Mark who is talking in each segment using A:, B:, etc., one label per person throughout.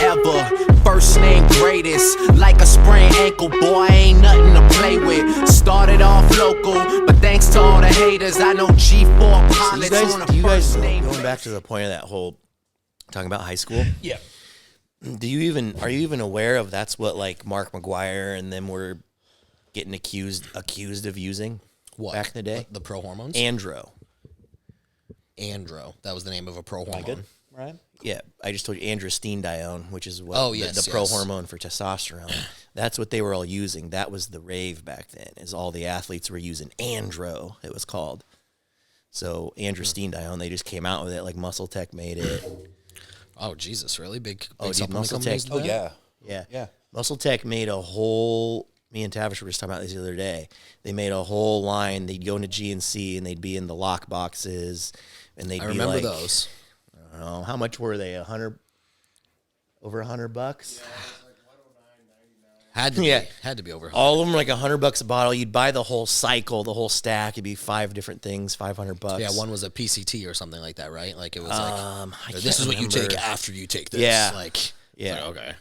A: ever. First name greatest, like a sprained ankle, boy, ain't nothing to play with. Started off local, but thanks to all the haters, I know G4 pilots on a first name.
B: Going back to the point of that whole talking about high school.
C: Yeah.
B: Are you even aware of that's what like Mark McGuire and them were getting accused of using back in the day?
D: The pro hormones?
B: Andro.
D: That was the name of a pro hormone.
C: Good, right?
B: Yeah, I just told you androstenedione, which is what the pro hormone for testosterone. That's what they were all using. That was the rave back then. Is all the athletes were using Andro, it was called. So androstenedione, they just came out with it. Like Muscle Tech made it.
D: Oh Jesus, really big
B: Dude, Muscle
D: companies
B: Tech.
D: do that?
B: Yeah. Muscle Tech made a whole. Me and Tavish were just talking about this the other day. They made a whole line. They'd go into GNC and they'd be in the lock boxes, and they'd
D: I
B: be
D: remember
B: like,
D: those.
B: I don't know, how much were they? Over $100?
D: Had to be over.
B: All of them were like $100 a bottle. You'd buy the whole cycle, the whole stack. It'd be 5 different things, $500.
D: Yeah, one was a PCT or something like that, right? Like it was like this is
B: can't
D: what you
B: remember.
D: take after you take this.
B: Yeah.
D: Like okay.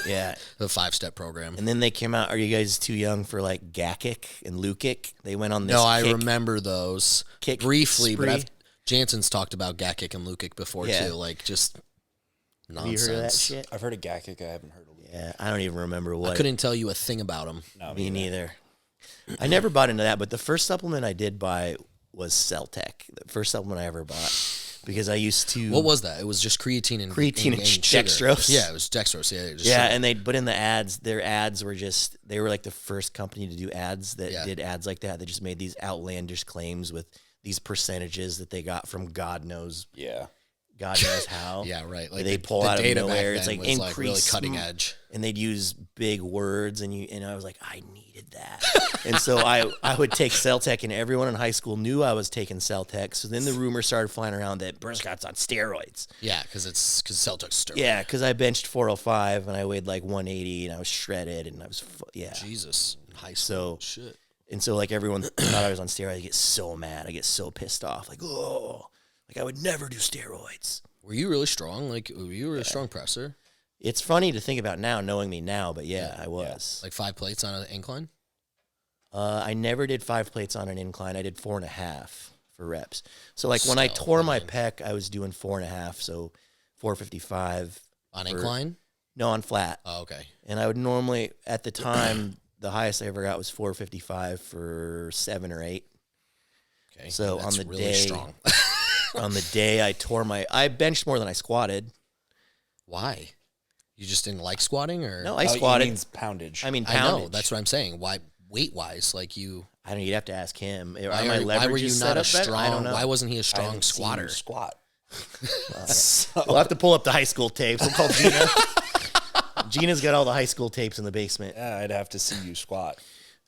B: Yeah.
D: The 5-step program.
B: And then they came out. Are you guys too young for like Gakic and Lukic? They went on this.
D: No, I remember those
B: kick
D: briefly,
B: spree.
D: but Jansen's talked about Gakic and Lukic before
B: Yeah.
D: too. Like just
B: Have you
D: nonsense.
B: heard of that shit?
C: I've heard of Gakic. I haven't heard of it.
B: Yeah, I don't even remember what.
D: I couldn't tell you a thing about him.
C: No,
B: Me neither. I never bought into that, but the first supplement I did buy was Celtec. The first supplement I ever bought because I used to.
D: What was that? It was just creatine and sugar.
B: dextrose.
D: Yeah, it was dextrose. Yeah, just
B: Yeah,
D: sugar.
B: and they'd put in the ads. Their ads were just, they were like the first company to do ads that did ads like that. They just made these outlandish claims with these percentages that they got from God knows how.
D: Yeah, right.
B: Like they pull out of
D: data
B: nowhere.
D: back
B: It's
D: then
B: like
D: was
B: increase,
D: really cutting edge.
B: and they'd use big words, and I was like, I needed that, and so I would take Celtec, and everyone in high school knew I was taking Celtec. So then the rumor started flying around that BURZACOTT's on steroids.
D: Yeah, because Celtic's steroid.
B: Yeah, because I benched 405 and I weighed like 180, and I was shredded, and I was
D: Jesus, in high school. Shit.
B: And so like everyone thought I was on steroids. I get so mad. I get so pissed off. Like, I would never do steroids.
D: Were you really strong? Like, were you a strong presser?
B: It's funny to think about now, knowing me now, but I was.
D: Like 5 plates on an incline?
B: I never did 5 plates on an incline. I did 4.5 for reps. So like when I tore my pec, I was doing 4.5, so 455.
D: On incline?
B: No, on flat.
D: Oh, okay.
B: And I would normally, at the time, the highest I ever got was 455 for 7 or 8.
D: Okay.
B: So
D: that's
B: on the
D: really
B: day,
D: strong.
B: on the day I benched more than I squatted.
D: Why? You just didn't like squatting, or
B: No, I squatted.
C: Means poundage.
B: I mean
D: I
B: poundage.
D: know that's what I'm saying. Why weight wise? Like you,
B: I don't know. You'd have to ask him.
D: why were you not a strong?
B: I don't know.
D: Why wasn't he a
C: I
D: strong
C: haven't seen you
D: squatter?
C: squat.
B: We'll have to pull up the high school tapes. We'll call Gina. Gina's got all the high school tapes in the basement.
C: Yeah, I'd have to see you squat.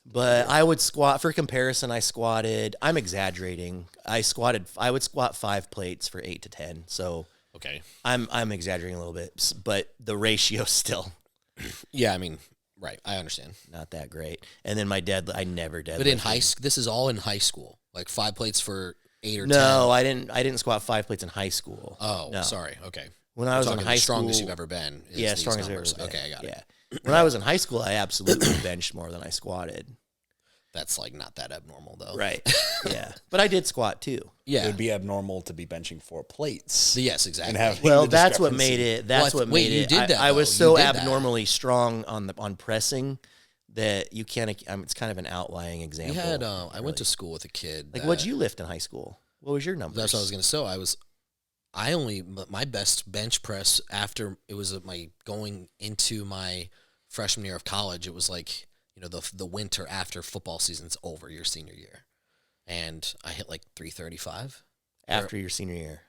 B: But I would squat, for comparison, I squatted, I'm exaggerating. I would squat 5 plates for 8 to 10. So
D: Okay.
B: I'm exaggerating a little bit, but the ratio still
D: Yeah, I mean, right. I understand.
B: not that great. And then my I never deadlifted.
D: But in this is all in high school. Like 5 plates for 8 or 10.
B: No, I didn't squat 5 plates in high school.
D: Oh,
B: no.
D: sorry. Okay.
B: When I was in
D: Talking
B: high
D: the
B: school,
D: strongest you've ever been. Is these
B: strongest I've
D: numbers.
B: ever been.
D: Okay, I got it.
B: When I was in high school, I absolutely benched more than I squatted.
D: That's like not that abnormal though.
B: Right. Yeah. But I did squat too.
D: Yeah.
C: It would be abnormal to be benching 4 plates.
D: Yes, exactly.
C: And have
B: Well,
C: the
B: that's what
C: discrepancy.
B: made it. That's
D: Well,
B: what
D: wait,
B: made
D: you
B: it.
D: did that,
B: I was
D: though.
B: so
D: You did that.
B: abnormally strong on pressing that you can't. It's kind of an outlying
D: we
B: example.
D: had. I went to school with a kid.
B: Like, what'd you lift in high school? What was your number?
D: That's what I was going to say. My best bench press after it was my going into my freshman year of college. It was like, the winter after football season's over, your senior year. And I hit like 335
B: after your senior year.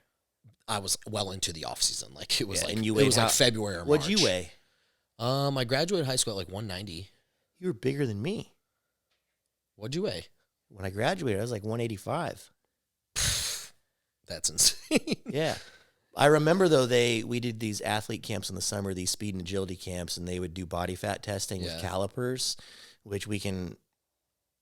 D: I was well into the off season. Like it was
B: Yeah,
D: like,
B: and you
D: it was
B: weighed
D: like February or March.
B: What'd you weigh?
D: I graduated high school at like 190.
B: You were bigger than me.
D: What'd you weigh?
B: When I graduated, I was like 185.
D: That's insane.
B: Yeah. I remember though we did these athlete camps in the summer, these speed and agility camps, and they would do body fat testing with calipers, which we can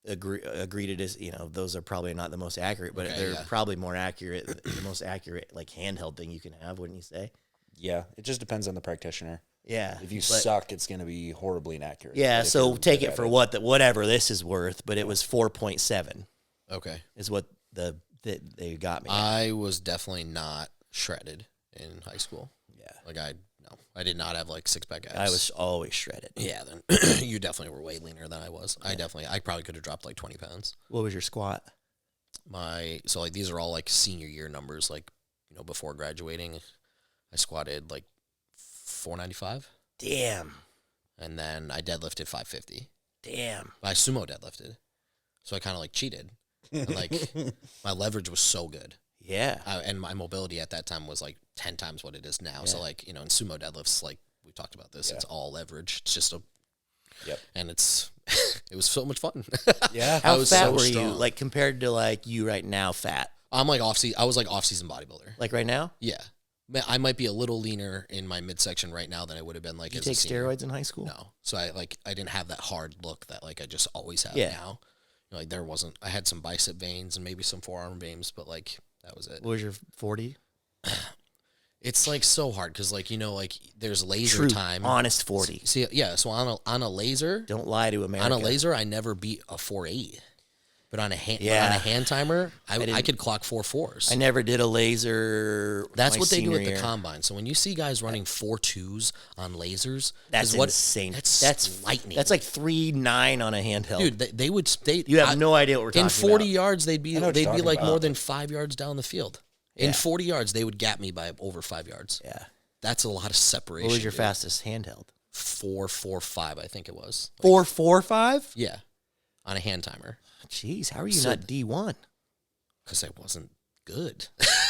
B: agree to those are probably not the most accurate, but they're probably more accurate, the most accurate like handheld thing you can have, wouldn't you say?
C: Yeah, it just depends on the practitioner.
B: Yeah.
C: If you suck, it's going to be horribly inaccurate.
B: Yeah, so take it for whatever this is worth, but it was 4.7.
D: Okay.
B: Is what they got me.
D: I was definitely not shredded in high school.
B: Yeah.
D: Like I did not have like 6-pack abs.
B: I was always shredded.
D: Yeah, then you definitely were way leaner than I was. Yeah. I probably could have dropped like 20 pounds.
B: What was your squat?
D: So like these are all like senior year numbers, like, you know, before graduating. I squatted like 495.
B: Damn.
D: And then I deadlifted 550.
B: Damn.
D: I sumo deadlifted. So I kind of like cheated. And like my leverage was so good.
B: Yeah.
D: And my mobility at that time was like 10 times what it is now. Yeah. So like, you know, in sumo deadlifts, like we talked about this, it's all leverage. It's just and it was so much fun.
B: Yeah. How fat were you? Like compared to like you right now, fat?
D: I'm like I was like off-season bodybuilder.
B: Like right now?
D: Yeah. I might be a little leaner in my midsection right now than I would have been like
B: Did
D: as
B: you take steroids in high school?
D: No. So I didn't have that hard look that like I just always have now. You know, like I had some bicep veins and maybe some forearm veins, but like that was it.
B: What was your 40?
D: It's like so hard because like, you know, like there's laser time.
B: Honest 40.
D: See, yeah. So on a laser,
B: don't lie to America.
D: On a laser, I never beat a 4.8. But on a hand timer, I could clock 4.4s.
B: I never did a laser.
D: That's what they do at the combine. So when you see guys running 4.2s on lasers,
B: that's insane. That's lightning. That's like 3.9 on a handheld.
D: Dude,
B: you have no idea what we're talking about.
D: In 40 yards, they'd be like more than 5 yards down the field. In 40 yards, they would gap me by over 5 yards.
B: Yeah,
D: that's a lot of separation.
B: What was your fastest handheld?
D: 4.45, I think it was.
B: 4.45?
D: Yeah, on a hand timer.
B: Jeez, how are you not D1?
D: Because I wasn't good.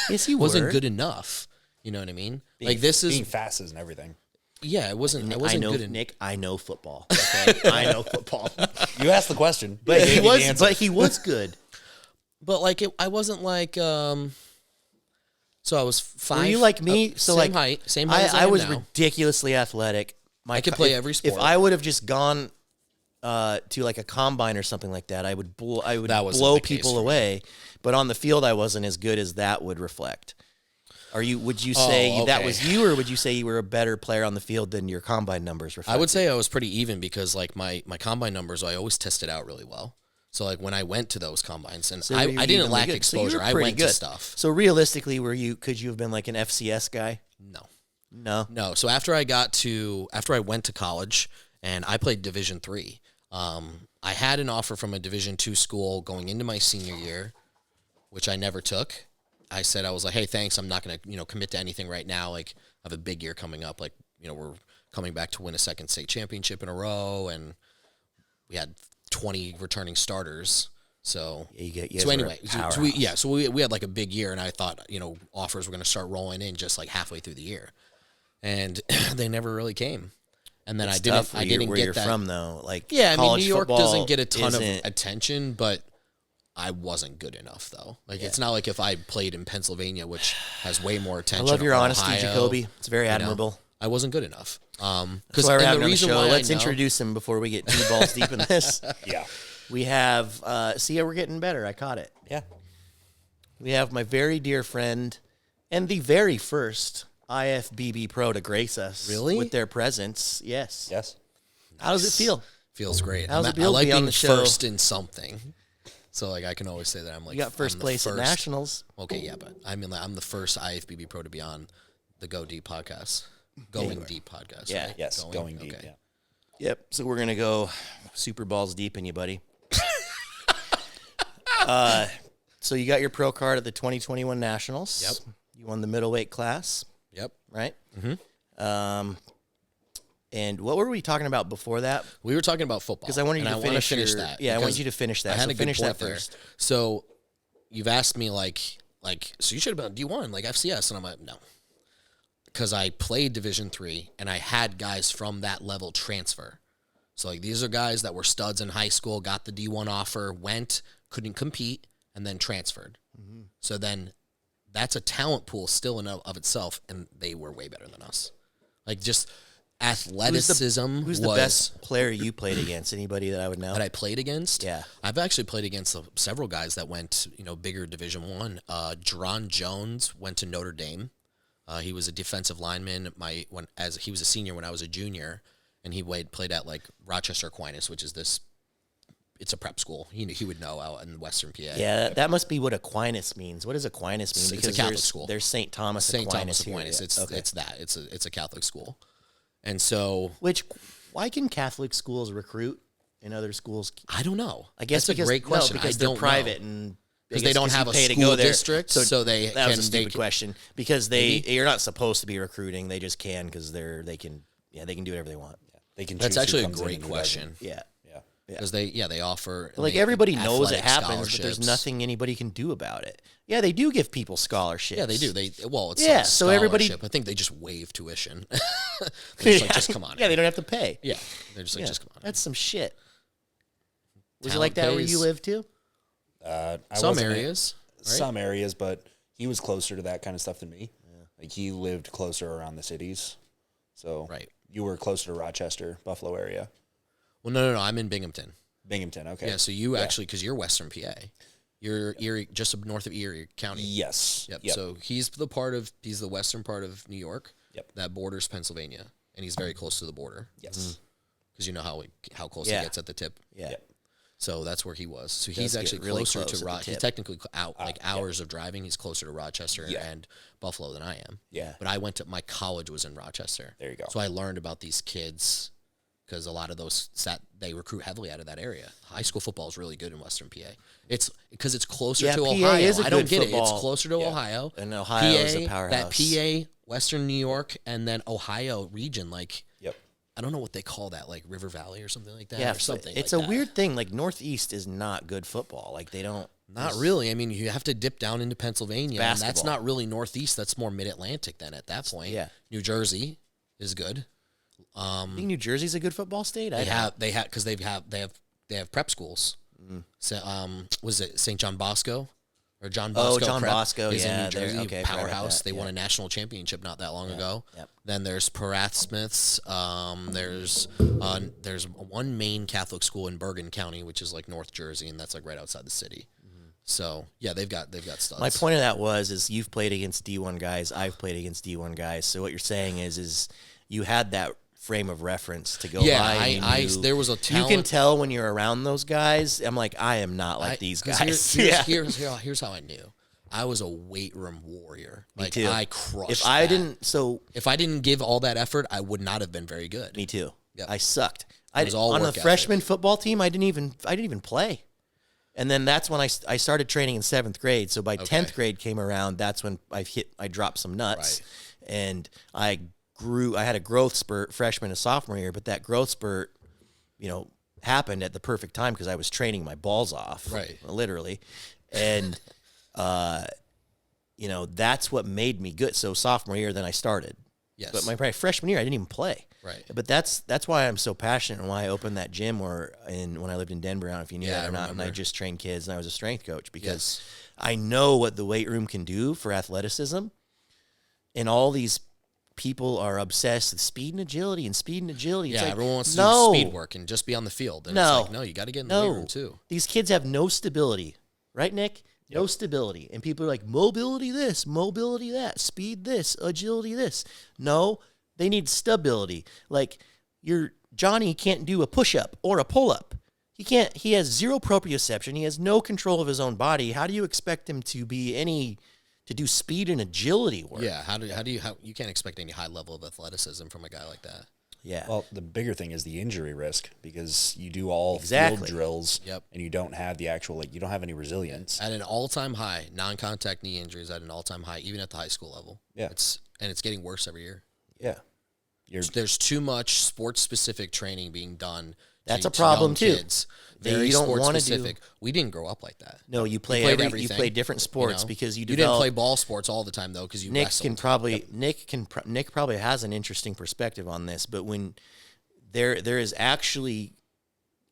B: Yes, you
D: wasn't good enough. You know what I mean?
C: Being fast isn't everything.
D: Yeah, it wasn't. I wasn't good.
B: Nick, I know football. Okay? I know football.
C: You asked the question,
B: but he was. But he was good.
D: But like, I wasn't like. So I was 5.
B: Were you like me? So
D: same height, same height.
B: I was ridiculously athletic.
D: I could play every sport.
B: If I would have just gone to like a combine or something like that, I would blow people away. But on the field, I wasn't as good as that would reflect. Would you say that was you, or would you say you were a better player on the field than your combine numbers reflected?
D: I would say I was pretty even because like my combine numbers, I always tested out really well. So like when I went to those combines, and so I didn't lack exposure. I went to stuff.
B: So realistically, could you have been like an FCS guy?
D: No. So after I went to college and I played Division III, I had an offer from a Division II school going into my senior year, which I never took. I said, I was like, hey, thanks. I'm not going to, commit to anything right now. Like I have a big year coming up. Like, we're coming back to win a second state championship in a row. And we had 20 returning starters. So, so we had like a big year, and I thought, offers were going to start rolling in just like halfway through the year, and they never really came. And then I didn't get that
B: from though. Like,
D: yeah, I mean, New York doesn't get a ton of attention, but I wasn't good enough though. Like, it's not like if I played in Pennsylvania, which has way more attention.
B: I love your honesty, Jacoby. It's very admirable.
D: I wasn't good enough.
B: That's why we're having on the show. Let's introduce him before we get too balls deep in this.
C: Yeah.
B: We have, we're getting better. I caught it.
C: Yeah.
B: We have my very dear friend and the very first IFBB pro to grace us with their presence. Yes.
C: Yes.
B: How does it feel?
D: Feels great.
B: How's it feel
D: I like
B: being
D: being
B: show?
D: First in something. So like I can always say that I'm like,
B: you got first place at Nationals.
D: Okay, yeah, but I mean, like, I'm the first IFBB pro to be on the Go Deep podcast. Going Deep podcast.
B: Yeah.
D: Right?
C: Yes. Going Deep.
D: Okay.
C: Yeah.
B: Yep. So we're gonna go super balls deep in you, buddy. So you got your pro card at the 2021 Nationals.
D: Yep.
B: You won the middleweight class.
D: Yep.
B: Right.
D: Mm-hmm.
B: And what were we talking about before that?
D: We were talking about football
B: because I wanted you to finish
D: that.
B: Yeah, I wanted you to finish that.
D: I had
B: so
D: a
B: finish
D: good
B: that
D: point
B: first.
D: There. So you've asked me like so you should have been D1 like FCS, and I'm like no, because I played Division III and I had guys from that level transfer. So like these are guys that were studs in high school, got the D1 offer, couldn't compete, and then transferred. Mm-hmm. So then that's a talent pool still in of itself, and they were way better than us. Like just athleticism.
B: Who's the best player you played against? Anybody that I would know?
D: That I played against?
B: Yeah.
D: I've actually played against several guys that went, bigger Division I. Jerron Jones went to Notre Dame. He was a defensive lineman. As he was a senior when I was a junior, and he played at like Rochester Aquinas, which is this. It's a prep school. He would know out in Western PA.
B: Yeah, that must be what Aquinas means. What does Aquinas mean?
D: Because it's a Catholic school.
B: There's St. Thomas Aquinas.
D: It's that. It's a Catholic school, and so
B: why can Catholic schools recruit and other schools?
D: I don't know.
B: I guess
D: that's a great question.
B: Because they're private and
D: because they don't have a school district, so they
B: that was a stupid question because you're not supposed to be recruiting. They just can because they can do whatever they want.
C: Yeah. They can.
D: That's actually a great question.
B: Yeah.
D: Because they offer
B: like everybody knows it happens, but there's
D: scholarships.
B: nothing anybody can do about it. Yeah, they do give people scholarships.
D: Yeah, they do. It's
B: yeah.
D: a
B: So everybody,
D: I think they just waive tuition. They're just like, just come on.
B: Yeah, they don't have to pay.
D: Yeah, they're just like, just come on.
B: That's some shit. Was
D: Talent
B: it like that where
D: pays.
B: you live too?
D: Some areas, right?
C: Some areas, but he was closer to that kind of stuff than me. Yeah. Like he lived closer around the cities, so
D: right.
C: You were closer to Rochester, Buffalo area.
D: Well, no. I'm in Binghamton.
C: Binghamton, okay.
D: Yeah, so you actually, because you're Western PA, you're Erie, just north of Erie County.
C: Yes.
D: Yep. So he's the western part of New York.
C: Yep.
D: That borders Pennsylvania, and he's very close to the border.
C: Yes.
D: Because you know how close it gets at the tip.
B: Yeah.
C: Yep.
D: So that's where he was. So
B: It
D: he's
B: does
D: actually
B: get really
D: closer
B: close
D: to
B: at the
D: Rochester. He's
B: tip.
D: technically hours of driving. He's closer to Rochester and Buffalo than I am.
C: Yeah.
D: But my college was in Rochester.
C: There you go.
D: So I learned about these kids because a lot of those they recruit heavily out of that area. High school football is really good in Western PA. It's because it's closer to
B: PA
D: Ohio.
B: is a
D: I don't
B: good
D: get it.
B: football.
D: It's closer to Ohio.
B: And Ohio is a powerhouse.
D: That PA, Western New York, and then Ohio region, like
C: Yep.
D: I don't know what they call that, like River Valley or something like that.
B: Yeah,
D: or something.
B: it's
D: like
B: a
D: that.
B: weird thing. Like Northeast is not good football. Like they don't.
D: Not really. I mean, you have to dip down into Pennsylvania. And that's
B: basketball.
D: not really Northeast. That's more Mid-Atlantic then at that point.
B: Yeah.
D: New Jersey is good.
B: I think New Jersey's a good football state.
D: They have because they have prep schools. So, was it St. John Bosco or John Bosco?
B: John
D: Prep
B: Bosco,
D: is
B: yeah,
D: in New Jersey,
B: okay, I forgot about
D: powerhouse.
B: that,
D: They won
B: yeah.
D: a national championship not that long ago.
B: Yep.
D: Then there's Parath Smiths. There's one main Catholic school in Bergen County, which is like North Jersey, and that's like right outside the city. So yeah, they've got studs.
B: My point of that is you've played against D1 guys. I've played against D1 guys. So what you're saying is you had that frame of reference to go by.
D: Yeah, there was a talent.
B: You can tell when you're around those guys. I'm like, I am not like these guys.
D: Here's how I knew. I was a weight room warrior.
B: Me
D: Like
B: too.
D: I crushed.
B: If I
D: that.
B: didn't,
D: If I didn't give all that effort, I would not have been very good.
B: me too.
D: Yep.
B: I sucked.
D: It was all
B: on the
D: work ethic.
B: freshman football team. I didn't even play. And then that's when I started training in 7th grade. So by 10th grade came around, that's when I dropped some nuts, and I had a growth spurt freshman and sophomore year, but that growth spurt, happened at the perfect time because I was training my balls off, literally, and that's what made me good. So sophomore year, then I started.
D: Yes.
B: But my freshman year, I didn't even play.
D: Right.
B: But that's why I'm so passionate and why I opened that gym when I lived in Denver. I don't know if you knew that or not. And I just trained kids and I was a strength coach because I know what the weight room can do for athleticism. And all these people are obsessed with speed and agility and speed and agility.
D: Yeah,
B: it's like,
D: everyone wants to
B: no,
D: do speed work and just be on the field. And
B: No.
D: it's like, no, you got to get in the weight room too.
B: These kids have no stability. Right, Nick? No stability. And people are like, mobility this, mobility that, speed this, agility this. No, they need stability. Like, Johnny can't do a push-up or a pull-up. He has zero proprioception. He has no control of his own body. How do you expect him to do speed and agility work?
D: Yeah, you can't expect any high level of athleticism from a guy like that.
B: Yeah.
C: Well, the bigger thing is the injury risk because you do all
B: Exactly.
C: field drills
D: Yep.
C: and you don't have the actual, you don't have any resilience.
D: At an all-time high, non-contact knee injuries at an all-time high, even at the high school level.
C: Yeah.
D: It's getting worse every year.
C: Yeah.
D: There's too much sports-specific training being done.
B: That's a
D: to
B: problem,
D: young
B: too.
D: Kids.
B: That
D: Very
B: you don't wanna
D: sports-specific. We didn't grow up like that.
B: No, you play
D: played
B: you
D: everything,
B: play different sports because you
D: didn't
B: develop.
D: play ball sports all the time though because you
B: Nick
D: wrestled.
B: Nick probably has an interesting perspective on this, but when there is actually,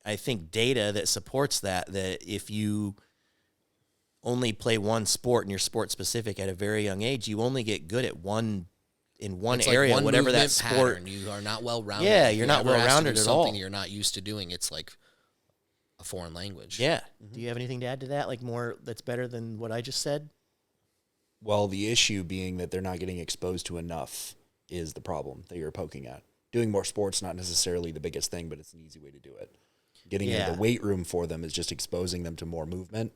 B: I think, data that supports that if you only play one sport and you're sport specific at a very young age, you only get good at one
D: It's
B: area,
D: like one
B: whatever that
D: movement
B: sport.
D: pattern. You are not well rounded.
B: Yeah, you're not well-rounded at all.
D: Something you're not used to doing. It's like a foreign language.
B: Yeah. Do you have anything to add to that? Like more that's better than what I just said?
C: Well, the issue being that they're not getting exposed to enough is the problem that you're poking at. Doing more sports, not necessarily the biggest thing, but it's an easy way to do it. Getting into the weight room for them is just exposing them to more movement,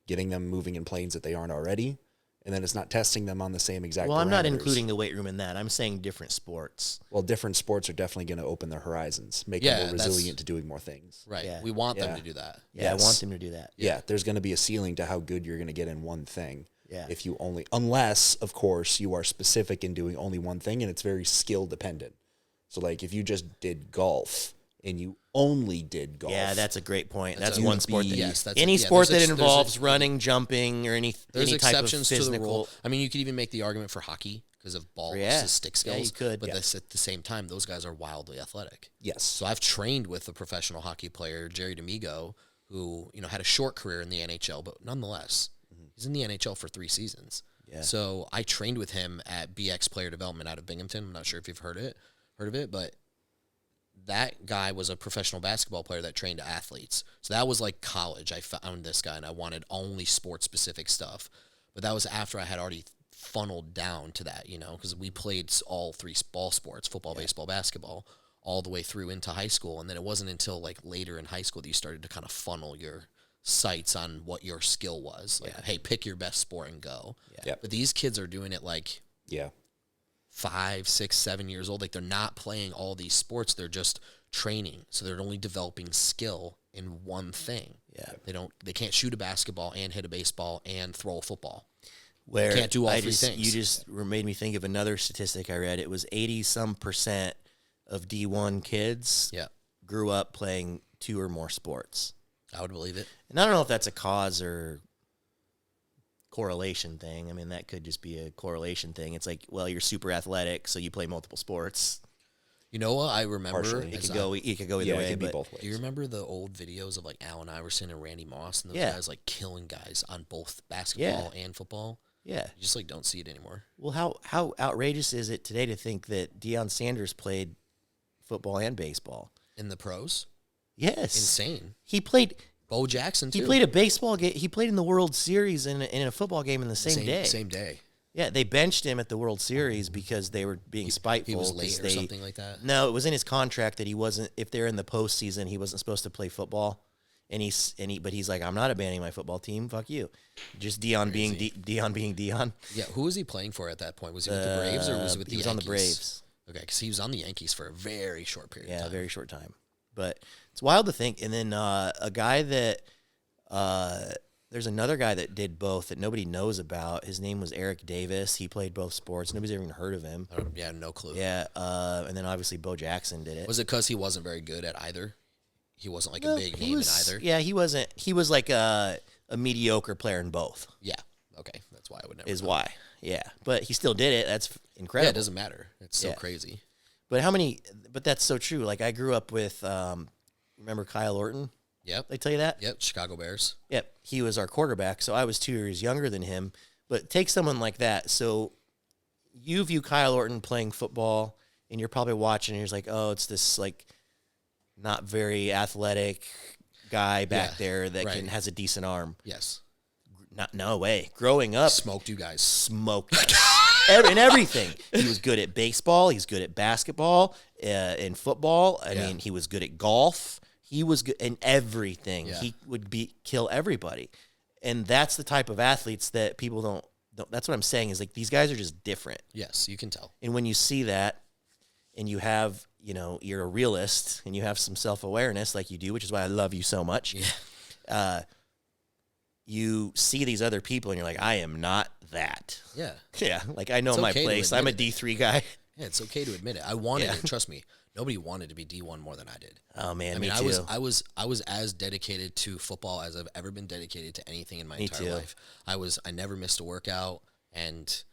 C: getting them moving in planes that they aren't already, and then it's not testing them on the same exact
B: Well, I'm
C: parameters.
B: not including the weight room in that. I'm saying different sports.
C: Well, different sports are definitely going to open their horizons, make them more resilient to doing more things.
D: Right.
B: Yeah.
D: We want them to do that.
B: Yeah, I want them to do that.
C: Yeah, there's going to be a ceiling to how good you're going to get in one thing.
B: Yeah.
C: If you only, unless, of course, you are specific in doing only one thing, and it's very skill dependent. So, like, if you just did golf and you only did golf.
B: Yeah, that's a great point. That's one sport.
D: Any
B: sport that involves running, jumping, or any
D: there's
B: exceptions
D: type of physical,
B: to the rule.
D: I mean, you could even make the argument for hockey because of ball stick skills.
B: Yeah, you could.
D: But at the same time, those guys are wildly athletic.
C: Yes.
D: So I've trained with a professional hockey player, Jerry D'Amigo, who had a short career in the NHL, but nonetheless, he's in the NHL for 3 seasons. Yeah. So I trained with him at BX Player Development out of Binghamton. I'm not sure if you've heard of it, but that guy was a professional basketball player that trained athletes. So that was like college. I found this guy, and I wanted only sports-specific stuff. But that was after I had already funneled down to that, because we played all 3 ball sports, football, baseball, basketball, all the way through into high school. And then it wasn't until like later in high school that you started to kind of funnel your sights on what your skill was. Like, hey, pick your best sport and go.
C: Yeah.
D: But these kids are doing it like 5, 6, 7 years old. Like, they're not playing all these sports. They're just training. So they're only developing skill in one thing.
B: Yeah.
D: They can't shoot a basketball and hit a baseball and throw a football.
B: Where
D: they can't do all 3 things.
B: You just made me think of another statistic I read. It was 80% of D1 kids grew up playing 2 or more sports.
D: I would believe it.
B: And I don't know if that's a cause or correlation thing. I mean, that could just be a correlation thing. It's like, well, you're super athletic, so you play multiple sports.
D: You know what? I remember
B: it could go either way.
C: It could be both ways.
D: Do you remember the old videos of like Allen Iverson and Randy Moss and those guys like killing guys on both basketball and football?
B: Yeah.
D: You just like don't see it anymore.
B: Well, how outrageous is it today to think that Deion Sanders played football and baseball
D: in the pros?
B: Yes.
D: Insane.
B: He played
D: Bo Jackson too.
B: He played a baseball game. He played in the World Series and in a football game in the same day.
D: Same day.
B: Yeah, they benched him at the World Series because they were being spiteful.
D: He was late or something like that?
B: No, it was in his contract that he wasn't, if they're in the postseason, he wasn't supposed to play football. But he's like, I'm not abandoning my football team. Fuck you. Just Deion being Deion.
D: Yeah, who was he playing for at that point? Was he with the Braves or was he with the Yankees?
B: He was on the Braves.
D: Okay, because he was on the Yankees for a very short period of time.
B: Yeah, very short time. But it's wild to think. And then a guy that there's another guy that did both that nobody knows about. His name was Eric Davis. He played both sports. Nobody's ever even heard of him.
D: Yeah, no clue.
B: Yeah, and then obviously Bo Jackson did it.
D: Was it because he wasn't very good at either? He wasn't like a big name in either?
B: Yeah, he wasn't. He was like a mediocre player in both.
D: Yeah, okay. That's why I would never
B: Is
D: know.
B: why. Yeah, but he still did it. That's incredible.
D: Yeah, it doesn't matter. It's so crazy.
B: But but that's so true. Like, I grew up with, remember Kyle Orton?
D: Yep.
B: They tell you that?
D: Yep, Chicago Bears.
B: Yep. He was our quarterback, so I was 2 years younger than him. But take someone like that. So you view Kyle Orton playing football, and you're probably watching, and you're just like, oh, it's this, like, not very athletic guy back there that has a decent arm.
D: Yes.
B: No way. Growing up.
D: Smoked you guys.
B: Smoked us. In everything. He was good at baseball. He's good at basketball, in football. I mean, he was good at golf. He was good in everything. Yeah. He would kill everybody. And that's the type of athletes that people don't. That's what I'm saying is, like, these guys are just different.
D: Yes, you can tell.
B: And when you see that and you have, you're a realist and you have some self-awareness like you do, which is why I love you so much.
D: Yeah.
B: You see these other people and you're like, I am not that.
D: Yeah.
B: Yeah. Like, I know my place. I'm a D3 guy.
D: Yeah, it's okay to admit it. I wanted it. Trust me. Nobody wanted to be D1 more than I did.
B: Oh man,
D: I mean,
B: me too.
D: I was as dedicated to football as I've ever been dedicated to anything in my entire life. I never missed a workout, and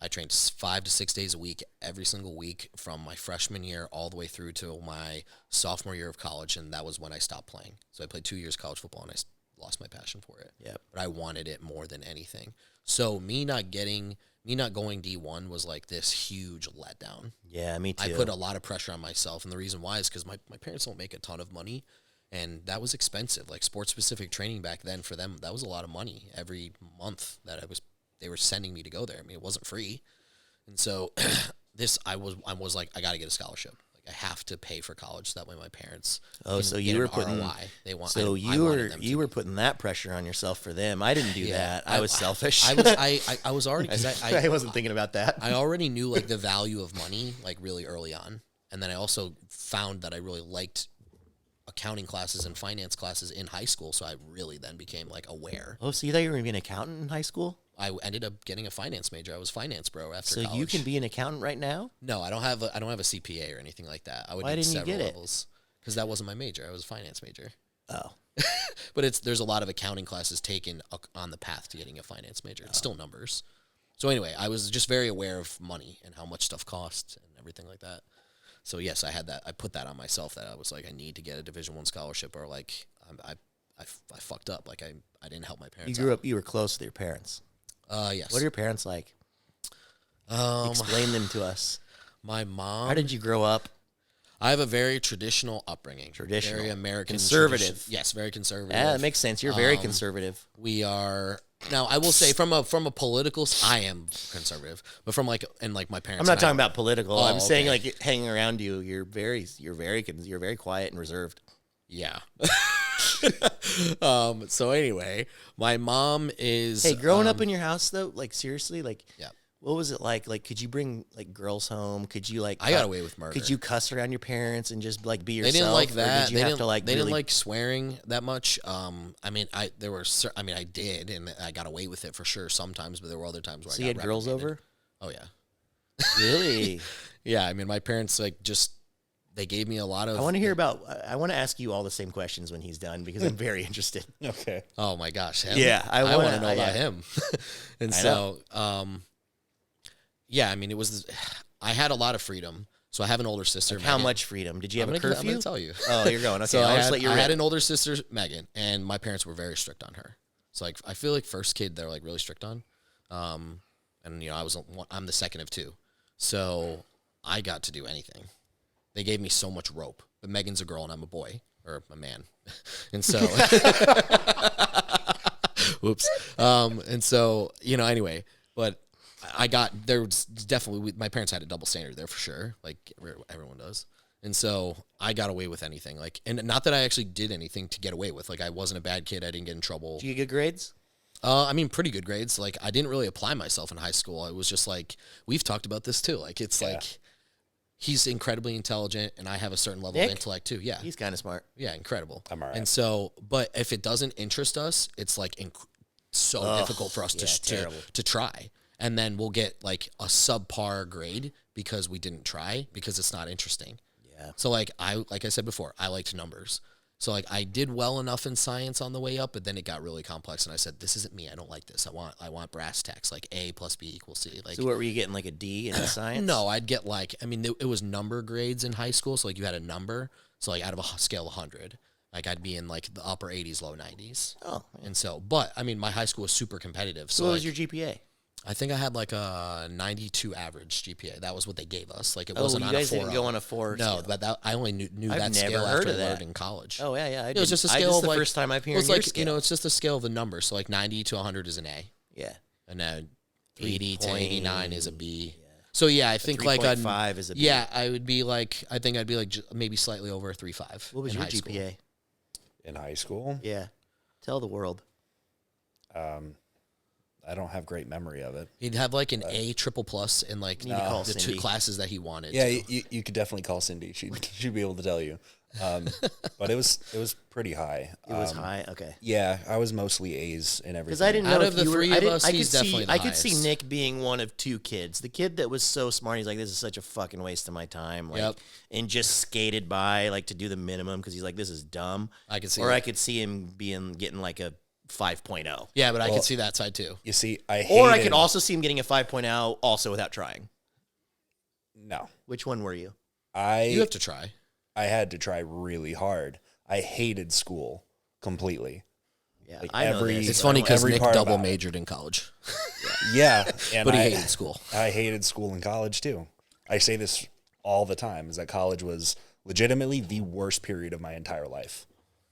D: I trained 5 to 6 days a week, every single week from my freshman year all the way through to my sophomore year of college, and that was when I stopped playing. So I played 2 years college football, and I lost my passion for it.
B: Yeah.
D: But I wanted it more than anything. So me not going D1 was like this huge letdown.
B: Yeah, me too.
D: I put a lot of pressure on myself, and the reason why is because my parents don't make a ton of money, and that was expensive. Like, sports-specific training back then for them, that was a lot of money every month that I was they were sending me to go there. I mean, it wasn't free. And so I was like, I got to get a scholarship. Like I have to pay for college. That way my parents
B: so you were putting
D: ROI. They want,
B: so you were putting that pressure on yourself for them. I didn't do that. I was selfish.
D: I was already, cause
B: I wasn't thinking about that.
D: I already knew like the value of money, like really early on. And then I also found that I really liked accounting classes and finance classes in high school. So I really then became like aware.
B: Oh, so you thought you were going to be an accountant in high school?
D: I ended up getting a finance major. I was finance bro after
B: college. So you can be an accountant right now?
D: No, I don't have a CPA or anything like that. I would
B: Why
D: need
B: didn't you
D: several
B: get
D: levels because that wasn't my major. I was a finance major.
B: Oh.
D: But there's a lot of accounting classes taken on the path to getting a finance major. It's still numbers. So anyway, I was just very aware of money and how much stuff costs and everything like that. So yes, I had that. I put that on myself that I was like, I need to get a Division I scholarship, or like I fucked up. Like I didn't help my parents.
B: You grew up. You were close with your parents.
D: Yes.
B: What are your parents like? Explain them to us.
D: My mom.
B: How did you grow up?
D: I have a very traditional upbringing.
B: Traditional.
D: Very American.
B: Conservative.
D: Yes, very conservative.
B: Yeah, that makes sense. You're very conservative.
D: We are. Now, I will say from a political, I am conservative, but from like my parents.
B: I'm not talking about political.
D: Oh,
B: I'm saying like hanging around you. You're very quiet and reserved.
D: Yeah. So anyway, my mom is.
B: Hey, growing up in your house though, like seriously, like
D: yeah.
B: What was it like? Like, could you bring like girls home? Could you like?
D: I got away with murder.
B: Could you cuss around your parents and just like be yourself?
D: They didn't like that.
B: Did you have to like?
D: They didn't like swearing that much. I mean, I did, and I got away with it for sure sometimes. But there were other times where
B: so
D: I got
B: you had girls over.
D: Oh yeah.
B: Really?
D: Yeah. I mean, my parents they gave me a lot of.
B: I want to hear about. I want to ask you all the same questions when he's done because I'm very interested.
C: Okay.
D: Oh my gosh. Him?
B: Yeah,
D: I want to know about him. And so, yeah, I mean, I had a lot of freedom. So I have an older sister.
B: Like how much freedom? Did you have a curfew? I'm
D: going to tell you.
B: Oh, you're going. Okay,
D: so
B: I'll
D: I
B: just let you
D: I
B: rip.
D: had an older sister, Megan, and my parents were very strict on her. So like, I feel like first kid they're like really strict on. And you know, I'm the second of two. So I got to do anything. They gave me so much rope. But Megan's a girl and I'm a boy or a man. And so whoops. And so, you know, anyway, but there was definitely, my parents had a double standard there for sure, like everyone does. And so I got away with anything, like, and not that I actually did anything to get away with. Like I wasn't a bad kid. I didn't get in trouble.
B: Did you get good grades?
D: I mean, pretty good grades. Like I didn't really apply myself in high school. It was just like, we've talked about this too. Like, it's like, he's incredibly intelligent and I have a certain level of intellect too. Yeah.
B: He's kind of smart.
D: Yeah. Incredible.
C: I'm all right.
D: And so, but if it doesn't interest us, it's like so difficult for us to try. And then we'll get like a subpar grade because we didn't try because it's not interesting.
B: Yeah.
D: So like I said before, I liked numbers. So like I did well enough in science on the way up, but then it got really complex and I said, this isn't me. I don't like this. I want brass tacks, like A plus B equals C. Like,
B: so what were you getting, like a D in science?
D: No, I'd get like, I mean, it was number grades in high school. So like you had a number. So like out of a scale of 100, like I'd be in like the upper 80s, low 90s.
B: Oh.
D: And so, but I mean, my high school was super competitive. So
B: what
D: like,
B: was your GPA?
D: I think I had like a 92 average GPA. That was what they gave us. Like it
B: Oh,
D: wasn't
B: you
D: on a 4.
B: guys didn't go on a 4
D: No,
B: scale.
D: but I only knew
B: I've
D: that
B: never
D: scale
B: heard
D: after
B: of
D: I
B: that.
D: learned in college.
B: Oh yeah.
D: It was just a
B: This
D: scale
B: is
D: of
B: the
D: like,
B: first time I've heard
D: it's
B: your
D: like,
B: scale.
D: you know, it's just a scale of the numbers. So like 90 to 100 is an A.
B: Yeah.
D: And then 80 to 89 is a B.
B: Yeah.
D: So yeah, I think like a
B: 3.5 is a B.
D: Yeah, I think I'd be like maybe slightly over a 3.5.
B: What was your GPA?
C: In high school?
B: Yeah. Tell the world.
C: I don't have great memory of it.
D: He'd have like an A triple plus in like the
B: Cindy.
D: 2 classes that he wanted.
C: Yeah, you could definitely call Cindy. She'd be able to tell you. But it was pretty high.
B: It was high. Okay.
C: Yeah, I was mostly A's in everything.
B: Because I didn't know
D: Out
B: if
D: of the
B: you were,
D: three
B: I
D: of
B: didn't-
D: us,
B: I
D: he's
B: could see,
D: definitely the
B: I could see
D: highest.
B: Nick being one of 2 kids. The kid that was so smart, he's like, this is such a fucking waste of my time. Like,
D: Yep.
B: and just skated by like to do the minimum because he's like, this is dumb.
D: I could see
B: Or
D: that.
B: I could see him getting like a 5.0.
D: Yeah, but I could see that side too.
C: You see, I
B: could also see him getting a 5.0 also without trying.
C: No.
B: Which one were you?
D: You have to try.
C: I had to try really hard. I hated school completely.
B: Yeah,
C: Like
B: I know
C: every-
B: this.
D: It's funny because
C: every
D: Nick
C: part
D: double
C: about it.
D: majored in college,
C: Yeah, and
D: but he
C: I
D: hated school.
C: I hated school in college too. I say this all the time: is that college was legitimately the worst period of my entire life.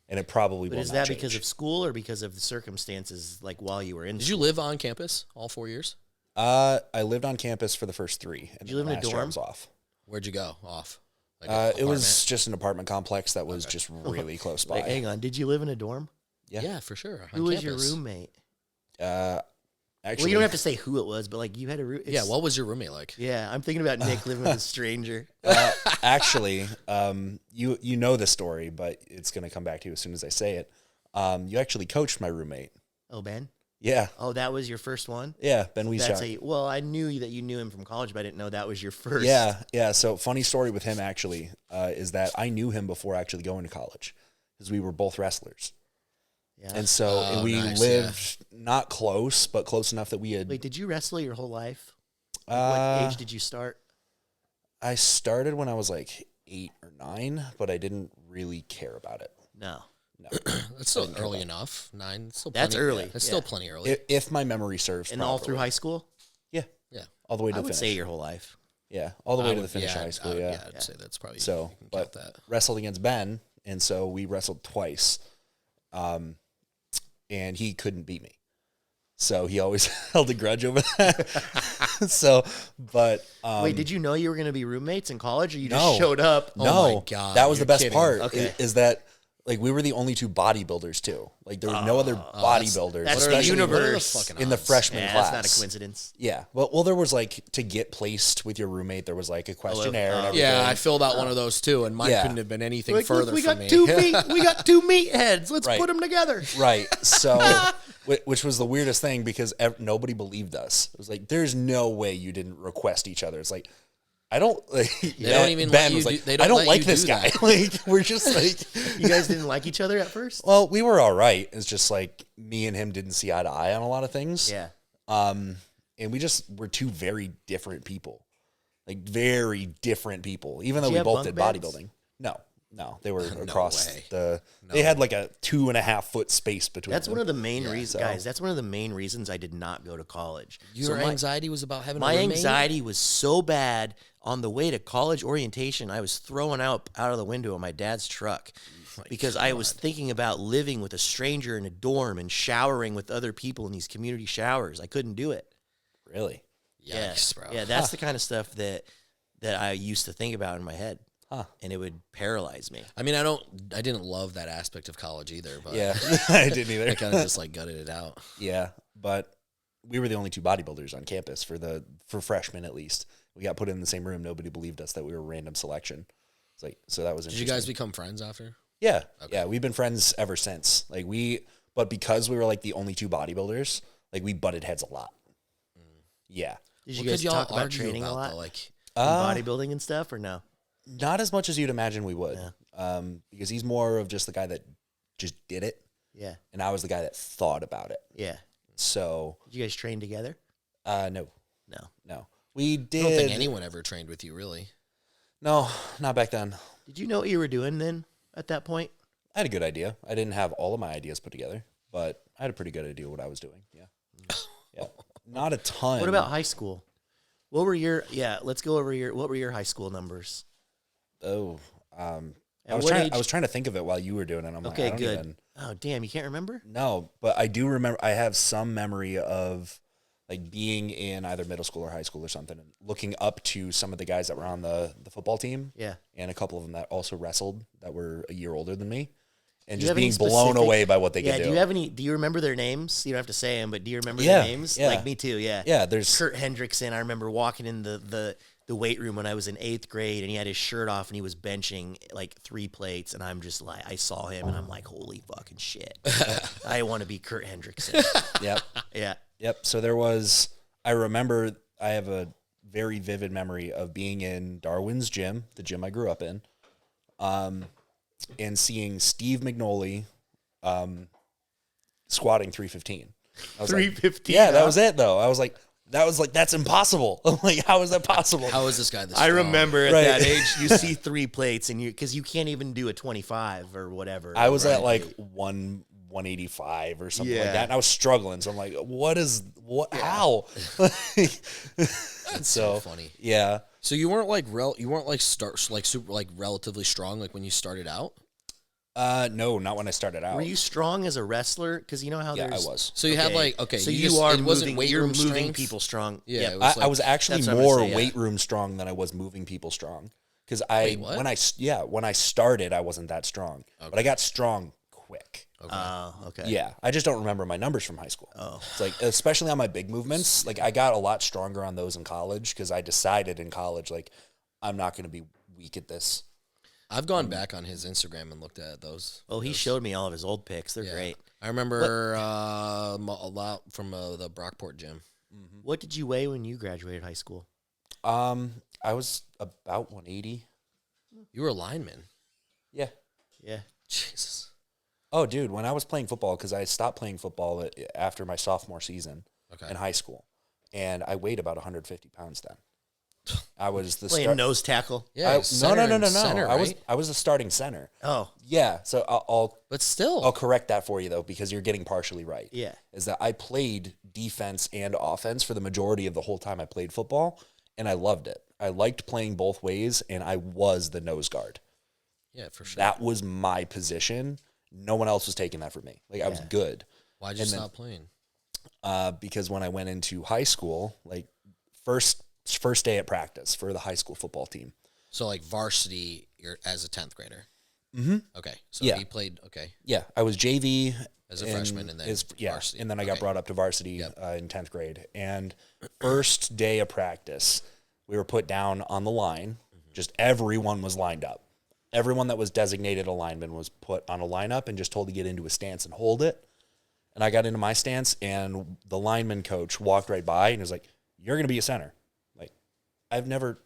C: and it probably
B: But
C: will
B: is
C: not
B: that
C: change.
B: because of school or because of the circumstances, like while you were in
D: Did
B: school?
D: you live on campus all 4 years?
C: I lived on campus for the first 3. And
B: Did you live in a
C: last year I
B: dorm?
C: was off.
D: Where'd you go off? Like
C: It was just an apartment complex that was just really close by.
B: Wait, hang on. Did you live in a dorm?
D: yeah, for sure.
B: Who was your roommate?
C: Actually,
B: Well, you don't have to say who it was, but like you had a room.
D: Yeah, what was your roommate like?
B: Yeah, I'm thinking about Nick living with a stranger.
C: actually, you know the story, but it's going to come back to you as soon as I say it. You actually coached my roommate.
B: Oh, Ben?
C: Yeah.
B: Oh, that was your first one?
C: Yeah, Ben
B: That's
C: Wieschock.
B: well, I knew that you knew him from college, but I didn't know that was your first.
C: Yeah. So funny story with him actually is that I knew him before actually going to college because we were both wrestlers.
B: Yeah.
C: And so we
D: nice,
C: lived not close, but close enough that we had.
B: Wait, did you wrestle your whole life? What age did you start?
C: I started when I was like 8 or 9, but I didn't really care about it.
B: No.
D: That's still early enough. 9. It's still
B: That's
D: plenty,
B: early.
D: That's
B: Yeah.
D: still plenty early.
C: If my memory serves
B: And all through
C: properly.
B: high school?
C: Yeah.
D: Yeah.
C: All the way to
B: I
C: the
B: would
C: finish.
B: say your whole life.
C: Yeah, all the way
D: I
C: to the
D: would-
C: finish of high school, yeah.
D: I'd say that's probably
C: So,
D: you can
C: but
D: count that.
C: wrestled against Ben, and so we wrestled twice. And he couldn't beat me. So he always held a grudge over that.
B: Wait, did you know you were going to be roommates in college, or you
C: No.
B: just showed up?
C: No,
D: Oh my God,
C: that was the
D: you're
C: best
D: kidding.
C: part.
B: Okay.
C: Is that like we were the only 2 bodybuilders too. Like there was no other bodybuilders,
B: that's the
C: especially
B: universe.
D: What are the fucking
C: in the
D: odds?
C: freshman
B: Yeah,
C: class.
B: that's not a coincidence.
C: Yeah, well, there was like to get placed with your roommate. There was like a questionnaire and everything.
D: Yeah, I filled out one of those too, and mine
C: Yeah.
D: couldn't have been anything
B: Like,
D: further
B: look, we
D: from
B: got
D: me.
B: 2 meat. We got 2 meatheads. Let's
C: Right.
B: put them together.
C: Right. So, which was the weirdest thing because nobody believed us. It was like, there's no way you didn't request each other. It's like, I don't. Like,
D: They don't even
C: Ben
D: let you
C: was
D: do-
C: like,
D: they don't
C: I don't
D: let
C: like
D: you
C: this
D: do
C: guy.
D: that.
C: Like, we're just like,
B: You guys didn't like each other at first?
C: well, we were all right. It's just like me and him didn't see eye to eye on a lot of things.
B: Yeah.
C: And we just were 2 very different people, like very different people. Even though
B: you
C: we
B: have
C: both did
B: bunk beds?
C: bodybuilding. No, they were across
D: way.
C: They had like a 2.5 foot space between.
B: That's
C: them.
B: one of the main reasons,
C: so-
B: guys. That's one of the main reasons I did not go to college.
D: Your
B: So
D: anxiety was about having
B: my
D: a roommate?
B: anxiety was so bad on the way to college orientation. I was throwing out of the window of my dad's truck because I was thinking about living with a stranger in a dorm and showering with other people in these community showers. I couldn't do it.
C: Really.
D: Yikes,
B: yeah,
D: bro.
B: yeah, that's the kind of stuff that I used to think about in my head, and it would paralyze me.
D: I mean, I didn't love that aspect of college either, but
C: Yeah, I didn't either.
D: I kind of just like gutted it out.
C: Yeah, but we were the only 2 bodybuilders on campus for freshmen at least. We got put in the same room. Nobody believed us that we were random selection. It's like so that was
D: Did
C: interesting.
D: you guys become friends after?
C: Yeah, yeah, we've been friends ever since. But because we were like the only 2 bodybuilders, like we butted heads a lot. Yeah,
B: Did you
D: What
B: guys
D: could y'all
B: talk about
D: argue
B: training a
D: about,
B: lot,
D: though? Like,
B: in bodybuilding and stuff, or no?
C: not as much as you'd imagine we would. Because he's more of just the guy that just did it,
B: Yeah,
C: and I was the guy that thought about it.
B: yeah.
C: So
B: Did you guys train together?
C: no,
B: No.
C: we
D: I
C: did.
D: don't think anyone ever trained with you, really.
C: No, not back then.
B: Did you know what you were doing then at that point?
C: I had a good idea. I didn't have all of my ideas put together, but I had a pretty good idea what I was doing. Yeah. Yeah. Not a ton.
B: What about high school? What were your let's go over what were your high school numbers?
C: Oh, I
B: At
C: was
B: what
C: trying.
B: age-
C: I was trying to think of it while you were doing it. I'm like,
B: Okay,
C: I don't
B: good.
C: even-
B: Oh, damn, you can't remember?
C: no, but I do remember. I have some memory of like being in either middle school or high school or something, and looking up to some of the guys that were on the football team.
B: Yeah.
C: And a couple of them that also wrestled that were a year older than me, and
B: Do you
C: just
B: have any
C: being blown
B: specific-
C: away by what they
B: Yeah,
C: could
B: do
C: do.
B: you have any do you remember their names? You don't have to say them, but do you remember
C: Yeah,
B: their names?
C: yeah.
B: Like me too, yeah.
C: Yeah, there's
B: Kurt Hendrickson, I remember walking in the weight room when I was in 8th grade, and he had his shirt off and he was benching like 3 plates, and I'm just like, I saw him and I'm like, holy fucking shit. I want to be Kurt Hendrickson.
C: Yep.
B: Yeah.
C: Yep. So there was, I remember, I have a very vivid memory of being in Darwin's gym, the gym I grew up in, and seeing Steve McNolly squatting 315. I was
B: 315.
C: Like, yeah, that was it though. I was like, that's impossible. I'm like, how is that possible?
D: How is this guy this
B: I
D: strong?
B: remember at
C: Right.
B: that age, you see 3 plates, and because you can't even do a 25 or whatever.
C: I was at
B: right?
C: like 185 or something
B: Yeah.
C: like that, and I was struggling. So I'm like, how?
D: That's so funny.
C: Yeah.
D: So you weren't like super like relatively strong like when you started out.
C: No, not when I started out.
B: Were you strong as a wrestler? Because you know how
C: Yeah,
B: there's...
C: I was.
D: So you had like,
B: So
D: you
B: are
D: it wasn't
B: moving,
D: weight
B: you're
D: room
B: moving
D: strength?
B: people strong.
D: Yeah, it
C: I
D: was
C: was actually
B: that's what I'm gonna
C: more
B: say, yeah.
C: weight room strong than I was moving people strong. Because
D: what?
C: when I started, I wasn't that strong, but I got strong quick.
B: Oh, okay.
C: Yeah, I just don't remember my numbers from high school. Oh, it's like especially on my big movements, like I got a lot stronger on those in college because I decided in college like I'm not going to be weak at this.
D: I've gone back on his Instagram and looked at those.
B: Well, he showed me all of his old pics. They're great.
D: I remember a lot from the Brockport gym.
C: Mm-hmm.
B: What did you weigh when you graduated high school?
C: I was about 180.
D: You were a lineman.
C: Yeah.
B: Yeah.
D: Jesus.
C: Oh, dude, when I was playing football, because I stopped playing football after my sophomore season in high school, and I weighed about 150 pounds then. I was the
B: Playing nose tackle.
D: Yeah.
C: no.
D: Center,
C: I was the starting center.
B: Oh,
C: Yeah, so
D: but still.
C: I'll correct that for you though because you're getting partially right.
B: yeah.
C: Is that I played defense and offense for the majority of the whole time I played football, and I loved it. I liked playing both ways, and I was the nose guard.
D: Yeah, for sure.
C: That was my position. No one else was taking that for me. Like I was good.
D: Why'd you stop playing?
C: Because when I went into high school, like first day at practice for the high school football team.
D: So like varsity, you're as a 10th grader.
C: Mm-hmm.
D: Okay, so
C: Yeah.
D: he played. Okay,
C: Yeah, I was JV
D: as a freshman, and then varsity.
C: and then I got brought up to varsity in 10th grade. And first day of practice, we were put down on the line. Just everyone was lined up. Everyone that was designated a lineman was put on a lineup and just told to get into a stance and hold it. And I got into my stance, and the lineman coach walked right by and was like, "You're going to be a center." Like, I've never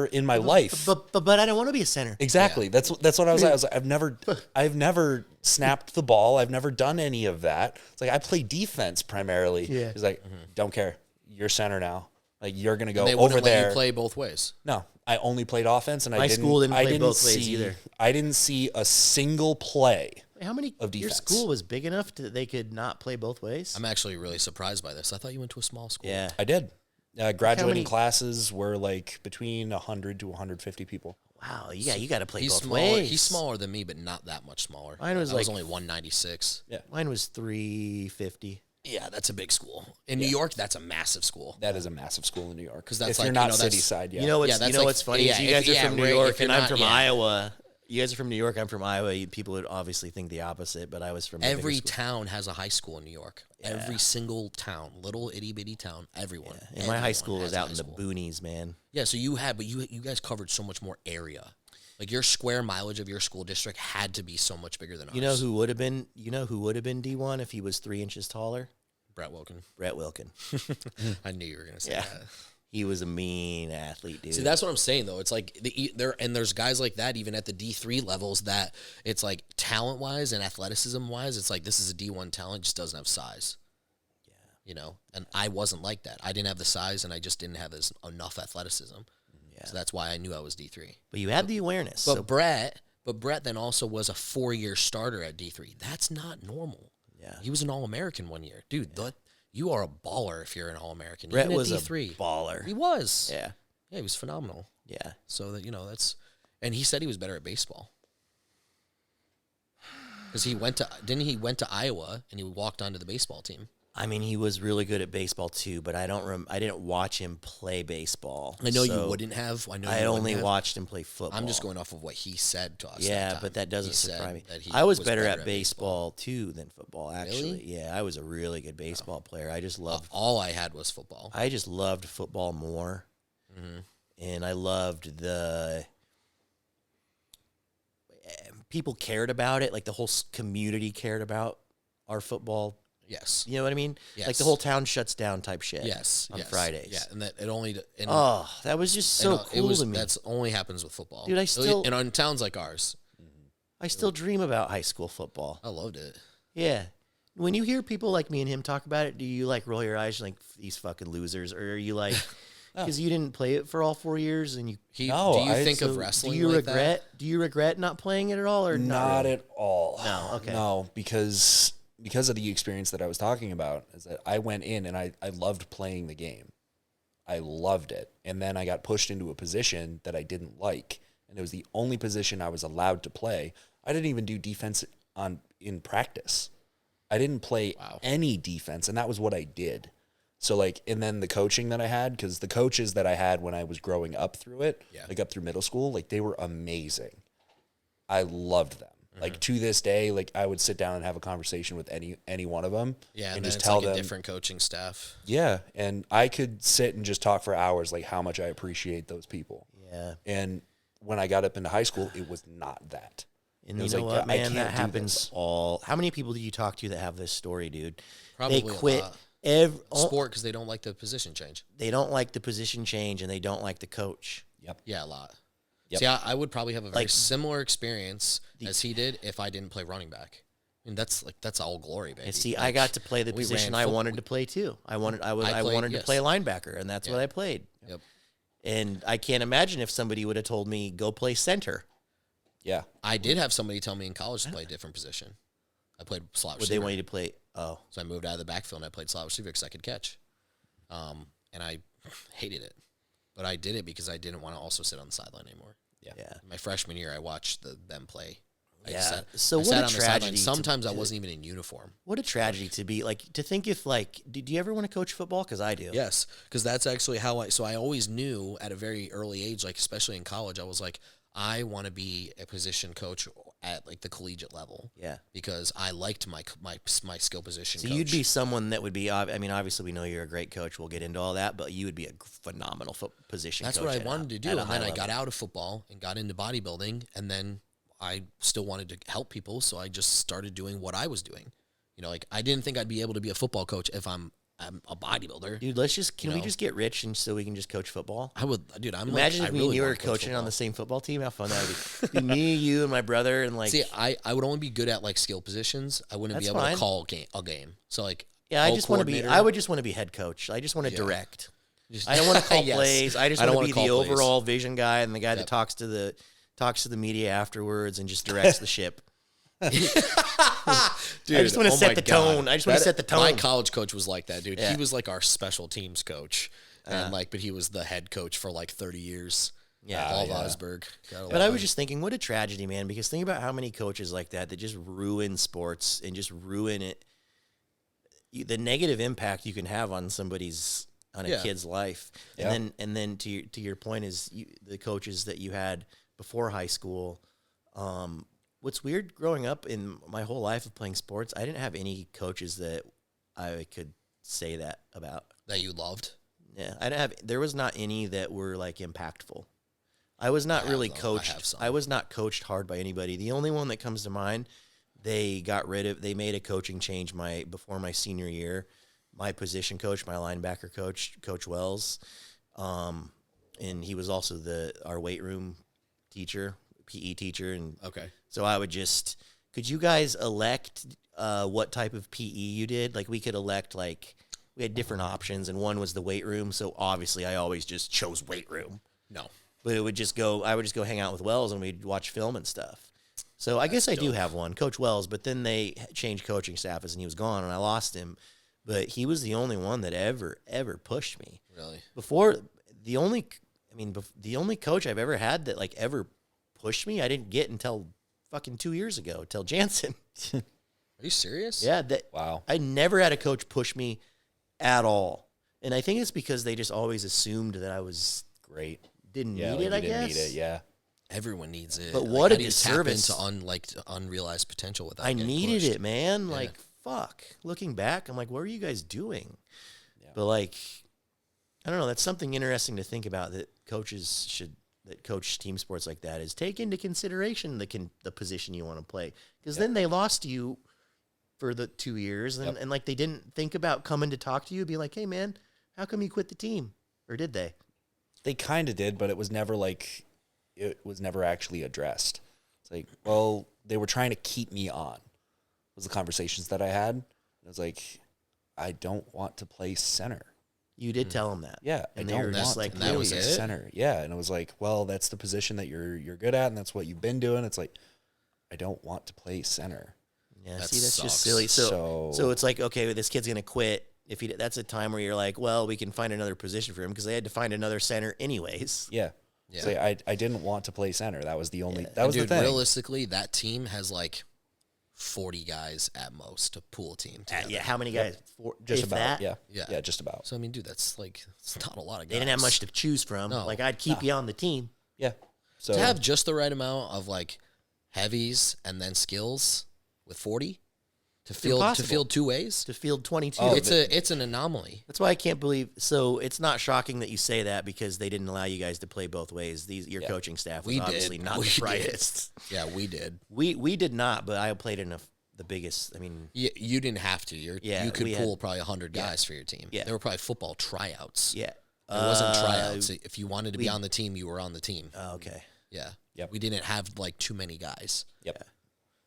C: in my life.
B: But I don't want to be a center.
C: Exactly. Yeah. That's what I was like. I was like, I've never snapped the ball. I've never done any of that. It's like I play defense primarily.
B: Yeah.
C: He's like, don't care. You're center now. Like you're gonna go
D: And they
C: over
D: wouldn't
C: there.
D: let you play both ways.
C: No, I only played offense, and
B: My school didn't play both ways
C: see,
B: either.
C: I didn't see a single play.
B: How many
C: of
B: your
C: defense.
B: school was big enough that they could not play both ways?
D: I'm actually really surprised by this. I thought you went to a small school.
B: Yeah.
C: I did. Graduating
B: many-
C: classes were like between 100 to 150 people.
B: Wow. Yeah, you got to play
D: He's
B: both
D: smaller.
B: ways.
D: He's smaller than me, but not that much smaller.
B: Mine was
D: I was
B: like-
D: only 196.
C: Yeah,
B: Mine was 350.
D: Yeah, that's a big school. In New York, that's a massive school.
C: that is a massive school in New York.
D: 'Cause that's
C: if
D: like,
C: you're
D: you
C: not
D: know,
C: city
D: that's-
C: side, yeah.
B: You know what's
D: Yeah, that's
B: you know
D: like-
B: what's funny? is
D: yeah,
B: you guys
D: if-
B: are
D: yeah,
B: from New
D: right,
B: York
D: if you're
B: and I'm
D: not-
B: from
D: yeah.
B: Iowa. You guys are from New York. I'm from Iowa. People would obviously think the opposite, but I was from a bigger
D: Every
B: school.
D: town has a high school in New York. Every single town, little itty bitty town, everyone.
B: And my high
D: Everyone
B: school was
D: has a
B: out
D: high
B: in the
D: school.
B: boonies, man.
D: Yeah, so you guys covered so much more area. Like your square mileage of your school district had to be so much bigger than ours.
B: You know who would have been? You know who would have been D1 if he was 3 inches taller?
D: Brett Wilkin.
B: Brett Wilkin.
D: I knew you were gonna say
B: Yeah.
D: that.
B: He was a mean athlete, dude.
D: See, that's what I'm saying though. It's like there's guys like that even at the D3 levels that it's like talent wise and athleticism wise, it's like this is a D1 talent, just doesn't have size. Yeah. You know, and I wasn't like that. I didn't have the size, and I just didn't have enough athleticism. Yeah. So that's why I knew I was D3.
B: But you had the awareness.
D: But
B: so
D: Brett then also was a 4-year starter at D3. That's not normal.
B: Yeah.
D: He was an All-American 1 year. Dude, you are a baller if you're an All-American.
B: Brett
D: Even at
B: was
D: D3.
B: a baller.
D: He was.
B: Yeah.
D: Yeah, he was phenomenal.
B: Yeah.
D: So that, and he said he was better at baseball. Because he went to Iowa and he walked onto the baseball team.
B: I mean, he was really good at baseball too, but I didn't watch him play baseball.
D: I know you
B: so
D: wouldn't have.
B: I only watched him play football.
D: I'm just going off of what he said to us.
B: Yeah,
D: that time.
B: but that doesn't
D: He said
B: surprise me.
D: that he
B: I was better at baseball too than football. Actually,
D: Really?
B: yeah, I was a really good baseball player. I just loved.
D: All I had was football.
B: I just loved football more, and I loved the people cared about it. Like the whole community cared about our football.
D: Yes.
B: You know what I mean?
D: Yes.
B: Like the whole town shuts down type shit.
D: Yes.
B: On
D: yes.
B: Fridays.
D: Yeah, and that it only. And,
B: Oh, that was just so cool to me.
D: That's only happens with football.
B: Dude, I still-
D: and on towns like ours,
B: I still dream about high school football.
D: I loved it.
B: Yeah. When you hear people like me and him talk about it, do you like roll your eyes like these fucking losers, or are you like, because you didn't play it for all 4 years and you?
C: No,
D: do you
C: I-
D: think
C: so
D: of
B: Do
D: wrestling?
B: you
D: like
B: regret? Do you regret not playing it at all, or
C: Not
B: really?
C: at all.
B: No, okay.
C: No, because of the experience that I was talking about, is that I went in and I loved playing the game. I loved it. And then I got pushed into a position that I didn't like. and it was the only position I was allowed to play. I didn't even do defense in practice. I didn't play any defense, and that was what I did. So, like, and then the coaching that I had, because the coaches that I had when I was growing up through it, like up through middle school, like, they were amazing. I loved them. Like, to this day, like, I would sit down and have a conversation with any one of them.
D: Yeah,
C: and
D: just
C: tell
D: like
C: them,
D: a different coaching staff.
C: Yeah, and I could sit and just talk for hours, like, how much I appreciate those people.
B: Yeah.
C: And when I got up into high school, it was not that.
B: And you know what, man? That happens all. How many people do you talk to that have this story, dude?
D: Probably
B: they quit
D: sport because they don't like the position change.
B: They don't like the position change, and they don't like the coach.
C: Yep.
D: Yeah, a lot.
C: Yep.
D: See, I would probably have a very similar experience as he did if I didn't play running back. I mean, that's all glory, baby.
B: And see, I got to play the position I wanted to play too. I wanted to play linebacker, and that's what I played.
D: Yep.
B: And I can't imagine if somebody would have told me go play center.
C: Yeah.
D: I did have somebody tell me in college to play a different position. I played slot receiver.
B: They want you to play? Oh.
D: So I moved out of the backfield and I played slot receiver because I could catch. And I hated it. But I did it because I didn't want to also sit on the sideline anymore.
B: Yeah.
D: My freshman year, I watched them play.
B: So what a tragedy.
D: Sometimes I wasn't even in uniform.
B: What a tragedy to be like, to think if like, did you ever want to coach football? Because I do.
D: Yes. Because that's actually how I always knew at a very early age, like especially in college, I was like, I want to be a position coach at like the collegiate level.
B: Yeah.
D: Because I liked my skill position.
B: So you'd be someone that would be, I mean, obviously we know you're a great coach. We'll get into all that, but you would be a phenomenal position coach.
D: That's what I wanted to do. And then I got out of football and got into bodybuilding. And then I still wanted to help people. So I just started doing what I was doing. You know, like I didn't think I'd be able to be a football coach if I'm a bodybuilder.
B: Dude, can we just get rich and so we can just coach football?
D: I would, dude.
B: Imagine if me and you were coaching on the same football team. How fun that would be. Me, you, and my brother, and like.
D: See, I would only be good at like skill positions. I wouldn't be able to call a game. So like,
B: yeah, I just want to be. I would just want to be head coach. I just want to direct. I don't want to call plays. I just want to be the overall vision guy and the guy that talks to the media afterwards and just directs the ship. Dude, I just want to set the tone. I just want to set the tone.
D: My college coach was like that, dude. Yeah. He was like our special teams coach, and but he was the head coach for like 30 years.
B: Yeah,
D: Paul Vosberg.
B: But I was just thinking, what a tragedy, man. Because think about how many coaches like that just ruin sports and just ruin it. The negative impact you can have on a kid's life, and then to your point is the coaches that you had before high school. What's weird growing up in my whole life of playing sports, I didn't have any coaches that I could say that about.
D: That you loved?
B: Yeah. There was not any that were like impactful. I was not really coached. I was not coached hard by anybody. The only one that comes to mind, they made a coaching change before my senior year. My position coach, my linebacker coach, Coach Wells, and he was also our weight room teacher, PE teacher. And so I would could you guys elect what type of PE you did? Like we could elect, like we had different options, and one was the weight room. So obviously I always just chose weight room.
D: No.
B: But I would just go hang out with Wells and we'd watch film and stuff. So I guess I do have one, Coach Wells, but then they changed coaching staffs and he was gone and I lost him. But he was the only one that ever pushed me.
D: Really?
B: Before, the only coach I've ever had that like ever pushed me, I didn't get until fucking 2 years ago, till Jansen.
D: Are you serious?
B: Yeah.
C: Wow.
B: I never had a coach push me at all. And I think it's because they just always assumed that I was
C: great.
B: Didn't need it, I guess.
C: Need it, yeah.
D: Everyone needs it.
B: But what a disservice.
D: Tap into unrealized potential without
B: I needed
D: pushed.
B: It, man. Yeah. Like, fuck. Looking back, I'm like, what are you guys doing? Yeah. But like, I don't know. That's something interesting to think about that that coach team sports like that is take into consideration the position you want to play. Because then they lost you for the 2 years and like they didn't think about coming to talk to you, be like, hey man, how come you quit the team? Or did they?
C: They kind of did, but it was never actually addressed. It's like, well, they were trying to keep me on. Was the conversations that I had. I was like, I don't want to play center.
B: You did tell them that.
C: Yeah.
B: And they were just like,
D: that was
C: center. Yeah. And it was like, well, that's the position that you're good at and that's what you've been doing. It's like, I don't want to play center.
B: Yeah. That's just silly. So it's like, okay, this kid's going to quit. That's a time where you're like, well, we can find another position for him because they had to find another center anyways.
C: Yeah. Yeah. So I didn't want to play center. That was the only.
D: Yeah.
C: That was the thing.
D: Realistically, that team has like 40 guys at most, a pool team.
B: Yeah, how many guys?
C: Just about.
B: That?
C: Yeah, just about.
D: So I mean, dude, that's like it's not a lot of guys.
B: They didn't have much to choose from.
D: No.
B: Like I'd keep you on the team.
C: Yeah. So
D: to have just the right amount of like heavies and then skills with 40 to field two ways
B: to field 22.
D: It's an anomaly.
B: That's why I can't believe. So it's not shocking that you say that because they didn't allow you guys to play both ways. Your coaching staff was obviously not the brightest.
D: Yeah, we did.
B: We did not, but I played in the biggest. I mean,
D: you didn't have to. You could pool probably 100 guys for your team.
B: Yeah,
D: there were probably football tryouts.
B: Yeah,
D: it wasn't tryouts. If you wanted to be on the team, you were on the team.
B: Oh, okay.
D: Yeah.
C: Yep.
D: We didn't have like too many guys.
C: Yep.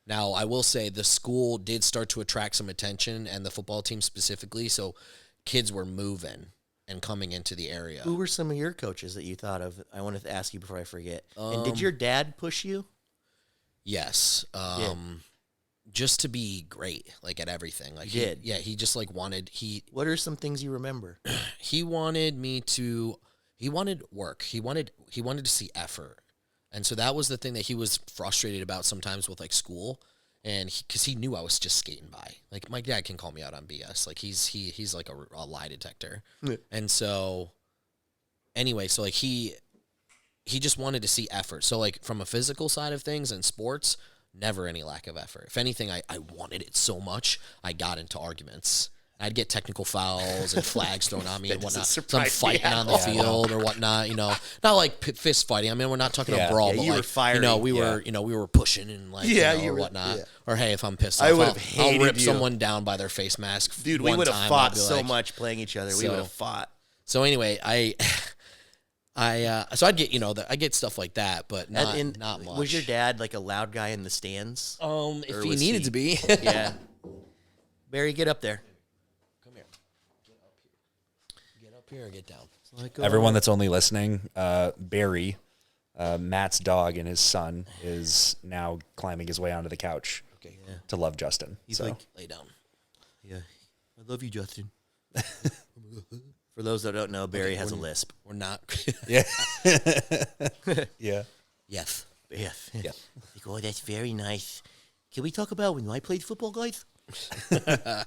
D: Now, I will say the school did start to attract some attention, and the football team specifically, so kids were moving and coming into the area.
B: Who were some of your coaches that you thought of? I wanted to ask you before I forget. And did your dad push you?
D: Yes. Just to be great, like at everything. Like
B: he did?
D: Yeah, he just like wanted...
B: What are some things you remember?
D: He wanted me to... He wanted work. He wanted to see effort. And so that was the thing that he was frustrated about sometimes with like school, and because he knew I was just skating by. Like my dad can call me out on BS. Like he's like a lie detector. Yeah. And so anyway, so like he just wanted to see effort. So like from a physical side of things and sports, never any lack of effort. If anything, I wanted it so much I got into arguments. I'd get technical fouls and flags thrown on me and whatnot. Some fighting on the field or whatnot, not like fist fighting. I mean, we're not talking a brawl, but
B: you
D: like,
B: were firing.
D: we were pushing and like, or whatnot. Yeah. Or hey, if I'm pissed off, I'll rip someone down by their face mask.
B: Dude, we would have fought so much playing each other. We would have fought.
D: So anyway, so I'd get, I get stuff like that, but not much.
B: Was your dad like a loud guy in the stands?
D: If he needed to be.
B: Yeah. Barry, get up there.
D: Here or get down.
C: Everyone that's only listening, Barry, Matt's dog and his son is now climbing his way onto the couch to love Justin.
B: He's like,
D: lay down.
B: Yeah, I love you, Justin. For those that don't know, Barry has a lisp.
D: We're not.
C: Yeah. Yeah.
D: Yes.
B: Yeah. Like, oh, that's very nice. Can we talk about when I played football, guys? Yeah.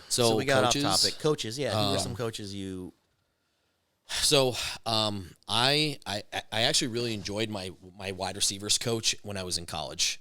B: So we got coaches, off topic. Coaches, yeah. Who were some coaches you?
D: So I actually really enjoyed my wide receivers coach when I was in college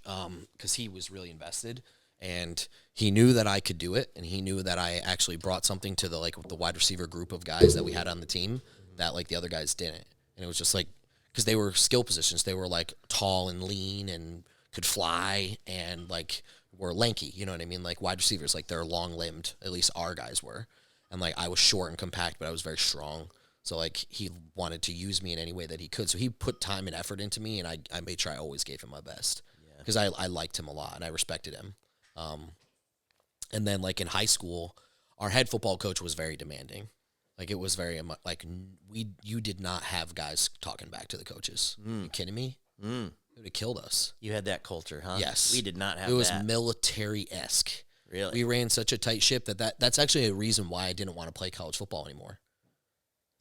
D: because he was really invested and he knew that I could do it, and he knew that I actually brought something to the wide receiver group of guys that we had on the team that like the other guys didn't, and it was just like because they were skill positions, they were like tall and lean and could fly and like. Were lanky, you know what I mean? Like wide receivers, like they're long-limbed. At least our guys were. And like I was short and compact, but I was very strong. So like he wanted to use me in any way that he could. So he put time and effort into me, and I made sure I always gave him my best because I liked him a lot and I respected him. And then like in high school, our head football coach was very demanding. Like it was very like you did not have guys talking back to the coaches. You kidding me? It would have killed us.
B: You had that culture, huh?
D: Yes.
B: We did not have that.
D: It was military-esque.
B: Really?
D: We ran such a tight ship that's actually a reason why I didn't want to play college football anymore.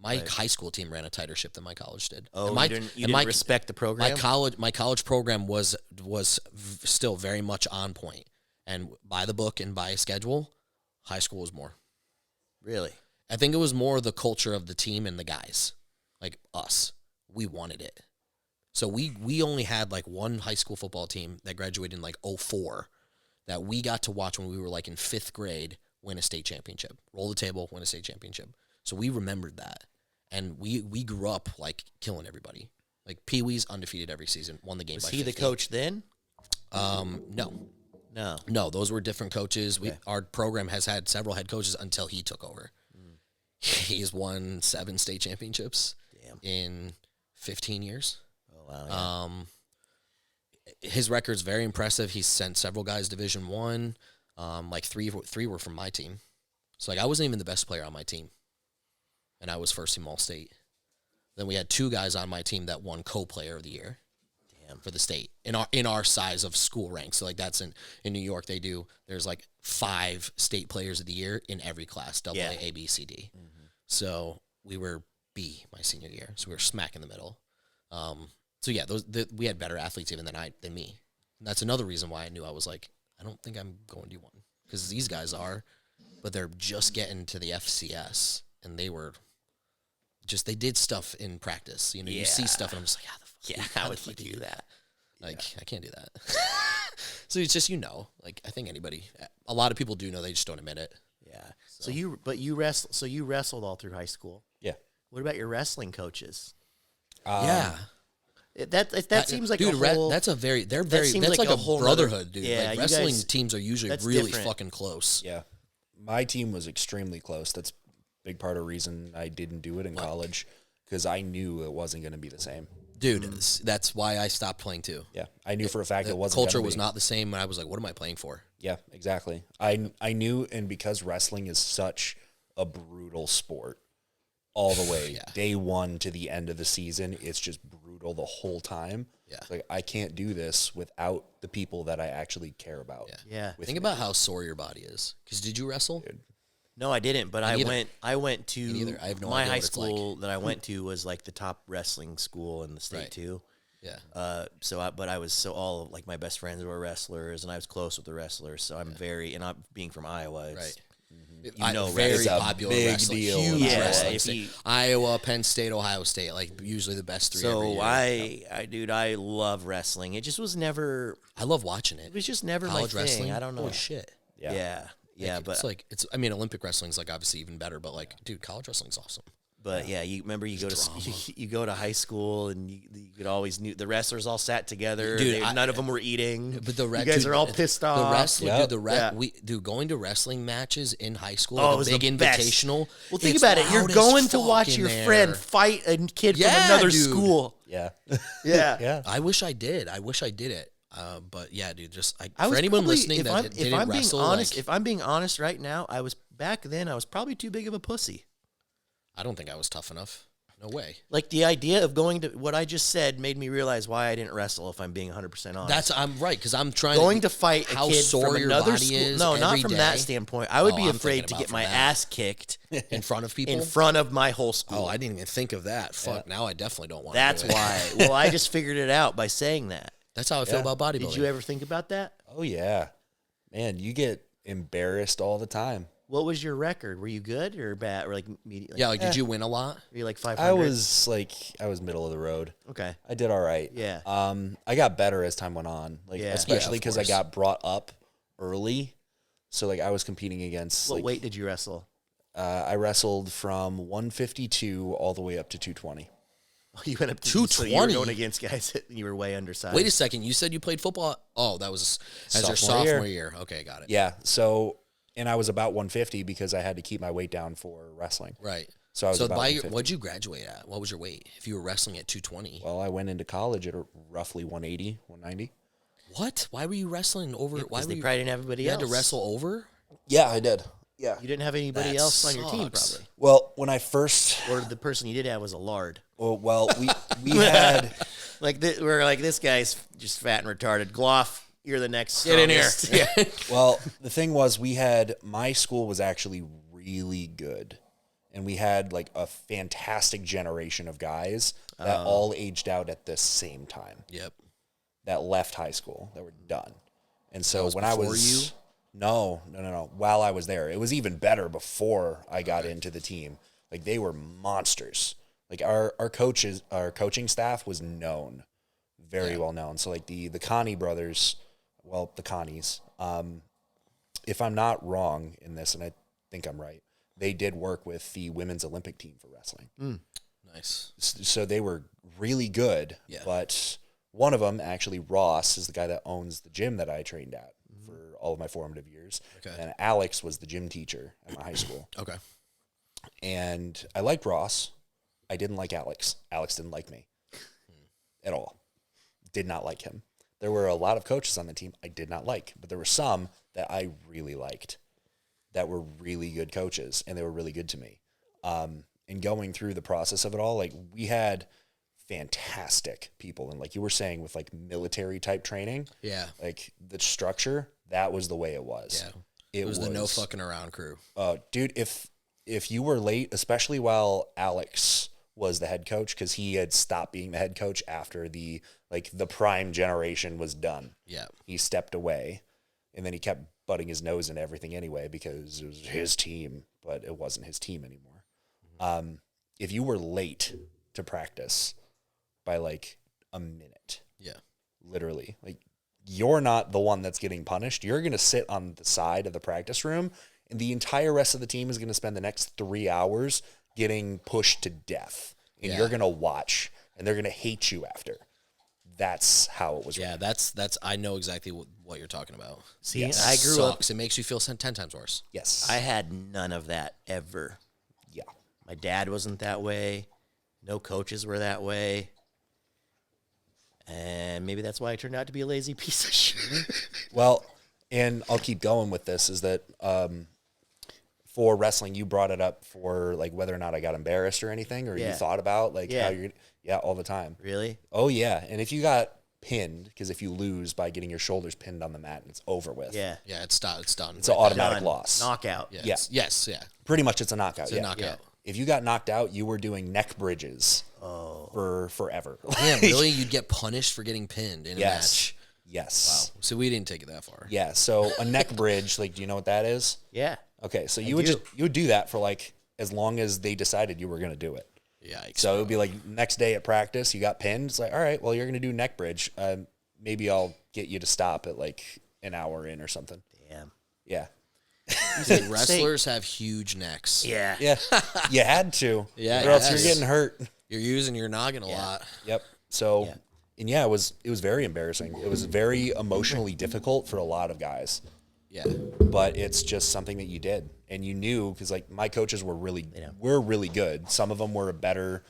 D: My high school team ran a tighter ship than my college did.
B: Oh, you didn't respect the program?
D: My college program was still very much on point. And by the book and by schedule, high school was more.
B: Really?
D: I think it was more the culture of the team and the guys. Like us. We wanted it. So we only had like one high school football team that graduated in like 2004 that we got to watch when we were like in 5th grade win a state championship. Roll the table, win a state championship. So we remembered that. And we grew up like killing everybody. Like Pee-wee's undefeated every season, won the game by 50.
B: Was he the coach then?
D: No, those were different coaches. Our program has had several head coaches until he took over. He's won 7 state championships in 15 years.
B: Wow, yeah.
D: His record's very impressive. He's sent several guys Division I. Like three were from my team. So like I wasn't even the best player on my team, and I was first team All-State. Then we had 2 guys on my team that won co-player of the year. Damn. For the state in our size of school ranks. So like that's in New York there's like 5 state players of the year in every class, AA, A, B, C, D. Mm-hmm. So we were IFBB my senior year, so we were smack in the middle. So yeah, we had better athletes even than me. And that's another reason why I knew I was like, I don't think I'm going to D1 because these guys are, but they're just getting to the FCS, and they did stuff in practice. You know, you see stuff, and I'm just like,
B: how would you do that?
D: Like, I can't do that. So it's just, like, I think a lot of people do know, they just don't admit it.
B: Yeah. So you wrestled all through high school.
C: Yeah.
B: What about your wrestling coaches?
D: Yeah.
B: That seems like, dude, a whole...
D: that's like a whole brotherhood, dude.
B: Yeah,
D: like, wrestling teams are usually really fucking close.
C: Yeah. My team was extremely close. That's a big part of the reason I didn't do it in college, because I knew it wasn't going to be the same.
D: Dude, that's why I stopped playing too.
C: Yeah, I knew for a fact it wasn't.
D: Culture was not the same, and I was like, "What am I playing for?"
C: Yeah, exactly. I knew, and because wrestling is such a brutal sport, all the way day one to the end of the season, it's just brutal the whole time. Yeah, like I can't do this without the people that I actually care about.
B: Yeah.
D: Think about how sore your body is. Because did you wrestle?
C: Dude.
B: No, I didn't. But I went to
D: I have no
B: my
D: idea
B: high school that I went to was like the top wrestling school in the state too.
D: Yeah.
B: All of like my best friends were wrestlers, and I was close with the wrestlers. So I'm and I'm being from Iowa.
D: Very popular
C: big
D: wrestling,
C: deal.
D: huge wrestling state. Iowa, Penn State, Ohio State, like usually the best three.
B: So I love wrestling. It just was never.
D: I love watching it.
B: It was just never
D: college
B: my
D: wrestling.
B: thing. I don't know.
D: Holy shit.
B: Yeah, but
D: I mean, Olympic wrestling's like obviously even better, but like, dude, college wrestling's awesome.
B: But you remember you go to high school, and you could always knew the wrestlers all sat together. Dude, none of them were eating.
D: But you
B: guys are all pissed off.
D: Going to wrestling matches in high school,
B: it was
D: big
B: the
D: invitational.
B: Best. Well, think about it. You're going to watch your friend fight a kid from another school.
C: Yeah,
B: yeah.
D: I wish I did. I wish I did it. But yeah, dude, for anyone listening that didn't wrestle,
B: if I'm being honest right now, I was probably too big of a pussy.
D: I don't think I was tough enough. No way.
B: Like the idea of going to what I just said made me realize why I didn't wrestle. If I'm being 100% honest,
D: I'm right because I'm trying
B: going to fight a kid from another school. No, not from
D: day.
B: That standpoint. I would be afraid to get my ass kicked
D: in front of people,
B: in front of my whole school.
D: Oh, I didn't even think of that. Fuck. Now I definitely don't want.
B: That's
D: to do
B: why. Well, I just figured it out by saying that.
D: That's how I feel about bodybuilding.
B: Did you ever think about that?
C: Oh yeah, man, you get embarrassed all the time.
B: What was your record? Were you good or bad or like medium?
D: Did you win a lot?
B: Were you like 500?
C: I was middle of the road.
B: Okay.
C: I did all right.
B: Yeah.
C: I got better as time went on. Especially because I got brought up early. So like I was competing against.
B: What weight did you wrestle?
C: I wrestled from 152 all the way up to 220.
B: You went up to
D: 220.
B: So you were going against guys that you were way undersized.
D: Wait a second. You said you played football. Oh, that was as your sophomore year. Okay, got it.
C: Yeah. So. And I was about 150 because I had to keep my weight down for wrestling.
D: Right.
C: So I was about
D: what'd you graduate at? What was your weight if you were wrestling at 220?
C: Well, I went into college at roughly 180, 190.
D: What? Why were you wrestling over? Why
B: they probably didn't have anybody else.
D: You had to wrestle over?
C: Yeah, I did. Yeah.
B: You didn't have anybody else on your team, probably.
C: Well, when I first...
B: Or the person you did have was a lard.
C: Well, we had...
B: We're like, this guy's just fat and retarded. GLOFF. You're the next.
D: Get in here.
B: Yeah.
C: Well, the thing was, my school was actually really good. And we had like a fantastic generation of guys that all aged out at the same time.
D: Yep.
C: That left high school, that were done. And so when
D: before you?
C: No. While I was there, it was even better before I got into the team. Like they were monsters. Like our coaching staff was known, very well known. So like the Connie brothers. Well, the Connies, if I'm not wrong in this, and I think I'm right, they did work with the women's Olympic team for wrestling.
D: Nice.
C: So they were really good, but one of them, actually Ross, is the guy that owns the gym that I trained at for all of my formative years.
D: Okay.
C: And Alex was the gym teacher at my high school.
D: Okay.
C: And I liked Ross. I didn't like Alex. Alex didn't like me at all. Did not like him. There were a lot of coaches on the team I did not like, but there were some that I really liked that were really good coaches, and they were really good to me. And going through the process of it all, like we had fantastic people. And like you were saying with like military type training, like the structure, that was the way it was.
D: Yeah. It was the no fucking around crew.
C: Dude, if you were late, especially while Alex was the head coach because he had stopped being the head coach after the prime generation was done.
D: Yeah.
C: He stepped away, and then he kept butting his nose into everything anyway because it was his team, but it wasn't his team anymore. If you were late to practice by like a minute, literally, like, you're not the one that's getting punished. You're going to sit on the side of the practice room, and the entire rest of the team is going to spend the next 3 hours getting pushed to death. And you're going to watch, and they're going to hate you after. That's how it was.
D: Yeah, that's. I know exactly what you're talking about.
B: See,
C: Yes.
B: I grew up.
D: It makes you feel 10 times worse.
C: Yes.
B: I had none of that ever.
C: Yeah.
B: My dad wasn't that way. No coaches were that way. And maybe that's why I turned out to be a lazy piece of shit.
C: Well, and I'll keep going with this, is that for wrestling, you brought it up for like whether or not I got embarrassed or anything, or you thought about like how you're, all the time.
B: Really?
C: Oh, yeah. And if you got pinned, because if you lose by getting your shoulders pinned on the mat, it's over with.
B: Yeah.
D: Yeah, it's done.
C: It's an automatic
B: Done.
C: loss.
B: Knockout.
D: Yeah.
C: Yeah.
D: Yes, yeah.
C: Pretty much it's a knockout.
D: It's a knockout.
C: If you got knocked out, you were doing neck bridges for forever.
D: Yeah, really? You'd get punished for getting pinned in a match?
C: Yes.
D: Wow. So we didn't take it that far.
C: Yeah. So a neck bridge, like, do you know what that is?
B: Yeah.
C: Okay. So you would do that for like as long as they decided you were going to do it.
D: Yikes.
C: So it would be like next day at practice, you got pinned. It's like, all right, well, you're going to do neck bridge. Maybe I'll get you to stop at like an hour in or something.
B: Damn.
C: Yeah.
D: Wrestlers have huge necks.
B: Yeah.
C: Yeah. You had to.
D: Yeah,
C: Or else
D: yes.
C: you're getting hurt.
D: You're using your noggin a lot.
C: Yep. So, and it was very embarrassing. It was very emotionally difficult for a lot of guys.
D: Yeah.
C: But it's just something that you did, and you knew, because like my coaches were really good. Some of them were better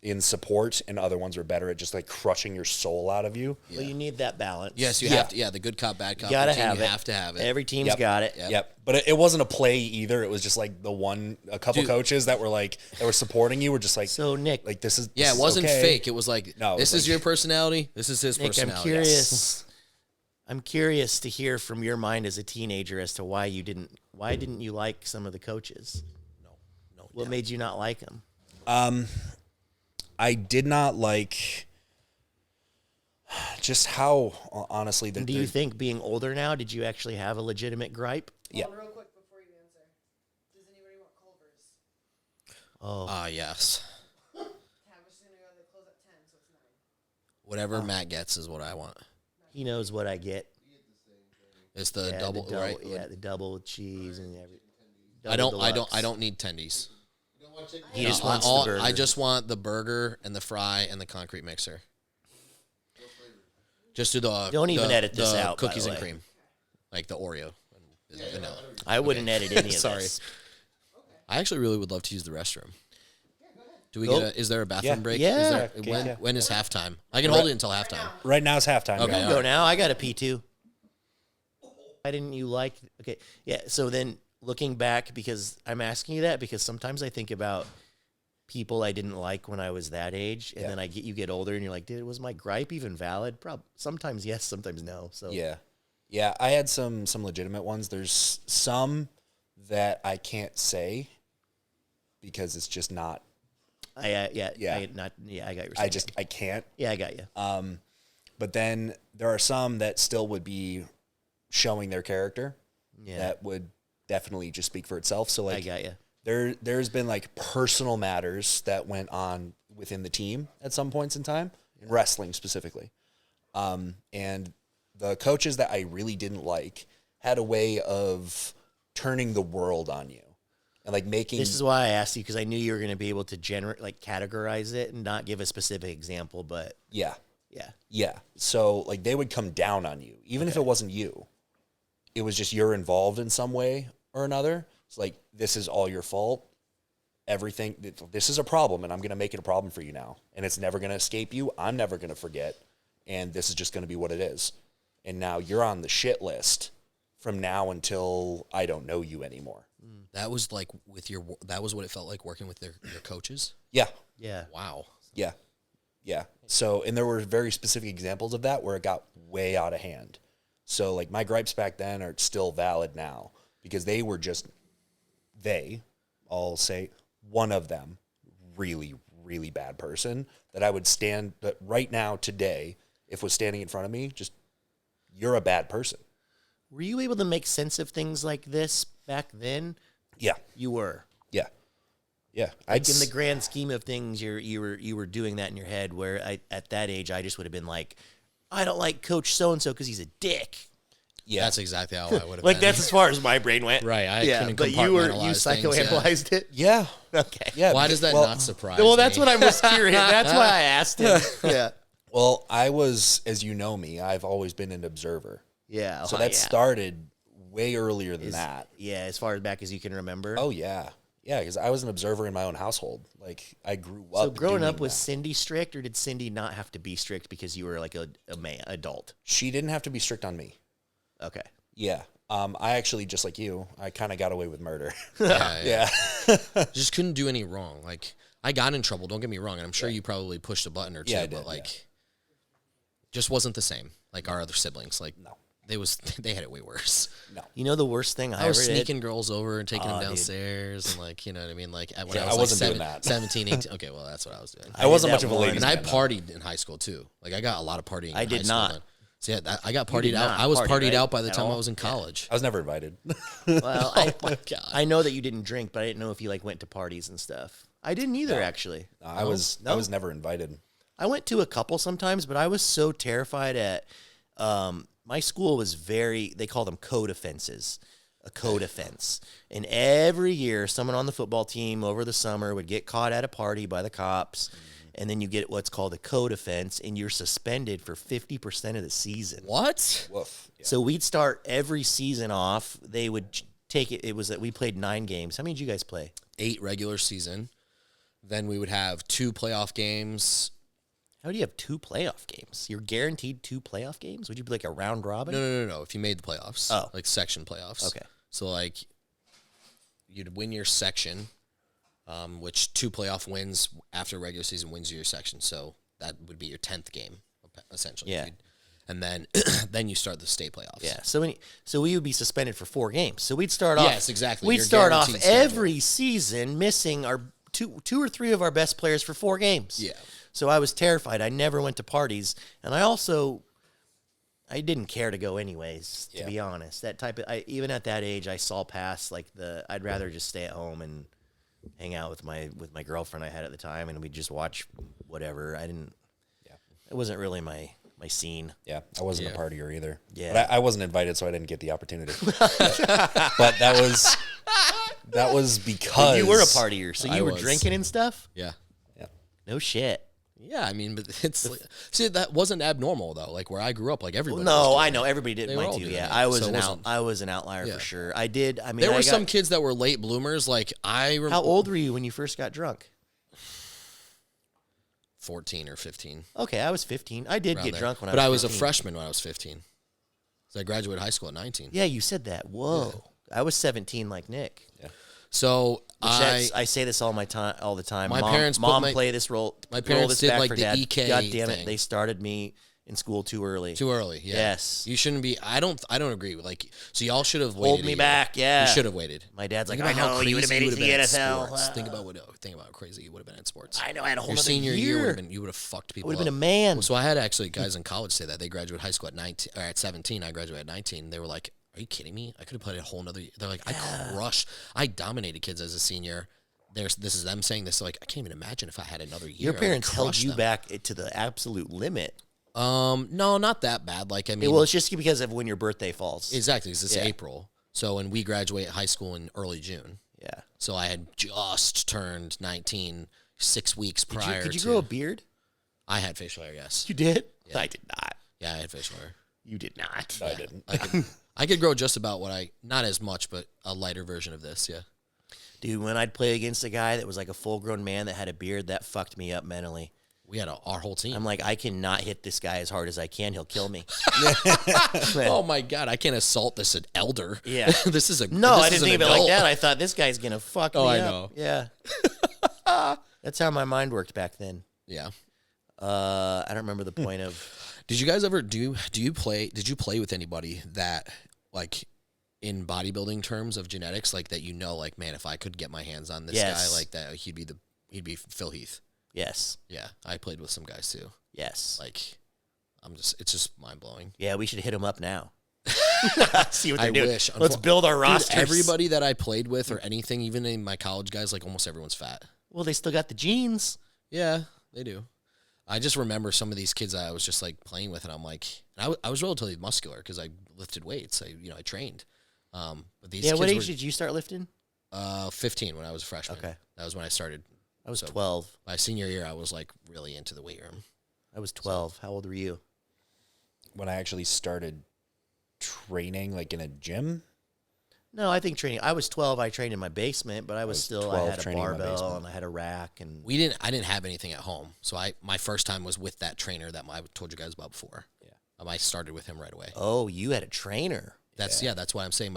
C: in support, and other ones were better at just like crushing your soul out of you.
B: Well, you need that balance.
D: Yes, you have to. Yeah, the good cop, bad cop.
B: You gotta
D: routine,
B: have
D: you
B: it.
D: have to have it.
B: Every team's got it.
C: Yep. But it wasn't a play either. It was just like a couple coaches that were supporting you were just like,
B: So, Nick,
C: like this is
D: Yeah, it wasn't
C: okay.
D: fake. It was like,
C: No, it
D: this
C: was
D: is
C: like-
D: your personality. This is his
B: Nick,
D: personality.
B: I'm curious. I'm curious to hear from your mind as a teenager as to why didn't you like some of the coaches?
D: No.
B: What made you not like them?
C: I did not like just how honestly.
B: Do you think being older now, did you actually have a legitimate gripe?
C: Yeah.
E: Real quick before you answer, does anybody want Culver's?
B: Oh,
D: Yes.
E: Tavish gonna go. They close at 10, so it's 9.
D: Whatever Matt gets is what I want.
B: he knows what I get.
D: It's the
B: Yeah,
D: double, right?
B: Yeah, the double with cheese and everything.
D: I don't need tendies.
B: He just
D: No,
B: wants
D: all-
B: the burger.
D: I just want the burger and the fry and the concrete mixer. Just do the
B: Don't even
D: the-
B: edit this
D: the
B: out, by
D: Cookies
B: the
D: and
B: way.
D: cream, like the Oreo. And vanilla.
B: I wouldn't edit any of
D: Sorry.
B: this.
D: I actually really would love to use the restroom. Do we
B: Go.
D: get is there a bathroom
C: Yeah.
D: break?
B: Yeah.
D: Is there,
C: Okay.
D: when is halftime? I can hold it until halftime.
C: Right now it's halftime.
D: Okay.
C: Yeah.
B: Go now. I got a P2. Why didn't you like? Okay, yeah. So then, looking back, because I'm asking you that because sometimes I think about people I didn't like when I was that age, and then you get older, and you're like, dude, was my gripe even valid? Sometimes yes, sometimes no. So
C: Yeah. I had some legitimate ones. There's some that I can't say because it's just not.
B: I got your.
C: I can't.
B: Yeah, I got you.
C: But then there are some that still would be showing their character.
B: Yeah,
C: That would definitely just speak for itself. So like
B: I got you.
C: there's been like personal matters that went on within the team at some points in time, in wrestling specifically. And the coaches that I really didn't like had a way of turning the world on you and like making.
B: This is why I asked you because I knew you were going to be able to categorize it and not give a specific example, but
C: yeah.
B: yeah.
C: So like they would come down on you, even if it wasn't you. It was just you're involved in some way or another. It's like, this is all your fault. Everything, this is a problem, and I'm going to make it a problem for you now. And it's never going to escape you. I'm never going to forget. And this is just going to be what it is. And now you're on the shit list from now until I don't know you anymore.
D: That was like that was what it felt like working with your coaches.
C: Yeah.
B: Yeah.
D: Wow.
C: Yeah. Yeah. So, and there were very specific examples of that where it got way out of hand. So, like, my gripes back then are still valid now because I'll say, one of them really, really bad person that I would stand, that right now, today, if was standing in front of me, just, you're a bad person.
B: Were you able to make sense of things like this back then?
C: Yeah.
B: You were.
C: Yeah. Yeah.
B: Like in the grand scheme of things, you were doing that in your head, where at that age, I just would have been like, I don't like Coach so-and-so because he's a dick.
D: Yeah, that's exactly how I would have
B: like
D: been.
B: That's as far as my brain went.
D: Right. I couldn't
B: but you psychoanalyzed it.
C: Yeah.
B: Okay.
C: Yeah.
D: Why does that not surprise me?
B: Well, that's what I was curious. That's why I asked him. Yeah.
C: Well, I was, as you know me, I've always been an observer.
B: Yeah.
C: So that started way earlier than that.
B: Yeah, as far back as you can remember.
C: Oh, yeah. Yeah, because I was an observer in my own household. Like, I grew up.
B: So growing up, was
C: that.
B: Cindy strict, or did Cindy not have to be strict because you were like a man, adult?
C: She didn't have to be strict on me.
B: Okay.
C: Yeah. I actually, just like you, I kind of got away with murder.
D: Yeah. Just couldn't do any wrong. Like, I got in trouble, don't get me wrong, and I'm sure you probably pushed a button or two,
C: Yeah, I did,
D: but, like, just wasn't the same. Like, our other siblings. Like,
C: No.
D: They had it way worse.
C: No.
B: You know the worst thing
D: I was
B: ever did?
D: sneaking girls over and taking them downstairs and, like, you know what I mean? Like, when
C: Yeah,
D: I was
C: wasn't
D: like
C: doing that.
D: 17, 18. Okay, well, that's what I was doing.
C: I wasn't
B: did
C: much
B: that
C: of a
B: once.
C: ladies'
D: And I
C: man, though.
D: partied in high school, too. Like, I got a lot of partying
B: I
D: in
B: did
D: high school
B: not.
D: then. So, yeah, I got
B: You did
D: partied out.
B: not
D: I was
B: party,
D: partied
B: right?
D: out by the
B: At
D: time
B: all?
D: I was in college.
C: I was never invited.
B: Well,
D: Oh, my God.
B: I know that you didn't drink, but I didn't know if you like went to parties and stuff. I didn't either,
C: No.
B: actually.
C: I was never invited.
B: I went to a couple sometimes, but I was so terrified at my school was they call them code offenses, a code offense. And every year, someone on the football team over the summer would get caught at a party by the cops, and then you get what's called a code offense, and you're suspended for 50% of the season.
D: What?
C: Woof. Yeah.
B: So we'd start every season off. They would take it. It was that we played 9 games. How many did you guys play?
D: 8 regular season. Then we would have 2 playoff games.
B: How do you have 2 playoff games? You're guaranteed 2 playoff games? Would you be like a round robin?
D: No. If you made the playoffs.
B: Oh.
D: Like section playoffs.
B: Okay.
D: So, like, you'd win your section, which 2 playoff wins after regular season wins your section. So that would be your 10th game, essentially.
B: Yeah.
D: And then then you start the state playoffs.
B: Yeah. So we would be suspended for 4 games. So we'd start off.
D: Yes, exactly.
B: We'd
D: Your
B: start off
D: guaranteed schedule.
B: every season missing our two or three of our best players for 4 games.
D: Yeah.
B: So I was terrified. I never went to parties, and I didn't care to go anyways. To be honest, that type of even at that age, I saw past like I'd rather just stay at home and hang out with my girlfriend I had at the time, and we'd just watch whatever. I didn't. Yeah. It wasn't really my scene.
C: Yeah, I wasn't a partier either.
B: Yeah.
C: But I wasn't invited, so I didn't get the opportunity. But that was because
B: You were a partier, so you were
D: was.
B: drinking and stuff.
D: Yeah.
C: Yeah.
B: No shit.
D: Yeah, I mean, but it's like, see, that wasn't abnormal though. Like where I grew up, like everybody.
B: No,
D: was doing
B: I
D: it.
B: know everybody did
D: They were
B: mine
D: all
B: too.
D: doing
B: Yeah,
D: it,
B: I was
D: so it
B: an
D: wasn't-
B: I was an outlier
D: Yeah.
B: for sure. I did. I mean,
D: There
B: I
D: were
B: got-
D: some kids that were late bloomers. Like I remember,
B: How old were you when you first got drunk?
D: 14 or 15.
B: Okay, I was 15. I did
D: around
B: get
D: there.
B: drunk when
D: but
B: I was 15.
D: a freshman when I was 15. So I graduated high school at 19.
B: Yeah, you said that. Whoa. I was 17 like Nick.
D: So
B: I say this all the time.
D: My
B: Mom,
D: parents put
B: mom
D: my-
B: play this role.
D: my
B: roll
D: parents
B: this
D: did,
B: back
D: like,
B: for
D: the
B: Dad.
D: EK
B: God damn it,
D: thing.
B: they started me in school too early.
D: too early. Yeah.
B: Yes.
D: You shouldn't be. I don't agree. Like, so y'all should have waited.
B: Hold
D: a
B: me
D: year.
B: bahave Yeah.
D: You should have waited.
B: My dad's like,
D: Think
B: I
D: about how
B: know you would have
D: crazy
B: made it to the
D: been in
B: NFL.
D: sports. Think about how crazy you would have been in sports.
B: I know I had a whole
D: Your
B: other
D: senior year
B: year.
D: would have been. You would have fucked people.
B: Would have been
D: up.
B: a man.
D: So I had actually guys in college say that they graduated high school at 19 or at 17. I graduated at 19. They were like, "Are you kidding me? I could have played a whole nother." They're like, I dominated kids as a senior. This is them saying this. They're like, I can't even imagine if I had another year.
B: Your
D: I would
B: parents held
D: crush
B: you
D: them.
B: back to the absolute limit.
D: No, not that bad. Like I mean,
B: Well, it's just because of when your birthday falls.
D: exactly. It's
B: Yeah.
D: April. So and we graduate high school in early June.
B: Yeah.
D: So I had just turned 19 6 weeks prior.
B: Could you
D: to,
B: grow a beard?
D: I had facial hair. Yes.
B: You did? I did not.
D: Yeah, I had facial hair.
B: You did not.
C: I didn't.
D: I could grow just about not as much, but a lighter version of this. Yeah.
B: Dude, when I'd play against a guy that was like a full-grown man that had a beard, that fucked me up mentally.
D: We had our whole team.
B: I'm like, I cannot hit this guy as hard as I can. He'll kill me.
D: oh my God, I can't assault this an elder.
B: Yeah.
D: this is a
B: No,
D: this
B: I
D: is
B: didn't
D: an
B: think of it like
D: adult.
B: that. I thought this guy's going to fuck me
D: I
B: up.
D: know.
B: Yeah. That's how my mind worked back then.
D: Yeah.
B: I don't remember the point of...
D: Did you guys ever did you play with anybody that like in bodybuilding terms of genetics, like that like, man, if I could get my hands on this
B: Yes.
D: guy like that, he'd be Phil Heath.
B: Yes.
D: Yeah, I played with some guys too.
B: Yes.
D: Like, it's just mind blowing.
B: Yeah, we should hit them up now. See what they're
D: I
B: doing.
D: wish.
B: Let's build our rosters.
D: Everybody that I played with or anything, even in my college guys, like almost everyone's fat.
B: Well, they still got the genes.
D: Yeah, they do. I just remember some of these kids I was just like playing with, and I'm like, I was relatively muscular because I lifted weights. I trained. But these kids
B: what age did you start lifting?
D: 15 when I was a freshman.
B: Okay.
D: That was when I started.
B: I was 12.
D: My senior year, I was like really into the weight room.
B: I was 12. How old were you?
C: When I actually started training, like in a gym.
B: No, I think training. I was 12. I trained in my basement, but I had a barbell and I had a rack, and
D: I didn't have anything at home. So my first time was with that trainer that I told you guys about before. Yeah. I started with him right away.
B: Oh, you had a trainer.
D: That's why I'm saying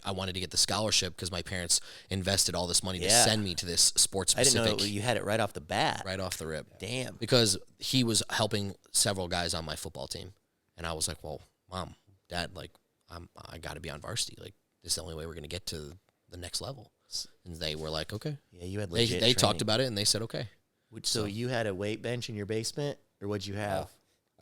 D: I wanted to get the scholarship because my parents invested all this money to send me to this sports specific.
B: I didn't know you had it right off the bat.
D: Right off the rip.
B: Damn.
D: Because he was helping several guys on my football team. And I was like, well, Mom, Dad, like, I got to be on varsity. Like, this is the only way we're going to get to the next level. And they were like, okay.
B: Yeah, you had
D: legit They talked about it, and they said, okay.
B: So you had a weight bench in your basement, or what'd you have?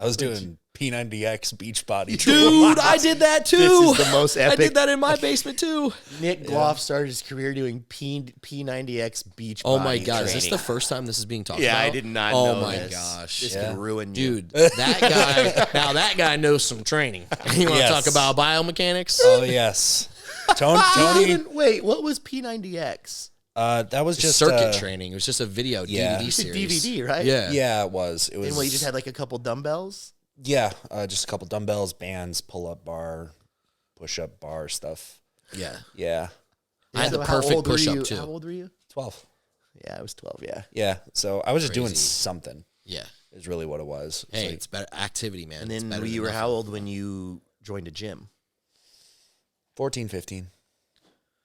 C: I was doing P90X beach body.
D: Dude, I did that too.
B: This is the most epic.
D: I did that in my basement too.
B: Nick GLOFF started his career doing P90X beach body.
D: Oh my God,
B: training.
D: Is this the first time this is being talked about?
B: Yeah, I did not
D: know
B: Oh my
D: this.
B: gosh. This can ruin you.
D: Dude, that guy knows some training. You want to talk about biomechanics?
C: Oh, yes. Tony.
B: Wait, what was P90X?
C: That was just
D: circuit training. It was just a video DVD series.
B: DVD, right?
D: Yeah.
C: Yeah, it was. It was.
B: And you just had like a couple dumbbells?
C: Yeah, just a couple dumbbells, bands, pull-up bar, push-up bar stuff.
D: Yeah.
C: Yeah.
D: I had the perfect push-up too.
B: How old were you?
C: 12.
B: Yeah, I was 12, yeah.
C: Yeah, so I was just doing something.
D: Yeah.
C: Is really what it was.
D: Hey, it's better activity, man.
B: And then you were how old when you joined a gym?
C: 14, 15.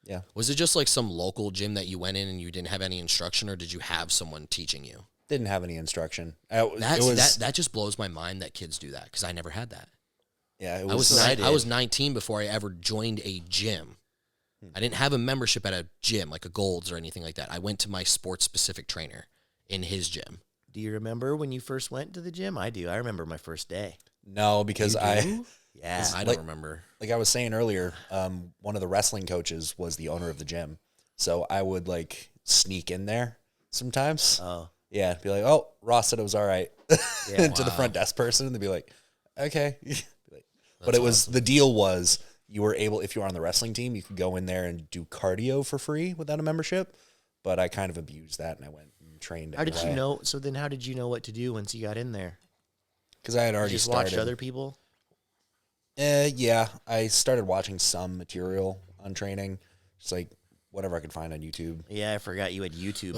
C: Yeah.
D: Was it just like some local gym that you went in and you didn't have any instruction, or did you have someone teaching you?
C: Didn't have any instruction.
D: That just blows my mind that kids do that because I never had that.
C: Yeah,
D: I was 19 before I ever joined a gym. I didn't have a membership at a gym like a Gold's or anything like that. I went to my sports specific trainer in his gym.
B: Do you remember when you first went to the gym? I do. I remember my first day.
C: No, because
B: Yeah,
D: I don't remember.
C: Like I was saying earlier, one of the wrestling coaches was the owner of the gym, so I would like sneak in there sometimes.
B: Oh.
C: Yeah, be like, oh, Ross said it was all right. Yeah, to the front desk person, and they'd be like, okay. But it was the deal was you were able, if you were on the wrestling team, you could go in there and do cardio for free without a membership. But I kind of abused that, and I went and trained.
B: How did you know? So then, how did you know what to do once you got in there?
C: Because I had already
B: just
C: started.
B: watched other people.
C: Yeah, I started watching some material on training, just like whatever I could find on YouTube.
B: Yeah, I forgot you had YouTube.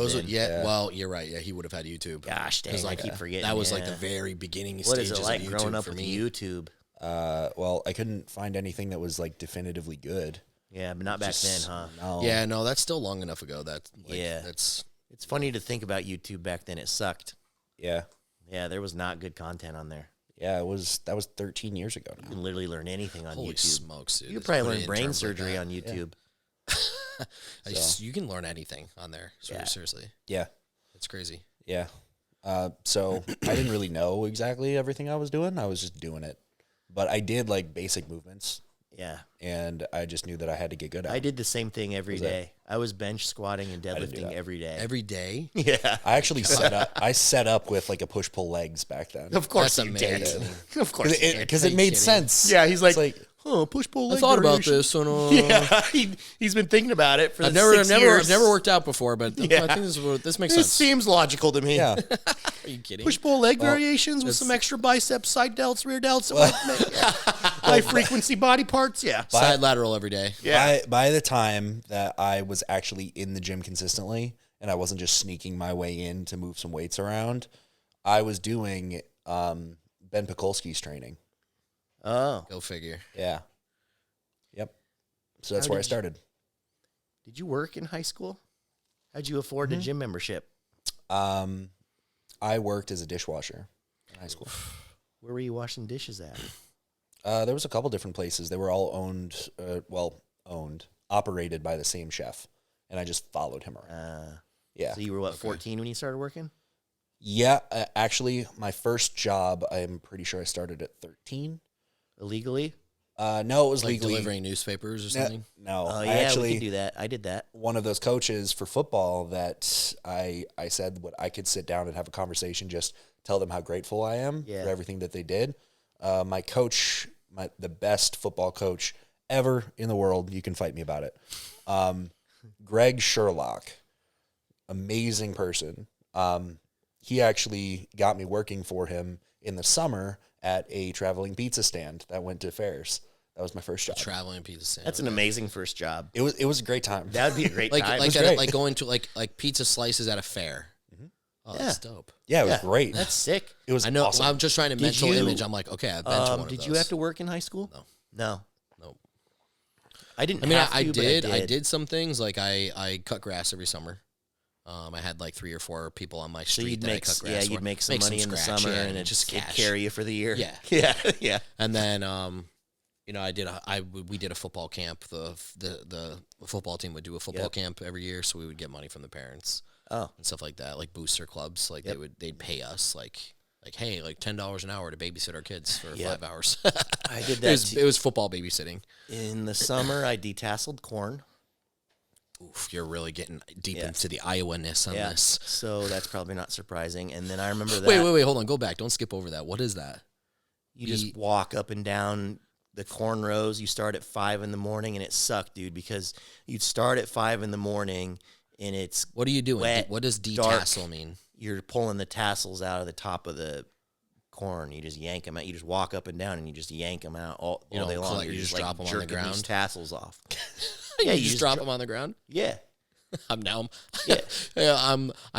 D: Well, you're right. Yeah, he would have had YouTube.
B: Gosh dang, I keep forgetting.
D: That was like the very beginning
B: what
D: stages
B: is it like
D: of YouTube
B: growing up
D: for
B: with
D: me.
B: YouTube?
C: Well, I couldn't find anything that was like definitively good.
B: Yeah, but not back then, huh?
C: No.
D: Yeah, no, that's still long enough ago.
B: It's funny to think about YouTube back then. It sucked.
C: Yeah.
B: Yeah, there was not good content on there.
C: Yeah, that was 13 years ago now.
B: You can literally learn anything on
D: Holy
B: YouTube.
D: smokes, dude.
B: You probably learn brain surgery on YouTube.
D: You can learn anything on there. Seriously.
C: Yeah.
D: It's crazy.
C: Yeah. So I didn't really know exactly everything I was doing. I was just doing it. But I did like basic movements.
B: Yeah.
C: And I just knew that I had to get good at it.
B: I did the same thing every day. I was bench squatting and deadlifting every day.
D: Every day?
B: Yeah.
C: I actually set up with like a push-pull-legs back then.
B: Of course
D: That's
B: you
D: amazing.
B: did. Of course you did.
C: Because it made sense.
B: Yeah, he's like,
C: It's
B: push-pull leg
D: I thought about
B: variation.
D: this.
B: Yeah, he's been thinking about it for
D: I've
B: 6 years.
D: I've never worked out before, but I think this makes
B: This
D: sense.
B: seems logical to me.
C: Yeah.
D: Are you kidding?
B: Push-pull leg variations with some extra biceps, side delts, rear delts, high-frequency body parts. Yeah.
D: Side lateral every day.
B: Yeah.
C: By the time that I was actually in the gym consistently and I wasn't just sneaking my way in to move some weights around, I was doing Ben Pekulski's training.
B: Oh.
D: Go figure.
C: Yeah. Yep. So that's where I started.
B: Did you work in high school? How'd you afford a gym membership?
C: I worked as a dishwasher in high school.
B: Where were you washing dishes at?
C: There was a couple different places. They were all operated by the same chef, and I just followed him around. Yeah.
B: So you were, 14 when you started working?
C: Yeah, actually, my first job, I'm pretty sure I started at 13.
B: Illegally?
C: No, it was
D: Like
C: legally.
D: delivering newspapers or something?
C: No,
B: Oh,
C: I
B: yeah,
C: actually,
B: we could do that. I did that.
C: one of those coaches for football that I said what I could sit down and have a conversation, just tell them how grateful I am for everything that they did. My coach, the best football coach ever in the world, you can fight me about it. Greg Sherlock, amazing person. He actually got me working for him in the summer at a traveling pizza stand that went to fairs. That was my first job.
D: Traveling pizza stand.
B: That's an amazing first job.
C: It was a great time.
B: That would be a great time.
D: Like going to like pizza slices at a fair. Oh, that's dope.
C: Yeah, it was great.
B: That's sick.
C: It was
D: I know.
C: awesome.
D: I'm just trying to mental image. I'm like, okay, I've been to one of
B: Did
D: those.
B: you have to work in high school?
D: No.
B: I didn't.
D: I mean,
B: have to,
D: I
B: but
D: did. I did some things. Like I cut grass every summer. I had like 3 or 4 people on my
B: So
D: street
B: you'd
D: that
B: make,
D: I cut grass for.
B: you'd make some money in the
D: scratch,
B: summer,
D: yeah,
B: and
D: just
B: it'd
D: cash.
B: carry you for the year.
D: Yeah.
B: yeah.
D: And then, we did a football camp. The football team would do a football camp every year, so we would get money from the parents.
B: Oh.
D: And stuff like that, like booster clubs. Like they'd pay us like hey, like $10 an hour to babysit our kids for 5 hours.
B: I did that.
D: It was football babysitting.
B: In the summer, I detasseled corn.
D: Oof, you're really getting deep into the Iowa-ness on this.
B: So that's probably not surprising. And then I remember that.
D: Wait, hold on, go back. Don't skip over that. What is that?
B: You just walk up and down the corn rows. You start at 5 in the morning, and it sucked, dude, because you'd start at 5 in the morning, and it's
D: What are you doing?
B: wet,
D: What does
B: dark.
D: detassel mean?
B: You're pulling the tassels out of the top of the corn. You just yank them out. You just walk up and down, and you just yank them out all
D: You
B: day
D: don't
B: long.
D: collect-
B: You're
D: you
B: just
D: just
B: like
D: drop 'em on the
B: jerking these
D: ground?
B: tassels off.
D: Yeah, you
B: you
D: just drop them on the ground.
B: Yeah.
D: I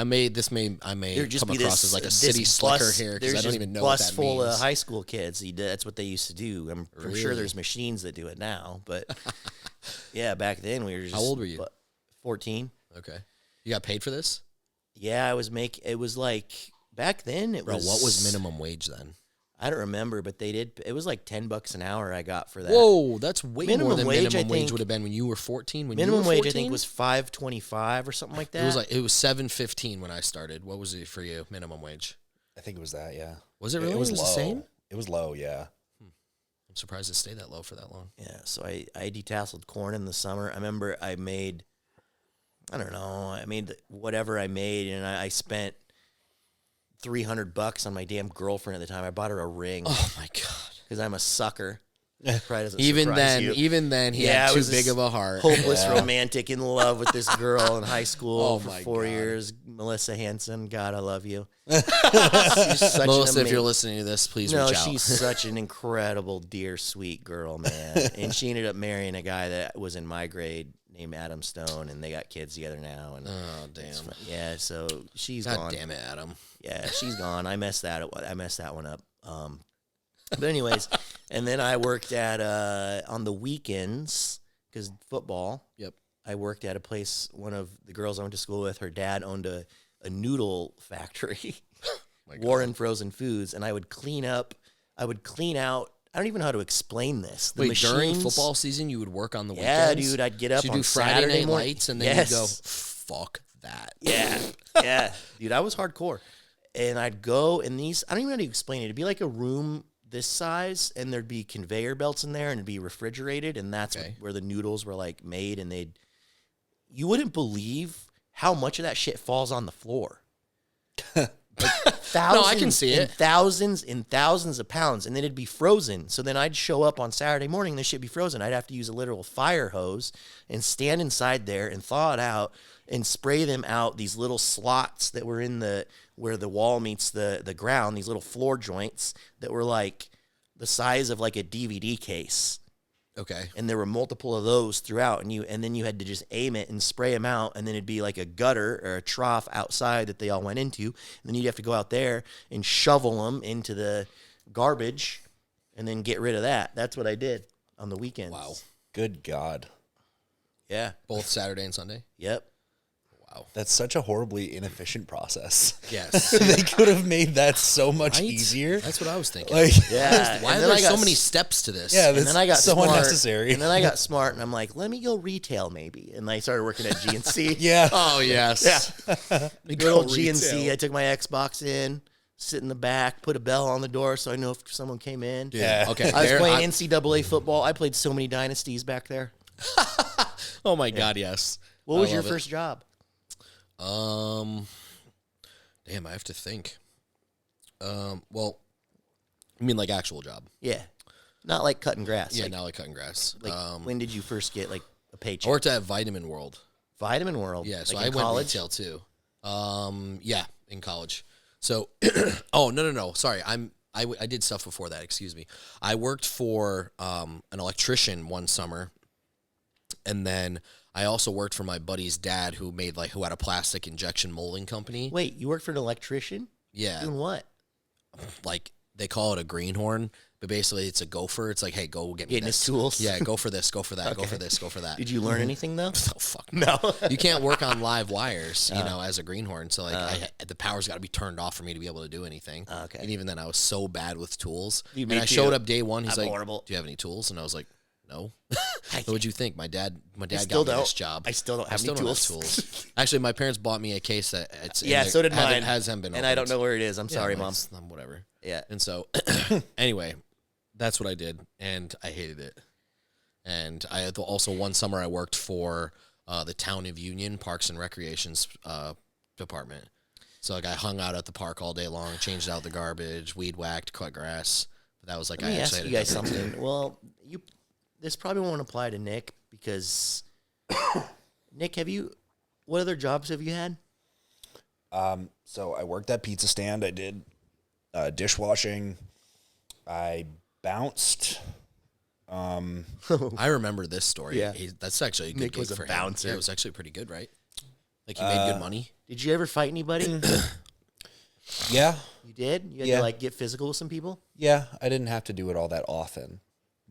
D: may
B: There'd just
D: come
B: be
D: across
B: this,
D: as like a
B: this
D: city slicker
B: bus,
D: here because
B: there's
D: I don't
B: just
D: even know what
B: bus
D: that
B: full
D: means.
B: of high school kids. That's what they used to do. I'm sure there's machines that do it now, but yeah, back then we were just.
D: How old were you?
B: 14.
D: Okay, you got paid for this,
B: Yeah, I was It was like back then. It
D: bro?
B: was
D: What was minimum wage then?
B: I don't remember, but they did. It was like $10 an hour I got for that.
D: Whoa, that's way
B: Minimum
D: more than
B: wage,
D: minimum
B: I
D: wage
B: think-
D: would have been when you were 14. When
B: Minimum
D: you were
B: wage
D: 14?
B: I think was $5.25 or something like that.
D: it was $7.15 when I started. What was it for you? Minimum wage?
C: I think it was that, yeah.
D: Was it really?
C: It was
D: the
C: low.
D: same?
C: It was low, yeah.
D: I'm surprised it stayed that low for that long.
B: Yeah, so I detasseled corn in the summer. I remember I made whatever I made, and I spent $300 on my damn girlfriend at the time. I bought her a ring
D: Oh my god!
B: because I'm a sucker. Probably doesn't
D: Even
B: surprise you.
D: then, he
B: Yeah,
D: had
B: I
D: too
B: was
D: big
B: this
D: of a heart.
B: Hopeless romantic in love with this girl in high school
D: Oh
B: for
D: my
B: 4
D: God.
B: years. Melissa Hansen, God, I love you. She's such
D: Melissa,
B: an
D: if you're
B: ama-
D: listening to this, please
B: No,
D: reach out.
B: she's such an incredible, dear, sweet girl, man. And she ended up marrying a guy that was in my grade named Adam Stone, and they got kids together now. And
D: Oh damn!
B: yeah, so she's
D: God
B: gone.
D: damn it, Adam.
B: Yeah, she's gone. I messed that one up. But anyways, and then I worked at on the weekends because football.
D: Yep.
B: I worked at a place. One of the girls I went to school with, her dad owned a noodle factory, Warren Frozen Foods, and I would clean out. I don't even know how to explain this. The
D: Wait,
B: machines,
D: during football season, you would work on the
B: Yeah,
D: weekends?
B: dude, I'd get up
D: So you
B: on
D: do Friday
B: Saturday
D: night
B: morning.
D: lights, and then
B: Yes.
D: you go, fuck that.
B: Yeah, dude, I was hardcore. And I'd go, and I don't even know how to explain it. It'd be like a room this size, and there'd be conveyor belts in there, and it'd be refrigerated, and that's where the noodles were like made, and you wouldn't believe how much of that shit falls on the floor. Thousands,
D: I can see it.
B: Thousands and thousands of pounds, and then it'd be frozen. So then I'd show up on Saturday morning, this shit be frozen. I'd have to use a literal fire hose and stand inside there and thaw it out and spray them out these little slots that were in where the wall meets the ground, these little floor joints that were like the size of like a DVD case.
D: Okay.
B: And there were multiple of those throughout, and then you had to just aim it and spray them out, and then it'd be like a gutter or a trough outside that they all went into, and then you'd have to go out there and shovel them into the garbage, and then get rid of that. That's what I did on the weekends.
D: Wow.
C: Good God.
B: Yeah.
D: Both Saturday and Sunday?
B: Yep.
D: Wow.
C: That's such a horribly inefficient process.
D: Yes.
C: They could have made that so much
D: Right?
C: easier.
D: That's what I was thinking.
C: Like,
D: Why are there so many steps to this?
C: yeah,
B: And then I got
C: so
B: smart,
C: unnecessary.
B: And then I got smart, and I'm like, let me go retail maybe. And I started working at GNC.
C: Yeah.
D: Oh, yes.
B: Yeah. Good old GNC. I took my Xbox in, sit in the back, put a bell on the door so I know if someone came in.
C: Yeah.
D: Okay.
B: I was playing NCAA football. I played so many dynasties back there.
D: Oh, my God, yes.
B: What was your
D: love it.
B: first job?
D: Damn, I have to think. Well, I mean, like actual job.
B: Yeah. Not like cutting grass.
D: Yeah,
B: like,
D: now like cutting grass.
B: like when did you first get like a
D: I
B: paycheck?
D: worked at Vitamin World.
B: Vitamin World.
D: Yeah, so
B: like
D: I
B: in
D: went
B: college.
D: retail too. Yeah, in college. So, oh no. Sorry, I did stuff before that. Excuse me. I worked for an electrician one summer, and then I also worked for my buddy's dad who had a plastic injection molding company.
B: Wait, you work for an electrician?
D: Yeah,
B: Doing what?
D: like they call it a greenhorn, but basically it's a gopher. It's like, hey, go get me
B: Getting
D: this.
B: his tools?
D: Yeah, go for this, go for that, go
B: Okay.
D: for this, go for that.
B: Did you learn anything though?
D: Oh fuck
B: No.
D: you can't work on live wires, as a greenhorn. So the power's got to be turned off for me to be able to do anything.
B: Okay.
D: And even then, I was so bad with tools.
B: You,
D: and
B: me
D: I
B: too.
D: showed up day one. He's
B: I'm
D: like,
B: horrible.
D: "Do you have any tools?" And I was like, "No." So what'd you think? My dad
B: still
D: got me
B: don't.
D: this job.
B: I still don't have
D: still
B: any
D: don't have
B: tools.
D: tools. Actually, my parents bought me a case that it's
B: Yeah, so did mine.
D: hasn't been
B: and I don't
D: opened.
B: know where it is. I'm
D: Yeah,
B: sorry,
D: like,
B: Mom.
D: whatever.
B: Yeah.
D: And so, anyway, that's what I did, and I hated it. And I had also one summer I worked for the Town of Union Parks and Recreations department. So like I hung out at the park all day long, changed out the garbage, weed whacked, cut grass. But that was like
B: Let me
D: I
B: ask
D: actually
B: you
D: had
B: guys
D: to do-
B: something. Well, this probably won't apply to Nick because Nick, what other jobs have you had?
C: So I worked at pizza stand. I did dishwashing. I bounced.
D: I remember this story.
B: Yeah.
D: That's actually a good
B: Nick
D: gig
B: was a
D: for him.
B: bouncer.
D: Yeah, it was actually pretty good, right? Like he made good money.
B: Did you ever fight anybody?
C: Yeah.
B: You did? You had
C: Yeah.
B: to like get physical with some people?
C: Yeah. I didn't have to do it all that often.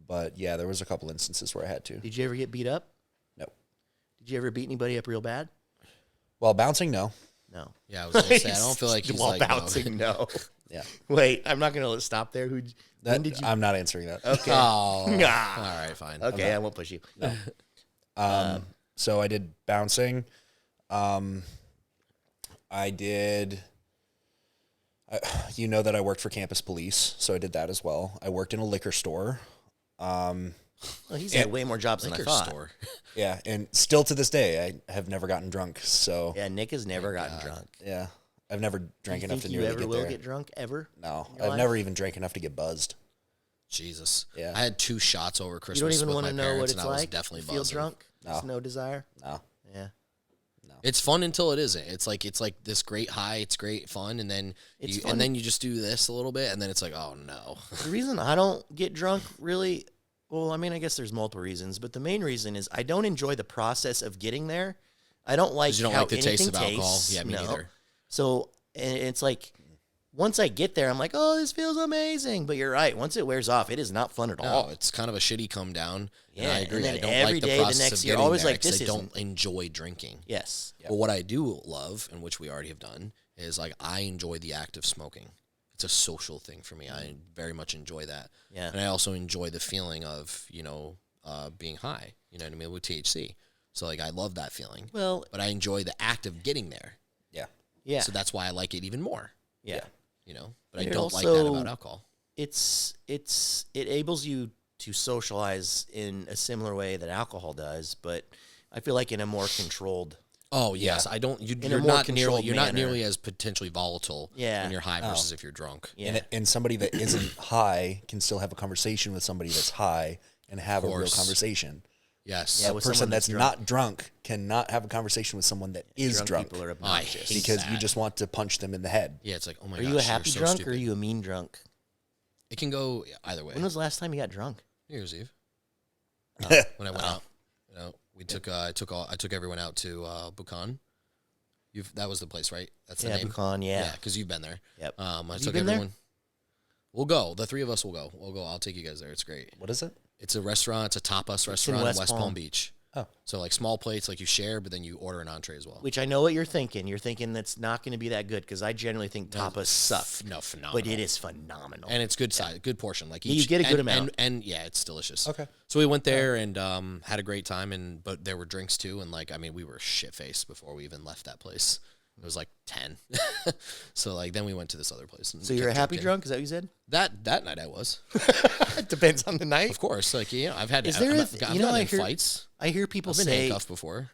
C: But yeah, there was a couple instances where I had to.
B: Did you ever get beat up?
C: No.
B: Did you ever beat anybody up real bad?
C: While bouncing, no.
B: No.
D: Yeah, I was gonna say I don't feel like he's
B: While
D: like
B: bouncing, no.
C: Yeah.
B: Wait, I'm not going to stop there. When did you?
C: I'm not answering that.
B: Okay.
D: Oh,
B: Ah.
D: all right, fine.
B: Okay, I won't push you.
C: So I did bouncing. I did. You know that I worked for campus police, so I did that as well. I worked in a liquor store.
B: Well, he's had way more jobs than I
D: Liquor
B: thought.
D: store.
C: Yeah, and still to this day, I have never gotten drunk. So
B: Yeah, Nick has never gotten drunk.
C: yeah, I've never drank
B: You
C: enough
B: think
C: to
B: you
C: nearly
B: ever
C: get
B: will
C: there.
B: get drunk ever?
C: No,
B: in your
C: I've
B: life?
C: never even drank enough to get buzzed.
D: Jesus.
C: Yeah.
D: I had 2 shots over
B: You
D: Christmas
B: don't even
D: with
B: want
D: my
B: to know
D: parents,
B: what
D: and
B: it's
D: I was
B: like
D: definitely
B: to feel
D: buzzing.
B: drunk? There's
C: No.
B: no desire?
C: No.
B: Yeah.
D: It's fun until it isn't. It's like this great high. It's great fun, and then
B: It's
D: you
B: fun.
D: and then you just do this a little bit, and then it's like, oh no.
B: The reason I don't get drunk really, well, I mean, I guess there's multiple reasons, but the main reason is I don't enjoy the process of getting there. I don't like
D: 'Cause you don't
B: how
D: like the taste
B: anything
D: of alcohol?
B: tastes.
D: Yeah, me
B: No.
D: neither.
B: So and it's like once I get there, I'm like, oh, this feels amazing. But you're right. Once it wears off, it is not fun at all.
D: No, it's kind of a shitty come down.
B: Yeah,
D: and I
B: and
D: agree.
B: then
D: I don't
B: every
D: like the
B: day, the
D: process
B: next
D: of
B: year,
D: getting
B: always
D: there
B: like,
D: 'cause
B: this
D: I don't
B: isn't-
D: enjoy drinking.
B: Yes.
D: But what I do love, and which we already have done, is like I enjoy the act of smoking. It's a social thing for me. I very much enjoy that.
B: Yeah.
D: And I also enjoy the feeling of, being high, you know what I mean, with THC. So like I love that feeling.
B: Well,
D: But I enjoy the act of getting there.
C: Yeah.
B: yeah.
D: So that's why I like it even more,
B: yeah.
D: But I
B: It
D: don't like that
B: also-
D: about alcohol.
B: It enables you to socialize in a similar way that alcohol does, but I feel like in a more controlled.
D: Oh yes,
C: Yeah.
D: I don't.
B: In a
D: You're
B: more
D: not
B: controlled
D: you're not
B: manner.
D: nearly as potentially volatile
B: Yeah.
D: when you're high versus if you're drunk.
B: Yeah.
C: And somebody that isn't high can still have a conversation with somebody that's high and have a real
D: course.
C: conversation.
D: Yes.
B: Yeah,
C: A
B: with
C: person
B: someone
C: that's
B: that's
C: not drunk cannot have a conversation with someone that is drunk
B: People are
D: I
B: obnoxious.
D: hate
C: because you
D: that.
C: just want to punch them in the head.
D: Yeah, it's like, oh my
B: Are
D: gosh,
B: you a happy
D: you're so
B: drunk
D: stupid.
B: or are you a mean drunk?
D: It can go either way.
B: When was the last time you got drunk?
D: New Year's Eve. When I went out, we took I took everyone out to Buchan. That was the place, right? That's the
B: Yeah,
D: name.
B: Buchan, yeah.
D: because you've been there.
B: Yep.
D: I
B: Have you
D: took
B: been there?
D: everyone. We'll go. The 3 of us will go. We'll go. I'll take you guys there. It's great.
C: What is it?
D: It's a restaurant. It's a tapas
B: in
D: restaurant in
B: West
D: West Palm
B: Palm.
D: Beach.
C: Oh.
D: So like small plates, like you share, but then you order an entree as well.
B: Which I know what you're thinking. You're thinking that's not going to be that good because I generally think tapas suck.
D: No, phenomenal.
B: But it is phenomenal.
D: And it's good size, good portion. Like
B: you get a good amount.
D: And yeah, it's delicious.
C: Okay.
D: So we went there and had a great time, but there were drinks too. And like, I mean, we were shit-faced before we even left that place. It was like 10. So like then we went to this other place. And
B: so you're a happy drunk? Is that what you said?
D: That night I was.
B: It depends on the night.
D: Of course. Like, you know, I've had
B: Is there
D: I've gotten in fights.
B: I hear people
D: I've been
B: say
D: handcuffed before.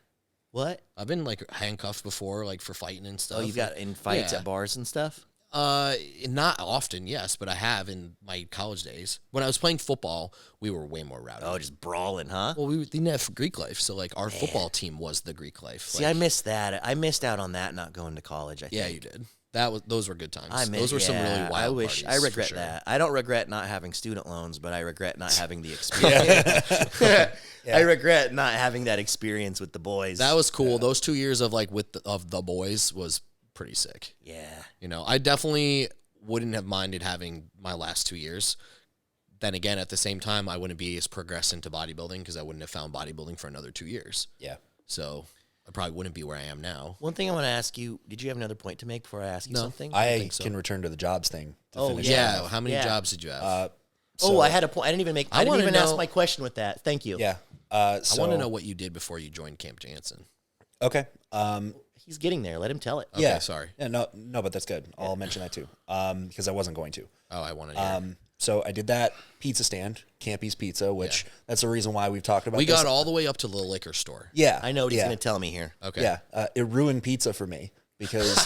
B: What?
D: I've been like handcuffed before, like for fighting and stuff.
B: Oh, you've got in fights
D: Yeah.
B: at bars and stuff?
D: Not often, yes, but I have in my college days. When I was playing football, we were way more rowdy.
B: Oh, just brawling, huh?
D: Well, we didn't have Greek life, so like our football team was the Greek life.
B: See,
D: like,
B: I missed that. I missed out on that not going to college, I think.
D: yeah, you did. Those were good times.
B: Those
D: were some really wild
B: I
D: parties, for
B: regret
D: sure.
B: that. I don't regret not having student loans, but I regret not having the experience. I regret not having that experience with the boys.
D: That was cool. Those 2 years of like of the boys was pretty sick.
B: Yeah.
D: You know, I definitely wouldn't have minded having my last 2 years. Then again, at the same time, I wouldn't be as progressed into bodybuilding because I wouldn't have found bodybuilding for another 2 years.
C: Yeah.
D: So I probably wouldn't be where I am now.
B: One thing I want to ask you, did you have another point to make before I ask you something?
C: I
D: think so.
C: can return to the jobs thing. To
B: Oh,
C: finish
D: Yeah.
C: that off.
D: How many jobs did you have?
C: So-
B: I had a point. I didn't even
D: I wanna
B: ask
D: know-
B: my question with that. Thank you.
C: Yeah.
D: I
C: So,
D: want to know what you did before you joined Camp Jansen.
C: Okay.
B: He's getting there. Let him tell it.
D: Okay,
C: yeah.
D: sorry.
C: Yeah. No, but that's good. I'll mention that too. Because I wasn't going to.
D: Oh, I wanted to hear.
C: So I did that pizza stand, Campy's Pizza, which that's the reason why we've talked about.
D: We
C: this.
D: got all the way up to the liquor store.
C: Yeah.
B: I know what he's
C: yeah.
B: going to tell me here.
D: Okay.
C: Yeah. It ruined pizza for me because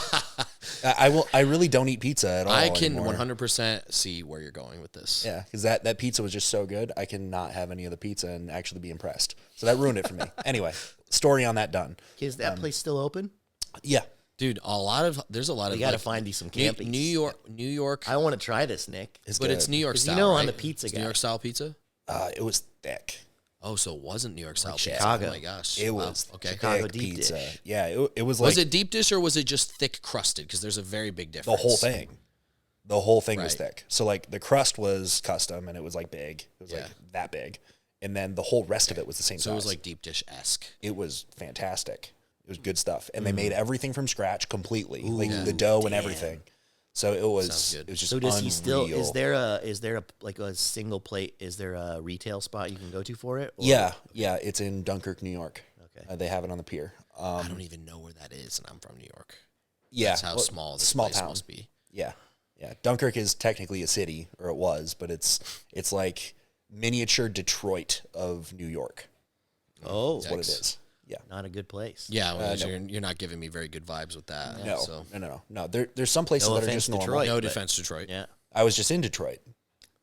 C: I really don't eat pizza at all.
D: I can
C: anymore.
D: 100% see where you're going with this.
C: Yeah, because that pizza was just so good. I cannot have any of the pizza and actually be impressed. So that ruined it for me. Anyway, story on that done.
B: Is that place still open?
C: Yeah.
D: Dude, there's a lot of
B: We got to
D: like,
B: find you some
D: New
B: campies.
D: New York,
B: I want to try this, Nick.
C: It's
D: but
C: good.
D: it's New York
B: 'Cause you
D: style.
B: know I'm
D: right?
B: a pizza
D: It's
B: guy.
D: New York style pizza.
C: It was thick.
D: Oh, so it wasn't New York style pizza.
B: Chicago.
D: Oh my gosh.
C: It
D: Wow.
C: was
D: okay.
B: Chicago
C: thick
B: deep
C: pizza.
B: dish.
C: Yeah, it was like
D: Was it deep dish or was it just thick crusted? Because there's a very big
C: the
D: difference.
C: whole thing. The whole thing was
D: Right.
C: thick. So like the crust was custom and it was like big. It was like that big. And then the whole rest of it was the same size.
D: So it was like deep dish esque.
C: It was fantastic. It was good stuff. And they made everything from scratch completely. Like the dough and everything. So it was
D: Sounds good.
C: it was just
B: So does he still?
C: unreal.
B: Is there a like a single plate? Is there a retail spot you can go to for it? Or-
C: Yeah, it's in Dunkirk, New York.
B: Okay.
C: They have it on the pier.
D: I don't even know where that is, and I'm from New York.
C: Yeah,
D: That's how
C: well,
D: small this
C: small
D: place
C: town.
D: must be.
C: Yeah. Dunkirk is technically a city, or it was, but it's like miniature Detroit of New York.
B: Oh,
C: That's what it is. Yeah.
B: not a good place.
D: Yeah, well, you're not giving me very good vibes with that.
C: No,
D: So.
C: no. There's some places
B: No
C: that are
B: offense,
C: just normal.
B: Detroit.
D: No
B: but-
D: defense, Detroit.
B: Yeah.
C: I was just in Detroit.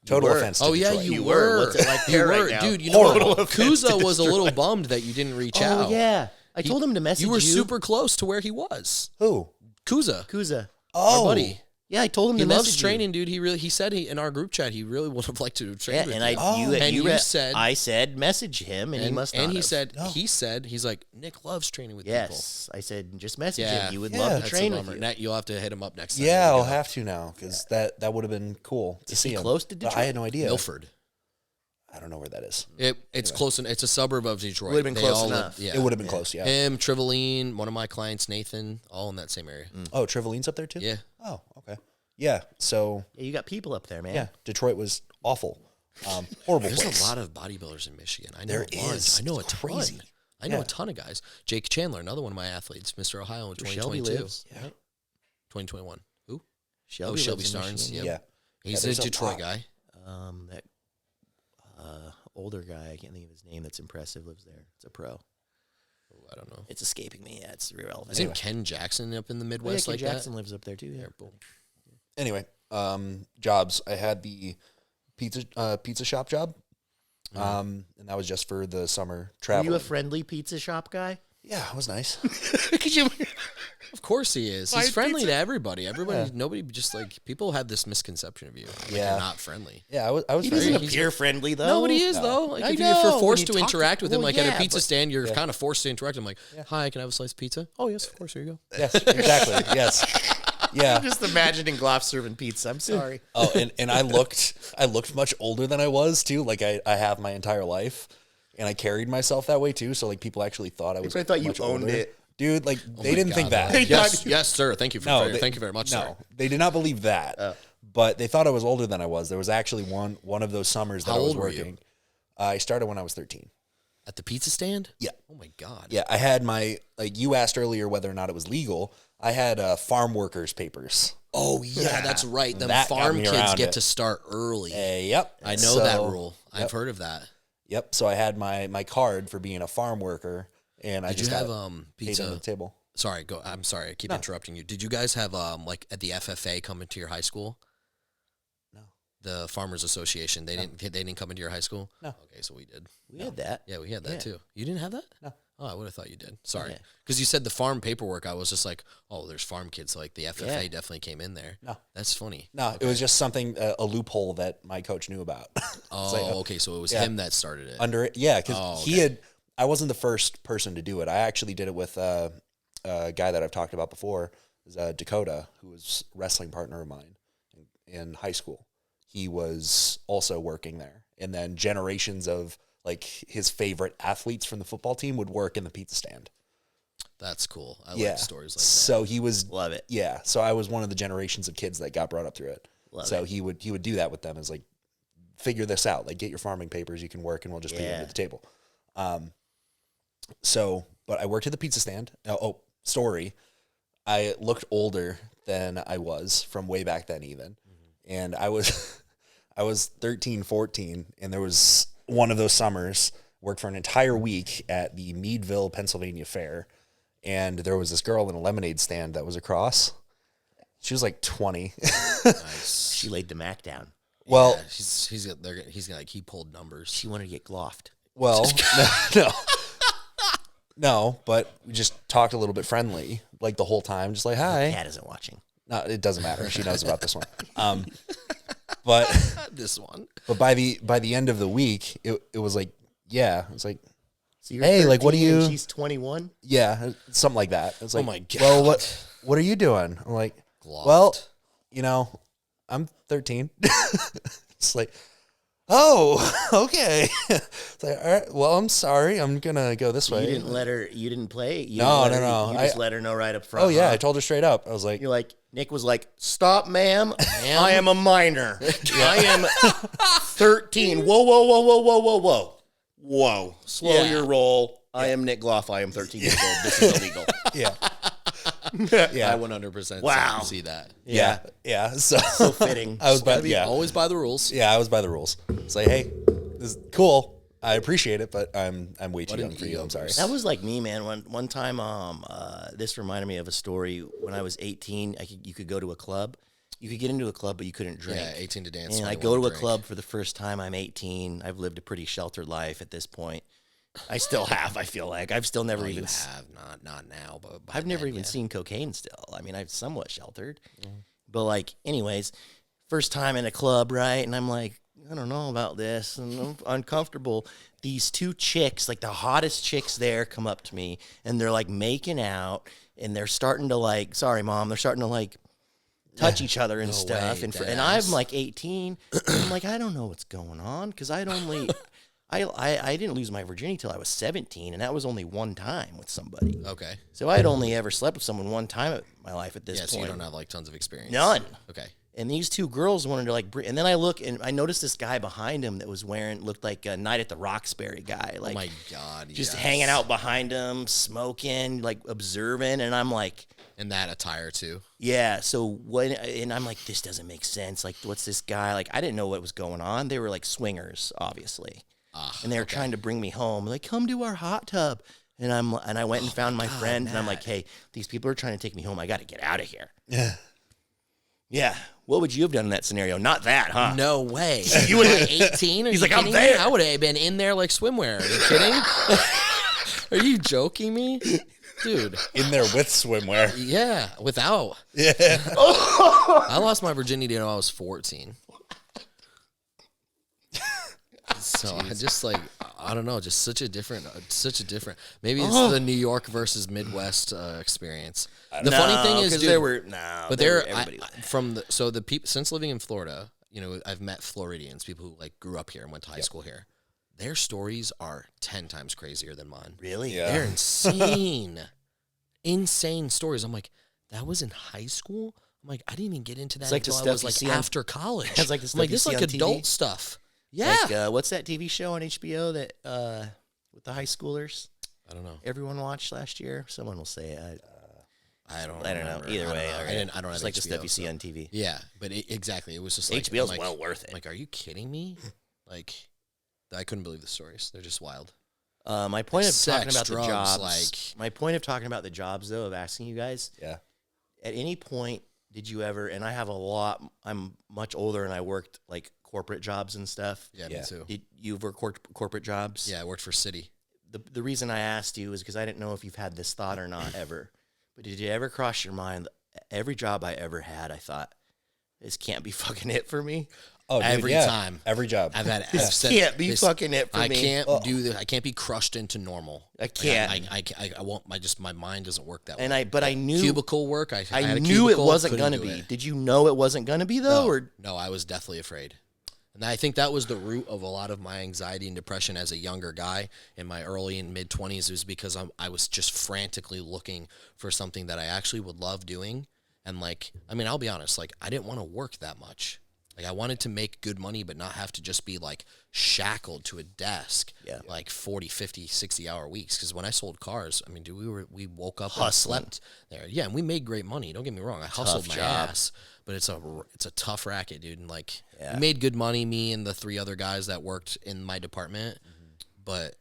C: Total
B: were.
C: offense to
D: Oh yeah,
C: Detroit.
D: you
B: were.
D: were.
B: What's it like
D: You
B: there right
D: were,
B: now?
D: dude. You know
C: Horrible
D: what? Kuza was a little bummed that you didn't reach out.
B: Oh yeah. I told him to message you.
D: You were super close to where he was.
C: Who?
D: Kuza,
B: Kuza.
C: Oh,
D: our buddy.
B: Yeah, I told him
D: He
B: to
D: loves
B: message
D: training, dude. He said in our group chat he really would have liked to have trained
B: Yeah,
D: with
B: and
D: you.
B: you
D: said
B: I said message him, and he must not
D: and he
B: have.
D: said he's like Nick loves training with
B: Yes, I said just message
D: people.
B: him. He would
C: Yeah.
B: love to
D: That's
B: train
D: a
B: with
D: bummer.
B: you.
D: Now, you'll have to hit him up next time.
C: yeah,
D: when we
C: I'll
D: go.
C: have to now because that would have been cool to see
B: he
C: him.
B: close to
C: But I
B: Detroit?
C: had no idea.
D: Milford.
C: I don't know where that is.
D: It's close. It's a suburb of Detroit.
B: Would've been
D: They
B: close
D: all live-
B: enough.
D: yeah.
C: It would have been close. Yeah.
D: Him, Trivoline, one of my clients, Nathan, all in that same area.
C: Oh, Trivoline's up there too.
D: Yeah.
C: Oh, okay. Yeah. So
B: Yeah, you got people up there, man.
C: yeah, Detroit was awful. Horrible
D: There's
C: place.
D: a lot of bodybuilders in Michigan. I know
C: There
D: a bunch.
C: is.
D: I know a
C: It's
D: ton.
C: crazy.
D: I know
C: Yeah.
D: a ton of guys. Jake Chandler, another one of my athletes, Mr. Ohio in
B: Where Shelby
D: 2022.
B: lives. Right?
D: 2021. Who?
B: Shelby
D: Shelby
B: lives in
D: Starnes,
B: Michigan,
C: Yeah.
D: He's
C: there's
D: a
C: a
D: Detroit
C: lot.
D: guy.
B: That older guy, I can't think of his name. That's impressive. Lives there. It's a pro.
D: I don't know.
B: It's escaping me. Yeah, it's irrelevant.
D: Isn't Ken Jackson up in the
B: Oh, yeah,
D: Midwest
B: Ken
D: like
B: Jackson
D: that?
B: lives up there too. Yeah.
C: Anyway, jobs. I had the pizza shop job, and that was just for the summer
B: Are
C: travel.
B: you a friendly pizza shop guy?
C: Yeah, it was nice.
D: Of course he is. He's friendly to everybody. Everybody, nobody just like people have this misconception of you. Like
C: Yeah.
D: you're not friendly.
C: Yeah, I was
B: He
C: very.
B: doesn't appear friendly though.
D: No, but he is though. Like
B: I
D: if
B: know,
D: you're
B: when
D: forced
B: you
D: to
B: talk to-
D: interact with him,
B: well,
D: like at
B: yeah,
D: a pizza
B: but-
D: stand, you're kind of forced to interact. I'm like, hi, can I have a slice of pizza? Oh yes, of course. Here you go.
C: Yes, exactly. Yes. Yeah.
B: I'm just imagining GLOFF serving pizza. I'm sorry.
C: Oh, and I looked much older than I was too. Like I have my entire life. and I carried myself that way too. So like people actually thought I was.
B: I thought you
C: much
B: owned
C: older.
B: it.
C: Dude, like they didn't think that.
D: Yes, sir. Thank you thank you very much, sir.
C: No, they did not believe that. But they thought I was older than I was. There was actually one of those summers that I was working. I started when I was 13.
D: At the pizza stand?
C: Yeah.
D: Oh my God.
C: Yeah, I had my you asked earlier whether or not it was legal. I had farm workers papers.
D: Oh yeah, that's right. Them
C: That got
D: farm
C: me
D: kids
C: around
D: get
C: it.
D: to start early.
C: Yep.
D: I know that rule. I've heard of that.
C: Yep. So I had my card for being a farm worker, and I
D: Did
C: just
D: you have
C: paid
D: pizza
C: on the table.
D: Sorry, go. I'm sorry. I keep interrupting you. Did you guys have like at the FFA come into your high school?
C: No.
D: The Farmers Association. They didn't come into your high school?
C: No.
D: Okay, so we did.
B: We had that.
D: Yeah, we had that too. You didn't have that?
C: No.
D: Oh, I would have thought you did. Sorry. Because you said the farm paperwork. I was just like, oh, there's farm kids. So like the FFA definitely came in there.
C: No.
D: That's funny.
C: No, it was just something, a loophole that my coach knew about.
D: Oh, okay. So it was him that started it.
C: Under it. Yeah, because I wasn't the first person to do it. I actually did it with a guy that I've talked about before, is Dakota, who was a wrestling partner of mine in high school. He was also working there. And then generations of like his favorite athletes from the football team would work in the pizza stand.
D: That's cool. I like stories like that.
C: So he was
B: Love it.
C: Yeah. So I was one of the generations of kids that got brought up through it. He would do that with them, as like, figure this out. Like, get your farming papers, you can work, and we'll just put you under the table. But I worked at the pizza stand. Story. I looked older than I was from way back then even. And I was 13, 14, and there was one of those summers, worked for an entire week at the Meadville, Pennsylvania Fair, and there was this girl in a lemonade stand that was across. She was like 20.
D: Nice.
B: She laid the Mac down.
C: Well,
D: yeah, he's gonna like, he pulled numbers.
B: She wanted to get gloffed.
C: well, no, but we just talked a little bit friendly, like the whole time, just like, hi.
B: Cat isn't watching.
C: No, it doesn't matter. She knows about this one. But
D: This one.
C: But by the end of the week, it was like, it's like,
B: So you're
C: hey, like, what do
B: 13 and
C: you?
B: She's 21.
C: Yeah, something like that. It's like,
D: my God.
C: well, what are you doing? I'm like, well, I'm 13. It's like, oh, okay. It's like, all right, well, I'm sorry. I'm gonna go this way.
B: You didn't let her. You didn't play.
C: No.
B: You just let her know right up front.
C: Oh yeah,
B: huh?
C: I told her straight up. I was like,
B: You're like, Nick was like, stop, ma'am. I am a minor. I am 13. Whoa. Slow your roll. I am Nick Gloff. I am 13 years old. This is illegal.
C: yeah.
D: I 100% see that.
C: Yeah. So
B: Fitting.
C: I was
D: Always by the rules.
C: Yeah, I was by the rules. It's like, hey, this is cool. I appreciate it, but I'm way too young for you. I'm sorry.
B: That was like me, man. One time, this reminded me of a story. When I was 18, you could go to a club. You could get into a club, but you couldn't drink.
D: Yeah, 18 to dance.
B: And I go to a club for the first time. I'm 18. I've lived a pretty sheltered life at this point. I still have. I feel like I've still never even
D: not now, but
B: I've never even seen cocaine. Still, I mean, I'm somewhat sheltered. But like, anyways, first time in a club, right? And I'm like, I don't know about this, and I'm uncomfortable. These two chicks, like the hottest chicks there, come up to me, and they're like making out, and they're starting to like, sorry, mom, they're starting to like touch each other and stuff. And I'm like 18, and I'm like, I don't know what's going on, because I'd only, I didn't lose my virginity till I was 17, and that was only one time with somebody.
D: Okay.
B: So I'd only ever slept with someone one time in my life at this point.
D: So you don't have like tons of experience.
B: None.
D: Okay.
B: And these two girls wanted to like, and then I look and I noticed this guy behind him that was looked like a Night at the Roxbury guy. Like,
D: oh my God.
B: Just hanging out behind him, smoking, like observing. And I'm like,
D: in that attire too.
B: Yeah. So and I'm like, this doesn't make sense. Like, what's this guy? Like, I didn't know what was going on. They were like swingers, obviously. And they were trying to bring me home. Like, come to our hot tub. And I went and found my friend, Matt. And I'm like, hey, these people are trying to take me home. I got to get out of here.
C: Yeah.
B: Yeah. What would you have done in that scenario? Not that, huh?
D: No way.
B: You would have
D: 18?
B: He's like, I'm there.
D: Me? I would have been in there like swimwear. Are you kidding? Are you joking me? Dude.
C: In there with swimwear.
D: Yeah, without.
C: Yeah.
D: I lost my virginity when I was 14. So I just like, I don't know, just such a different, maybe it's the New York versus Midwest experience. The funny thing is, dude, since living in Florida, you know, I've met Floridians, people who like grew up here and went to high school here. their stories are 10 times crazier than mine.
B: Really?
C: Yeah.
D: They're insane. Insane stories. I'm like, that was in high school? I'm like, I didn't even get into that
B: like the
D: until I
B: stuff
D: was
B: you
D: like
B: see on-
D: after college.
B: It's like the
D: I'm
B: stuff
D: like,
B: you
D: this is
B: see
D: like
B: on TV?
D: adult stuff. Yeah.
B: Like, what's that TV show on HBO that with the high schoolers
D: I don't know.
B: everyone watched last year? Someone will say it.
D: I don't
B: I don't know.
D: remember.
B: Either way,
D: I
B: okay.
D: don't have
B: It's like the
D: HBO,
B: stuff you see
D: so-
B: on TV.
D: Yeah, but exactly. It was just like
B: HBO's
D: I'm like,
B: well worth it.
D: I'm like, are you kidding me? Like, I couldn't believe the stories. They're just wild.
B: My point of talking
D: Sex,
B: about
D: drugs,
B: the jobs,
D: like-
B: my point of talking about the jobs, though, of asking you guys,
C: Yeah.
B: at any point did you ever? And I have a lot. I'm much older, and I worked like corporate jobs and stuff.
D: Yeah,
C: Yeah.
D: me too.
B: Did you work corporate jobs?
D: Yeah, I worked for City.
B: The reason I asked you is because I didn't know if you've had this thought or not ever. But did you ever cross your mind? Every job I ever had, I thought, this can't be fucking it for me.
C: Oh, dude,
D: Every
C: yeah.
D: time.
C: Every job.
D: I've had.
B: This
D: I've said
B: can't be
D: this-
B: fucking it for
D: I
B: me.
D: can't do this. I can't be crushed into normal.
B: I can't.
D: I won't. My mind doesn't work that way.
B: And I knew
D: Cubicle work. I had a
B: knew it
D: cubicle,
B: wasn't
D: couldn't
B: gonna
D: do
B: be.
D: it.
B: Did you know it wasn't gonna be though?
D: No,
B: Or
D: no, I was deathly afraid. And I think that was the root of a lot of my anxiety and depression as a younger guy in my early and mid 20s. It was because I was just frantically looking for something that I actually would love doing. And like, I mean, I'll be honest, like I didn't want to work that much. Like I wanted to make good money, but not have to just be like shackled to a desk, like 40, 50, 60-hour weeks. Because when I sold cars, I mean, dude, we woke up
B: Hustling.
D: and slept there. Yeah, and we made great money. Don't get me wrong. I hustled my
B: job.
D: ass, but it's a tough racket, dude. And like, we made good money, me and the 3 other guys that worked in my department. But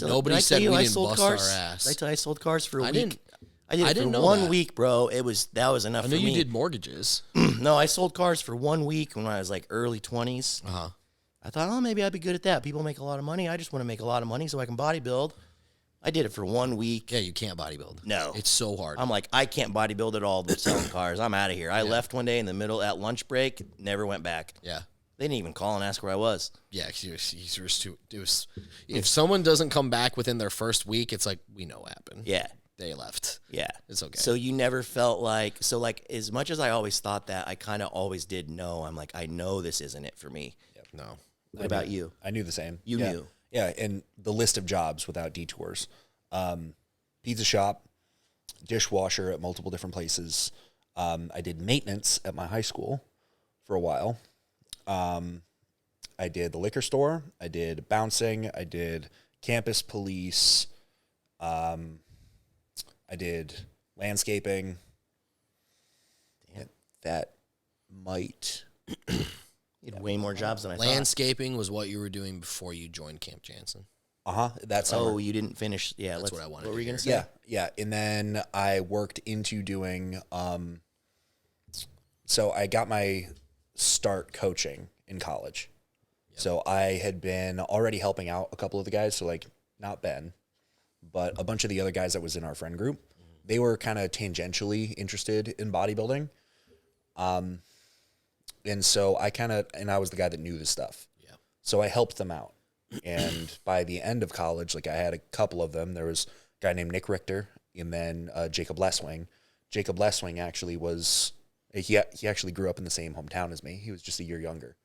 D: nobody said we didn't bust our ass.
B: Did I tell you I sold cars for a
D: I
B: week?
D: didn't.
B: I did it
D: didn't
B: for
D: know
B: 1
D: that.
B: week, bro. That was enough
D: I
B: for
D: know
B: me.
D: you did mortgages.
B: No, I sold cars for 1 week when I was like early 20s.
D: Uh-huh.
B: I thought, oh, maybe I'd be good at that. People make a lot of money. I just want to make a lot of money so I can bodybuild. I did it for 1 week.
D: Yeah, you can't bodybuild.
B: No.
D: It's so hard.
B: I'm like, I can't bodybuild at all selling cars. I'm out of here. I left one day in the middle at lunch break, never went back.
D: Yeah.
B: They didn't even call and ask where I was.
D: Yeah, if someone doesn't come back within their first week, it's like, we know what happened.
B: Yeah.
D: They left.
B: Yeah.
D: It's okay.
B: So you never felt like, as much as I always thought that, I kind of always did know. I'm like, I know this isn't it for me.
D: No.
B: What about you?
C: I knew the same.
B: You
C: Yeah.
B: knew.
C: Yeah, and the list of jobs without detours. Pizza shop, dishwasher at multiple different places. I did maintenance at my high school for a while. I did the liquor store. I did bouncing. I did campus police. I did landscaping. Damn, that might...
B: You had way more jobs than I thought.
D: Landscaping was what you were doing before you joined Camp Jansen.
C: That's summer.
B: Oh, you didn't finish. Yeah,
D: That's what I wanted
B: What were
D: to
B: you going to
D: hear.
B: say?
C: Yeah. And then I worked into doing, so I got my start coaching in college. Yep. So I had been already helping out a couple of the guys. So like not Ben, but a bunch of the other guys that was in our friend group, they were kind of tangentially interested in bodybuilding. And so I was the guy that knew this stuff.
D: Yeah.
C: So I helped them out. And by the end of college, like I had a couple of them. There was a guy named Nick Richter and then Jacob Lesswing. Jacob Lesswing actually he actually grew up in the same hometown as me. He was just a year younger.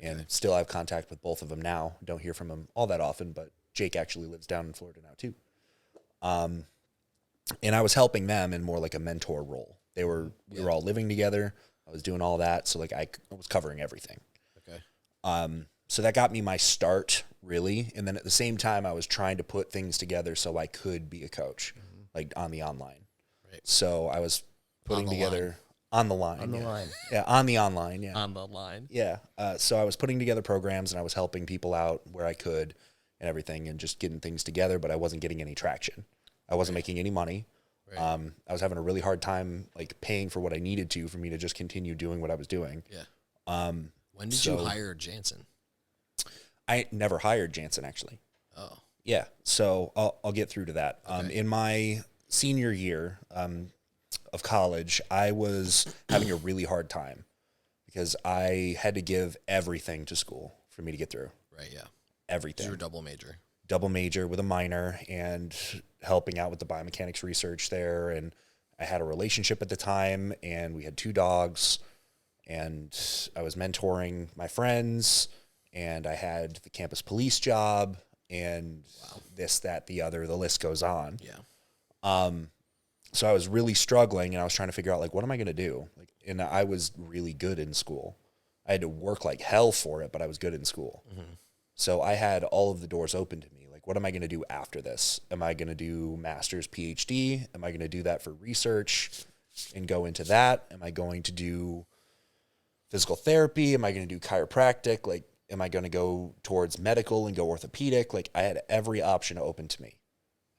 C: And still have contact with both of them now. Don't hear from him all that often, but Jake actually lives down in Florida now too. And I was helping them in more like a mentor role. We were all living together. I was doing all that. So like I was covering everything.
D: Okay.
C: So that got me my start, really. And then at the same time, I was trying to put things together so I could be a coach, like on the online.
D: Right.
C: So I was putting
D: On the
C: together on the line.
B: On the
C: yeah.
B: line.
C: Yeah, on the online, yeah.
D: On the line.
C: Yeah. So I was putting together programs and I was helping people out where I could and everything and just getting things together, but I wasn't getting any traction. I wasn't making any money.
D: Right.
C: I was having a really hard time like paying for what I needed to for me to just continue doing what I was doing.
D: Yeah. When did you hire Jansen?
C: I never hired Jansen, actually.
D: Oh.
C: Yeah, so I'll get through to that.
D: Okay.
C: In my senior year of college, I was having a really hard time because I had to give everything to school for me to get through.
D: Right, yeah.
C: Everything.
D: You were double major.
C: Double major with a minor and helping out with the biomechanics research there. And I had a relationship at the time, and we had 2 dogs, and I was mentoring my friends and I had the campus police job and this, that, the other, the list goes on.
D: Yeah.
C: So I was really struggling, and I was trying to figure out, like, what am I going to do? Like, and I was really good in school. I had to work like hell for it, but I was good in school. Mm-hmm. So I had all of the doors open to me. Like, what am I going to do after this? Am I going to do master's, PhD? Am I going to do that for research and go into that? Am I going to do physical therapy? Am I going to do chiropractic? Like, am I going to go towards medical and go orthopedic? Like, I had every option open to me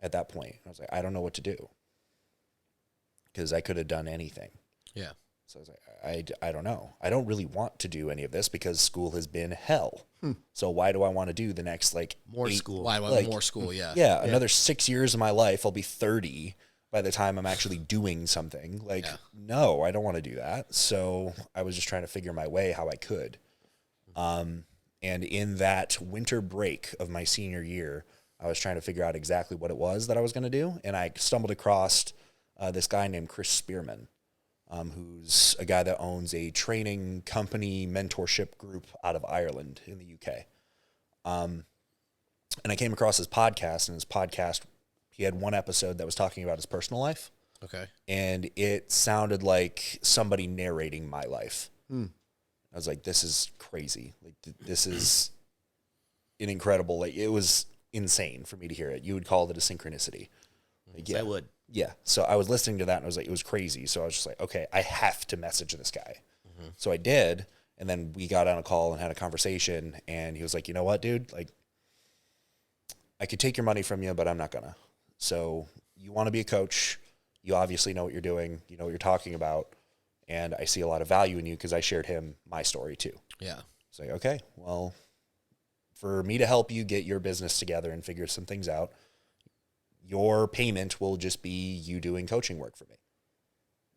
C: at that point. I was like, I don't know what to do, because I could have done anything.
D: Yeah.
C: So I was like, I don't know. I don't really want to do any of this because school has been hell. So why do I want to do the next, like,
B: More school.
D: Why do I want more school? Yeah.
C: Yeah, another 6 years of my life. I'll be 30 by the time I'm actually doing something. Like, no, I don't want to do that. So I was just trying to figure my way how I could. And in that winter break of my senior year, I was trying to figure out exactly what it was that I was going to do. And I stumbled across this guy named Chris Spearman, who's a guy that owns a training company mentorship group out of Ireland in the UK. And I came across his podcast, and his podcast, he had one episode that was talking about his personal life.
D: Okay.
C: And it sounded like somebody narrating my life. I was like, this is crazy. Like, this is an incredible, like, it was insane for me to hear it. You would call it a synchronicity. Like, yeah.
B: I would.
C: Yeah. So I was listening to that, and I was like, it was crazy. So I was just like, okay, I have to message this guy. So I did. And then we got on a call and had a conversation, and he was like, you know what, dude? Like, I could take your money from you, but I'm not gonna. So you want to be a coach. You obviously know what you're doing. You know what you're talking about. And I see a lot of value in you, because I shared him my story too.
D: Yeah.
C: It's like, okay, well, for me to help you get your business together and figure some things out, your payment will just be you doing coaching work for me.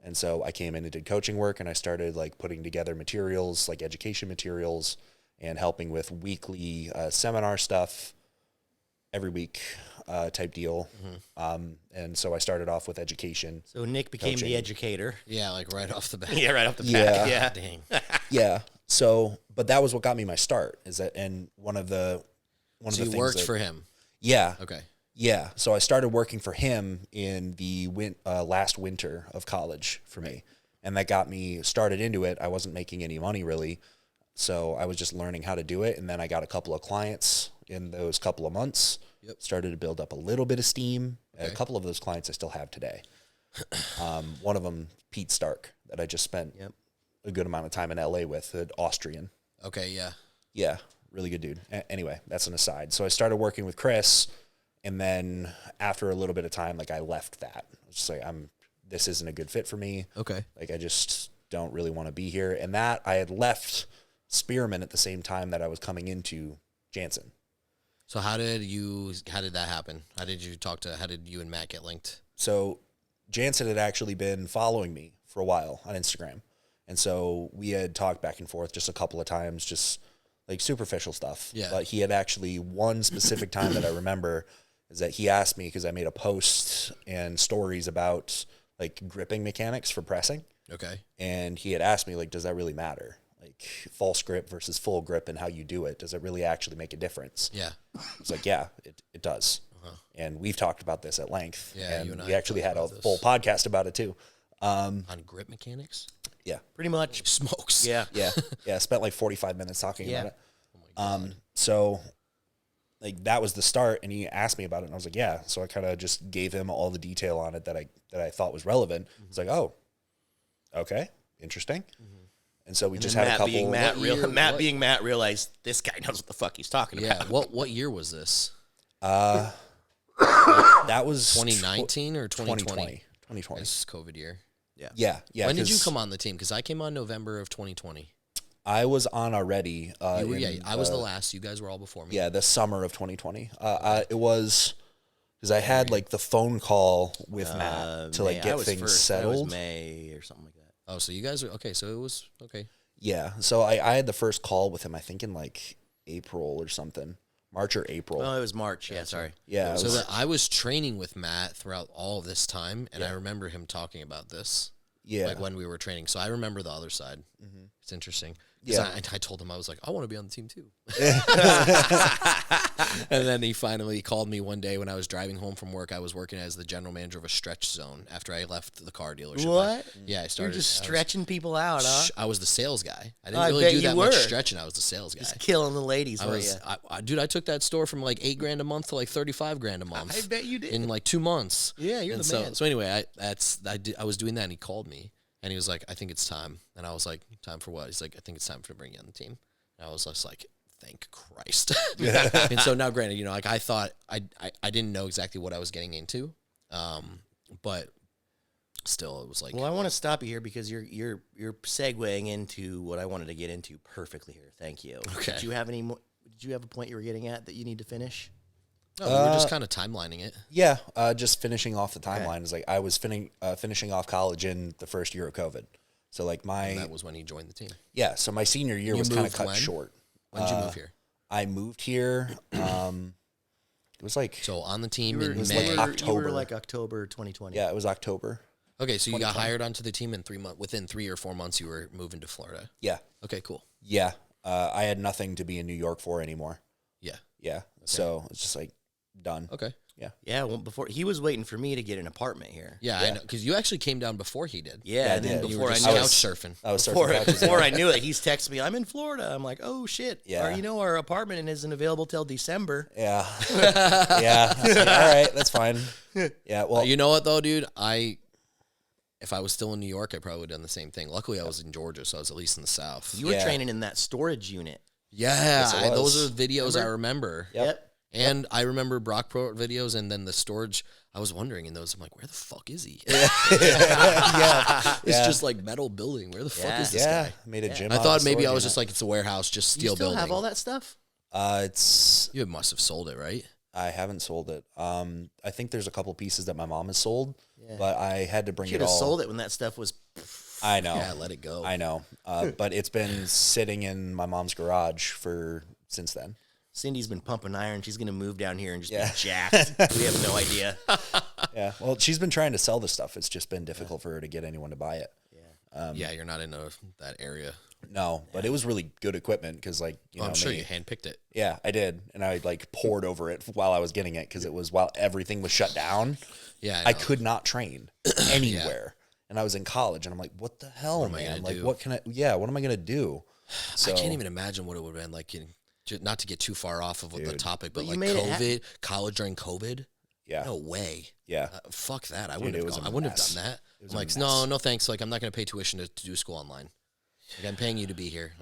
C: And so I came in and did coaching work, and I started, like, putting together materials, like education materials, and helping with weekly seminar stuff every week type deal. And so I started off with education.
B: So Nick became
C: coaching.
B: the educator.
D: Yeah, like right off the bat.
B: Yeah, right off the bat.
C: Yeah.
B: Yeah.
D: Dang.
C: Yeah. So, but that was what got me my start, is that, and one of the
D: So you
C: things
D: worked
C: that,
D: for him.
C: Yeah.
D: Okay.
C: Yeah. So I started working for him in the last winter of college for me. And that got me started into it. I wasn't making any money really. So I was just learning how to do it. And then I got a couple of clients in those couple of months.
D: Yep.
C: Started to build up a little bit of steam.
D: Okay.
C: A couple of those clients I still have today. One of them, Pete Stark, that I just spent a good amount of time in LA with, an Austrian.
D: Okay, yeah.
C: Yeah, really good dude. Anyway, that's an aside. So I started working with Chris, and then after a little bit of time, like, I left that. I was just like, this isn't a good fit for me.
D: Okay.
C: Like, I just don't really want to be here. And that, I had left Spearman at the same time that I was coming into Jansen.
D: So how did that happen? How did you and Matt get linked?
C: So Jansen had actually been following me for a while on Instagram. And so we had talked back and forth just a couple of times, just like superficial stuff.
D: Yeah.
C: But he had actually, one specific time that I remember is that he asked me, because I made a post and stories about, like, gripping mechanics for pressing.
D: Okay.
C: And he had asked me, like, does that really matter? Like, false grip versus full grip and how you do it. Does it really actually make a difference?
D: Yeah.
C: It's like, yeah, it does. And we've talked about this at length.
D: Yeah,
C: and
D: you and I
C: we actually had a
D: talked about
C: full
D: this.
C: podcast about it too.
D: On grip mechanics?
C: Yeah.
B: Pretty much.
D: Smokes.
B: Yeah.
C: Yeah. Yeah. Spent like 45 minutes talking
B: Yeah.
C: about it.
D: Oh my God.
C: So, like, that was the start, and he asked me about it, and I was like, yeah. So I kind of just gave him all the detail on it that I thought was relevant. It's like, oh, okay, interesting. And so we just had a couple.
B: Being Matt realized this guy knows what the fuck he's talking
D: Yeah.
B: about.
D: What year was this?
C: That was
D: 2019 or 2020?
C: 2020.
D: This is COVID year.
C: Yeah.
D: When did you
C: 'cause
D: come on the team? Because I came on November of 2020.
C: I was on already.
D: I was the last. You guys were all before me.
C: Yeah, the summer of 2020. It was because I had, like, the phone call with Matt to, like, get things settled.
B: That was May or something like that.
D: Oh, so you guys are okay. So it was okay.
C: Yeah, so I had the first call with him, I think, in, like, April or something. March or April.
B: Oh, it was March. Yeah, sorry.
C: Yeah.
D: So that I was training with Matt throughout all of this time, and I remember him talking about this.
C: Yeah.
D: Like when we were training. So I remember the other side. It's interesting. Yeah. I told him, I was like, I want to be on the team too. And then he finally called me one day when I was driving home from work. I was working as the general manager of a stretch zone after I left the car dealership.
B: What?
D: I started.
B: You're just stretching people out, huh?
D: I was the sales guy. I didn't really do that much stretching. I was the sales guy.
B: Just killing the ladies.
D: Dude, I took that store from like $8,000 a month to like $35,000 a month.
B: I bet you did.
D: In like 2 months.
B: Yeah, you're the man.
D: So anyway, I was doing that, and he called me. And he was like, I think it's time. And I was like, time for what? He's like, I think it's time to bring you on the team. And I was just like, thank Christ. And so now, granted, like I thought, I didn't know exactly what I was getting into. But still, it was like.
B: Well, I want to stop you here because you're segueing into what I wanted to get into perfectly here. Thank you.
D: Okay.
B: Did you have any more? Did you have a point you were getting at that you need to finish?
D: No, we were just kind of timelining it.
C: Yeah, just finishing off the timeline. Is like I was finishing off college in the first year of COVID. So like
D: And that was when he joined the team.
C: Yeah, so my senior year was kind of cut short.
D: When did you move here?
C: I moved here. It was like
D: so on the team
B: in
D: May.
B: October. You were like October 2020.
C: Yeah, it was October.
D: Okay, so you got hired onto the team in 3 months. Within 3 or 4 months, you were moving to Florida.
C: Yeah.
D: Okay, cool.
C: Yeah, I had nothing to be in New York for anymore.
D: Yeah.
C: Yeah. Okay. So it's just like done.
D: Okay.
C: Yeah.
B: Yeah. Well, before he was waiting for me to get an apartment here.
D: Yeah, I know, because you actually came down before he did.
B: Yeah, and then
D: before I knew couch surfing.
C: I was surfing
B: before I knew it, he's texted me, "I'm in Florida." I'm like, "Oh shit!"
C: Yeah.
B: Or our apartment isn't available till December.
C: Yeah. Yeah. All right, that's fine. Yeah. Well,
D: you know what though, dude? If I was still in New York, I probably would have done the same thing. Luckily, I was in Georgia, so I was at least in the South.
B: You were training in that storage unit.
D: Yeah,
C: yes,
D: those are videos I remember.
B: Yep.
D: And I remember Brock Pro videos, and then the storage. I was wondering in those. I'm like, where the fuck is he? It's just like metal building. Where the fuck is this guy?
C: Made a gym.
D: I thought maybe I was just like, it's a warehouse, just steel building.
B: You still have all that stuff?
D: You must have sold it, right?
C: I haven't sold it. I think there's a couple pieces that my mom has sold, but I had to bring it all.
B: Should have sold it when that stuff was.
C: I know.
D: Yeah, let it go.
C: I know. But it's been sitting in my mom's garage since then.
B: Cindy's been pumping iron. She's going to move down here and just be jacked. We have no idea.
C: Yeah. Well, she's been trying to sell this stuff. It's just been difficult for her to get anyone to buy it.
D: Yeah. You're not in that area.
C: No, but it was really good equipment because, like,
D: I'm sure you handpicked it.
C: Yeah, I did, and I like poured over it while I was getting it because it was while everything was shut down.
D: Yeah,
C: I could not train anywhere, and I was in college, and I'm like, "What the hell, man? Like, what can I? Yeah, what am I gonna do?"
D: So, I can't even imagine what it would have been like. Not to get too far off of the topic, but like
B: COVID,
D: college during COVID.
C: Yeah,
D: no way.
C: Yeah,
D: fuck that. I wouldn't have done that. I'm like, no thanks. Like, I'm not gonna pay tuition to do school online. Like, I'm paying you to be here.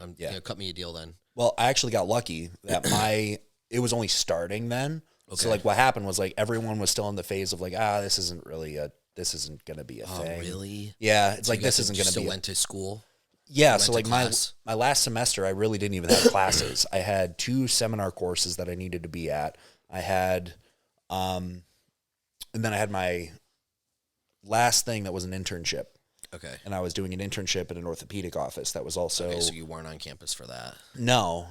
D: Cut me a deal then.
C: Well, I actually got lucky that it was only starting then. Okay. So like what happened was like everyone was still in the phase of like, this isn't going to be a thing.
D: Oh, really?
C: Yeah. It's like, this isn't going to be.
D: Still went to school?
C: Yeah. So like my last semester, I really didn't even have classes. I had 2 seminar courses that I needed to be at. I had, and then I had my last thing that was an internship.
D: Okay.
C: And I was doing an internship in an orthopedic office that was also...
D: Okay, so you weren't on campus for that?
C: No.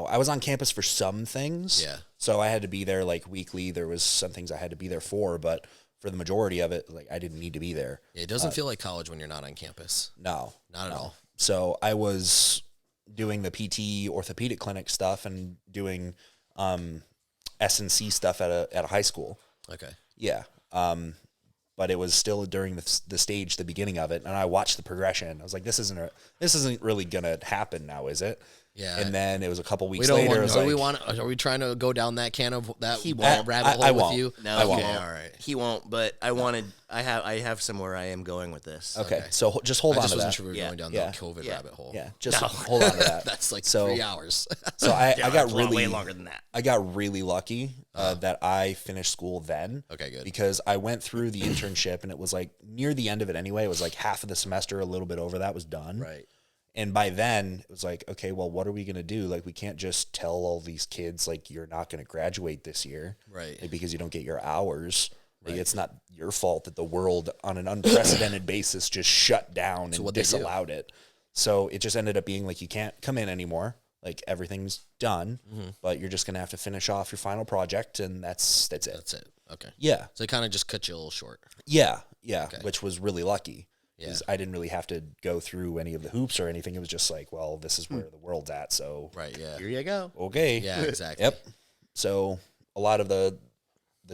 C: I was on campus for some things.
D: Yeah.
C: So I had to be there like weekly. There was some things I had to be there for, but for the majority of it, like I didn't need to be there.
D: Yeah, it doesn't feel like college when you're not on campus.
C: No.
D: Not at all.
C: So I was doing the PT orthopedic clinic stuff and doing S&C stuff at a high school.
D: Okay.
C: Yeah. But it was still during the beginning of it, and I watched the progression. I was like, this isn't really gonna happen now, is it?
D: Yeah.
C: And then it was a couple weeks later.
D: Are we trying to go down that can of that rabbit hole
C: I
D: with
C: won't.
D: you?
B: No,
C: I won't.
B: Okay, all right. He won't. But I have somewhere I am going with this.
C: Okay. So just hold on to that.
D: I just wasn't sure we were going down the COVID rabbit hole.
C: Yeah. Just hold on to that.
D: That's like 3 hours.
C: So I got really
B: way longer than that.
C: I got really lucky that I finished school then.
D: Okay, good.
C: Because I went through the internship, and it was like near the end of it anyway. It was like half of the semester, a little bit over that was done.
D: Right.
C: And by then, it was like, okay, well, what are we going to do? Like, we can't just tell all these kids, like, you're not going to graduate this year.
D: Right.
C: Like, because you don't get your hours. Like, it's not your fault that the world, on an unprecedented basis, just shut down and disallowed it. So it just ended up being like, you can't come in anymore. Like, everything's done, but you're just going to have to finish off your final project, and that's it.
D: That's it. Okay.
C: Yeah.
D: So it kind of just cut you a little short.
C: Yeah. Yeah. Okay. Which was really lucky. because I didn't really have to go through any of the hoops or anything. It was just like, well, this is where the world's at. So
B: Here you go.
C: Okay.
D: Yeah, exactly.
C: Yep. So a lot of the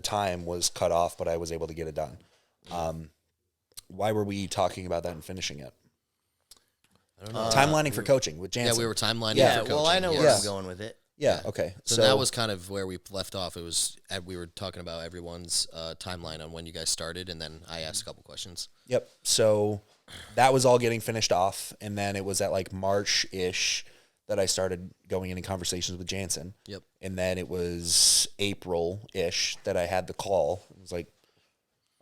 C: time was cut off, but I was able to get it done. Why were we talking about that and finishing it?
D: I don't know.
C: Timelining for coaching with Jansen.
D: Yeah, we were timelining
B: Yeah,
D: for coaching.
B: well, I know where I'm going with it.
C: Yeah. Okay.
D: So that was kind of where we left off. It was we were talking about everyone's timeline on when you guys started, and then I asked a couple questions.
C: Yep. So that was all getting finished off, and then it was at like March-ish that I started going into conversations with Jansen.
D: Yep.
C: And then it was April-ish that I had the call. It was like,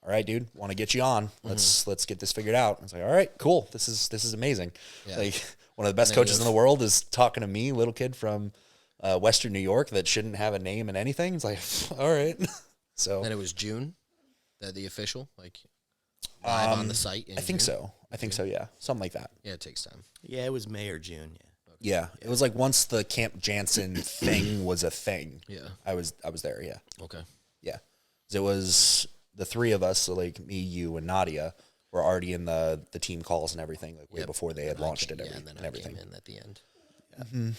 C: all right, dude, want to get you on. Let's get this figured out. I was like, all right, cool. This is amazing.
D: Yeah.
C: Like one of the best coaches in the world is talking to me, little kid from Western New York that shouldn't have a name and anything. It's like, all right. So
D: then it was June, the official, like live on the site.
C: I think so. I think so. Yeah, something like that.
D: Yeah, it takes time.
B: Yeah, it was May or June. Yeah.
C: Yeah, it was like once the Camp Jansen thing was a thing.
D: Yeah,
C: I was there. Yeah.
D: Okay.
C: Yeah, it was the three of us, so like me, you, and Nadia, were already in the team calls and everything, like way before they had launched it.
D: And then
C: everything.
D: I came in at the end.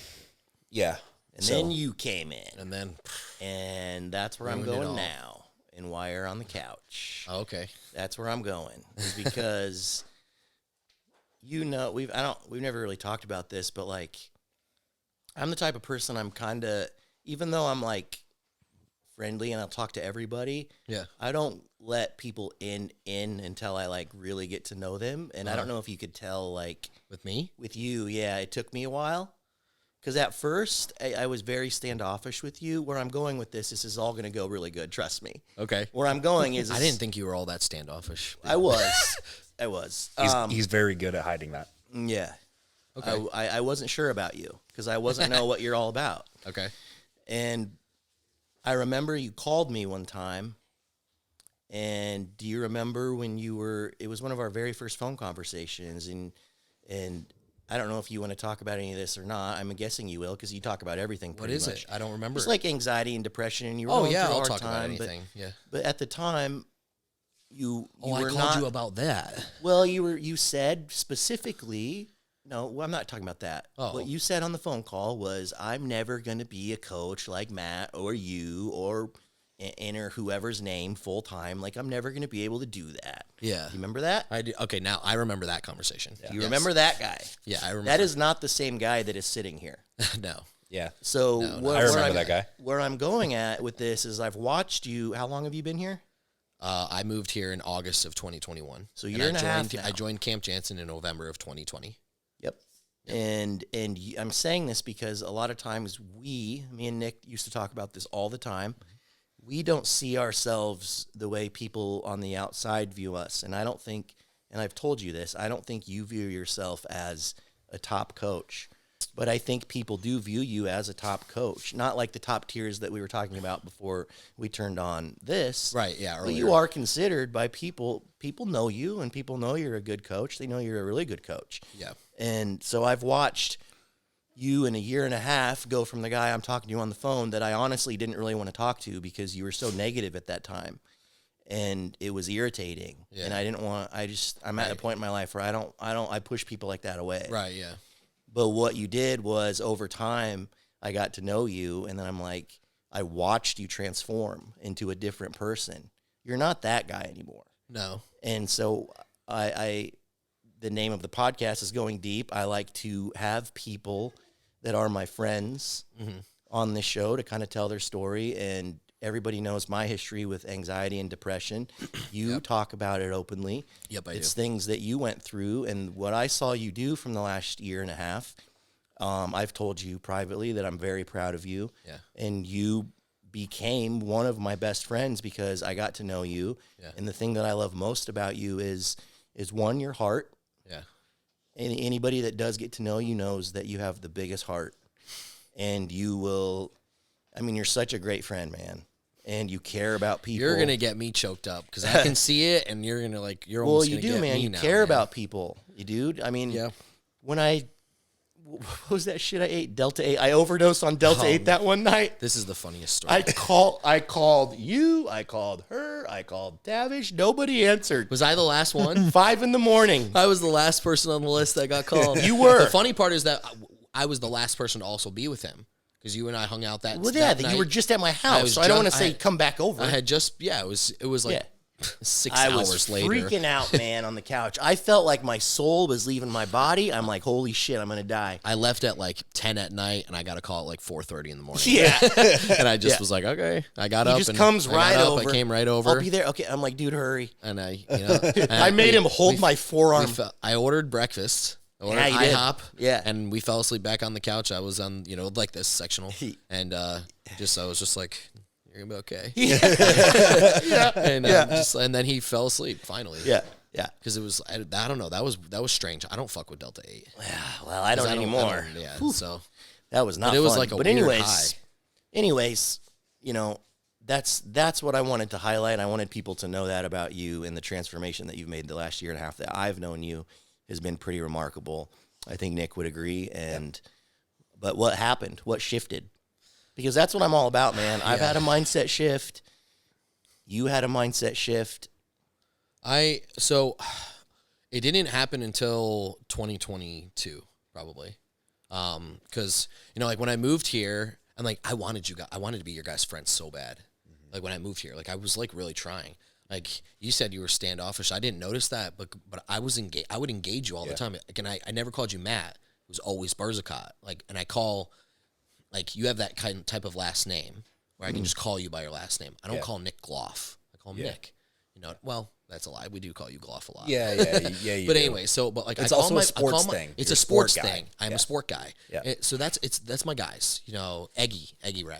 C: Yeah.
B: And then you came in.
D: And then,
B: and that's where I'm
D: ruined it
B: going
D: all.
B: now. And why you're on the couch.
D: oh, okay.
B: That's where I'm going. Is because we've never really talked about this, but like I'm the type of person I'm kind of, even though I'm like friendly and I'll talk to everybody,
D: Yeah.
B: I don't let people in until I like really get to know them. And I don't know if you could tell, like
D: With me?
B: with you, yeah, it took me a while. Because at first, I was very standoffish with you. Where I'm going with this is all going to go really good. Trust me.
D: Okay.
B: Where I'm going is
D: I didn't think you were all that standoffish.
B: I was.
C: He's very good at hiding that.
B: Yeah.
D: Okay.
B: I wasn't sure about you because I wasn't know what you're all about.
D: Okay.
B: And I remember you called me one time. And do you remember when it was one of our very first phone conversations, and I don't know if you want to talk about any of this or not. I'm guessing you will because you talk about everything
D: What
B: pretty
D: is
B: much.
D: it? I don't remember.
B: It's like anxiety and depression, and you were
D: oh,
B: going
D: yeah,
B: through a
D: I'll
B: hard
D: talk about
B: time,
D: anything. Yeah.
B: But at the time, you
D: I
B: were
D: called
B: not,
D: you about that.
B: well, you said specifically, no, well, I'm not talking about that.
D: Oh.
B: What you said on the phone call was, I'm never going to be a coach like Matt or you or enter whoever's name full time. Like, I'm never going to be able to do that.
D: Yeah.
B: You remember that?
D: I do. Okay, now I remember that conversation.
B: Do you remember that guy?
D: Yeah, I remember.
B: That is not the same guy that is sitting here.
D: no.
C: Yeah.
B: So
C: I remember that guy.
B: Where I'm going at with this is I've watched you. How long have you been here?
D: I moved here in August of 2021.
B: So year and a half now.
D: I joined Camp Jansen in November of 2020.
B: Yep. And I'm saying this because a lot of times me and Nick used to talk about this all the time. We don't see ourselves the way people on the outside view us. And I don't think, and I've told you this, I don't think you view yourself as a top coach. But I think people do view you as a top coach. Not like the top tiers that we were talking about before we turned on this.
D: Right, yeah.
B: But
D: Earlier.
B: you are considered by people. People know you, and people know you're a good coach. They know you're a really good coach.
D: Yeah.
B: And so I've watched you in a year and a half go from the guy I'm talking to you on the phone that I honestly didn't really want to talk to because you were so negative at that time. And it was irritating.
D: Yeah.
B: And I didn't want, I'm at a point in my life where I push people like that away.
D: Right, yeah.
B: But what you did was over time, I got to know you. And then I'm like, I watched you transform into a different person. You're not that guy anymore.
D: No.
B: And so the name of the podcast is Going Deep. I like to have people that are my friends on this show to kind of tell their story. And everybody knows my history with anxiety and depression. You talk about it openly.
D: Yep, I
B: It's
D: do.
B: things that you went through. And what I saw you do from the last year and a half, I've told you privately that I'm very proud of you.
D: Yeah.
B: And you became one of my best friends because I got to know you.
D: Yeah.
B: And the thing that I love most about you is one, your heart.
D: Yeah.
B: Anybody that does get to know you knows that you have the biggest heart. And you will, you're such a great friend, man. And you care about people.
D: You're going to get me choked up because I can see it and you're going to you're
B: well,
D: almost
B: you
D: going to
B: do,
D: get
B: man.
D: me
B: You
D: now,
B: care
D: man.
B: about people. You do.
D: Yeah.
B: When what was that shit I ate? Delta 8. I overdosed on Delta 8 that one night.
D: This is the funniest story.
B: I called you. I called her. I called Davish. Nobody answered.
D: Was I the last one?
B: 5 a.m.
D: I was the last person on the list that got called.
B: You were.
D: The funny part is that I was the last person to also be with him because you and I hung out that.
B: Well, yeah,
D: that night.
B: you were just at my house, so I don't want to say come back over.
D: I had just it was like 6 hours later.
B: I was freaking out, man, on the couch. I felt like my soul was leaving my body. I'm like, holy shit, I'm gonna die.
D: I left at like 10 at night, and I got a call at like 4:30 in the morning.
B: Yeah,
D: and I just was like, okay. I got up.
B: He just comes right over.
D: I came right over.
B: I'll be there. Okay, I'm like, dude, hurry.
D: And
B: I made him hold my forearm.
D: I ordered breakfast. I ordered IHOP.
B: Yeah,
D: and we fell asleep back on the couch. I was on, like this sectional, and I was just like, you're gonna be okay. And then he fell asleep finally.
B: Yeah.
D: Because it was, I don't know, that was strange. I don't fuck with Delta 8.
B: Well, I don't anymore.
D: So
B: that was not.
D: But it was
B: fun.
D: like a
B: but
D: weird
B: anyways,
D: high.
B: anyways, that's what I wanted to highlight. I wanted people to know that about you and the transformation that you've made the last year and a half that I've known you has been pretty remarkable. I think Nick would agree. But what happened? What shifted? Because that's what I'm all about, man. I've had a mindset shift. You had a mindset shift.
D: So it didn't happen until 2022, probably. Because, like when I moved here, and like I wanted to be your guys' friend so bad. Mm-hmm. Like when I moved here, like I was like really trying. Like you said you were standoffish. I didn't notice that, but I was I would engage you all the time. Like, and I never called you Matt. It was always BURZACOTT. Like, and I call, like you have that type of last name where I can just call you by your last name. I don't call Nick GLOFF. I call him Nick. Well, that's a lie. We do call you GLOFF a lot.
C: Yeah.
D: But anyway,
C: it's also a sports thing.
D: It's a sports thing. I'm a sport guy.
C: Yeah.
D: So that's my guys. Eggy,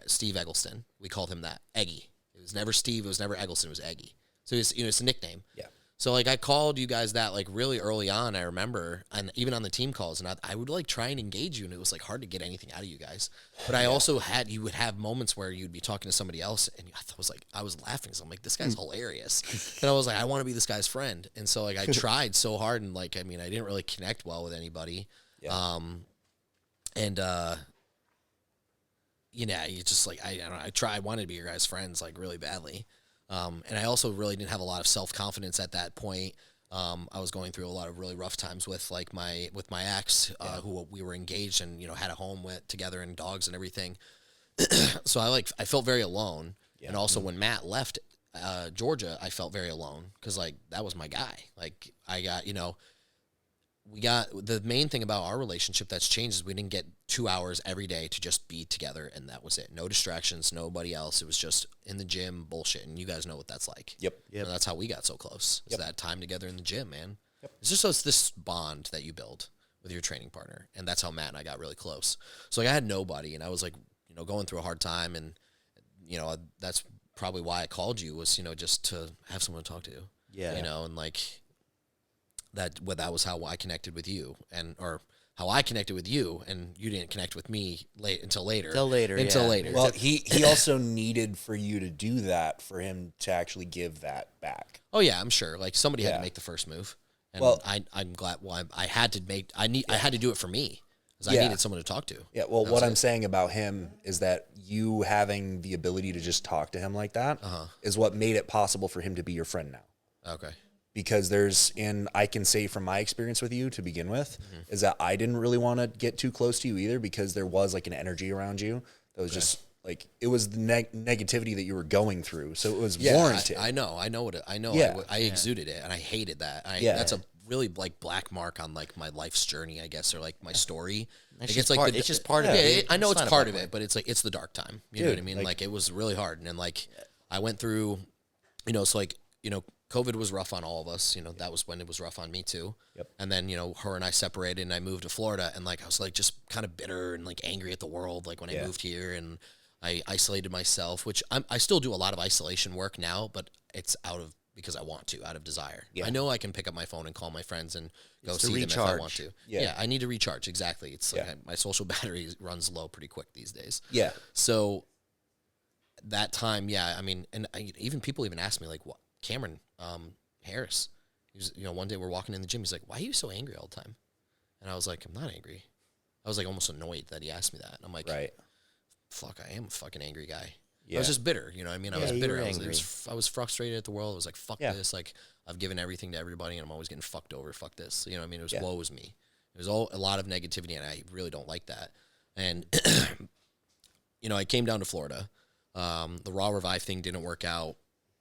D: Steve Eggleston. We called him that. Eggy. It was never Steve. It was never Eggleston. It was Eggy. So it's a nickname.
C: Yeah.
D: So like I called you guys that like really early on, I remember, and even on the team calls, and I would like try and engage you, and it was like hard to get anything out of you guys. But I also you would have moments where you'd be talking to somebody else, and I was laughing, so I'm like, this guy's hilarious, and I was like, I want to be this guy's friend, and so like I tried so hard, and like I didn't really connect well with anybody, you just like I don't know, I wanted to be your guys' friends like really badly. And I also really didn't have a lot of self-confidence at that point. I was going through a lot of really rough times with like my ex, who we were engaged and, had a home together and dogs and everything. So I felt very alone. Yeah. And also when Matt left, Georgia, I felt very alone because like that was my guy. Like I got, the main thing about our relationship that's changed is we didn't get 2 hours every day to just be together, and that was it. No distractions, nobody else. It was just in the gym bullshit, and you guys know what that's like.
C: Yep.
D: And that's how we got so close. It's that time together in the gym, man. Yep. It's just this bond that you build with your training partner, and that's how Matt and I got really close. So like I had nobody, and I was like, going through a hard time, and that's probably why I called you was just to have someone to talk to.
B: Yeah.
D: And like. That was how I connected with you, or how I connected with you, and you didn't connect with me until later.
B: Until later.
C: Well, he also needed for you to do that for him to actually give that back.
D: Oh yeah, I'm sure. Like somebody had to make the first move, and I'm glad. Well, I had to do it for me because I needed someone to talk to.
C: Yeah. Well, what I'm saying about him is that you having the ability to just talk to him like that is what made it possible for him to be your friend now.
D: Okay.
C: Because I can say from my experience with you to begin with, is that I didn't really want to get too close to you either because there was like an energy around you that was just like, it was the negativity that you were going through. So it was warranted.
D: I know.
C: Yeah.
D: I exuded it and I hated that. That's a really like black mark on like my life's journey, I guess, or like my story.
B: It's just part of it.
D: I know it's part of it, but it's like, it's the dark time. You know what I mean? Like it was really hard. And like, I went through, it's like, COVID was rough on all of us. That was when it was rough on me too.
C: Yep.
D: And then, her and I separated and I moved to Florida and like, I was like just kind of bitter and like angry at the world. Like when I moved here and I isolated myself, which I still do a lot of isolation work now, but it's because I want to, out of desire. Yeah. I know I can pick up my phone and call my friends and go see them if I want to. Yeah. I need to recharge. Exactly. It's like my social battery runs low pretty quick these days.
C: Yeah.
D: So that time, even people even ask me like, what? Cameron Harris, he was, one day we're walking in the gym. He's like, "Why are you so angry all the time?" And I was like, "I'm not angry. I was like almost annoyed that he asked me that. And I'm like,
C: Right.
D: fuck, I am a fucking angry guy.
C: Yeah.
D: I was just bitter, you know what I mean? I
B: Yeah,
D: was
B: you
D: bitter.
B: were
D: I
B: angry.
D: was frustrated at the world. I was like, fuck
C: Yeah.
D: this. Like, I've given everything to everybody, and I'm always getting fucked over. Fuck this. You know what I mean? It was
C: Yeah.
D: woe is me. It was a lot of negativity, and I really don't like that. And, you know, I came down to Florida. The Raw Revive thing didn't work out.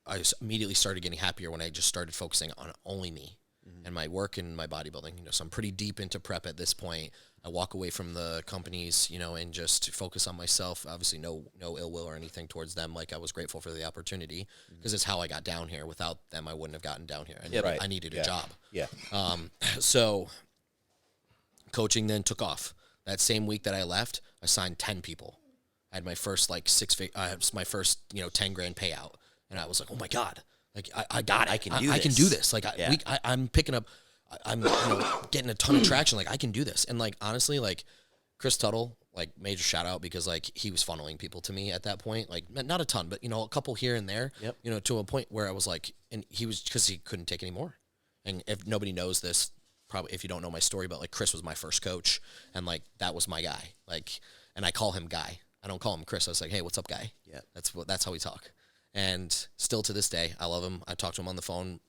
D: I immediately started getting happier when I just started focusing on only me and my work and my bodybuilding. You know, so I'm pretty deep into prep at this point. I walk away from the companies, you know, and just focus on myself. Obviously, no ill will or anything towards them. Like, I was grateful for the opportunity because it's how I got down here. Without them, I wouldn't have gotten down here. I needed a job.
C: Yeah.
D: So coaching then took off. That same week that I left, I signed 10 people. I had my first my first 10 grand payout, and I was like, oh my god, like I got it. I can do this. Like I'm picking up. I'm getting a ton of traction. Like, I can do this. And like, honestly, like Chris Tuttle, like, major shout out, because like he was funneling people to me at that point. Like, not a ton, but a couple here and there.
B: Yep.
D: You know, to a point where I was like, and he was, because he couldn't take any more. And if nobody knows this, probably if you don't know my story, but like Chris was my first coach, and like that was my guy. Like, and I call him Guy. I don't call him Chris. I was like, hey, what's up, Guy?
B: Yeah.
D: That's how we talk. And still to this day, I love him. I talk to him on the phone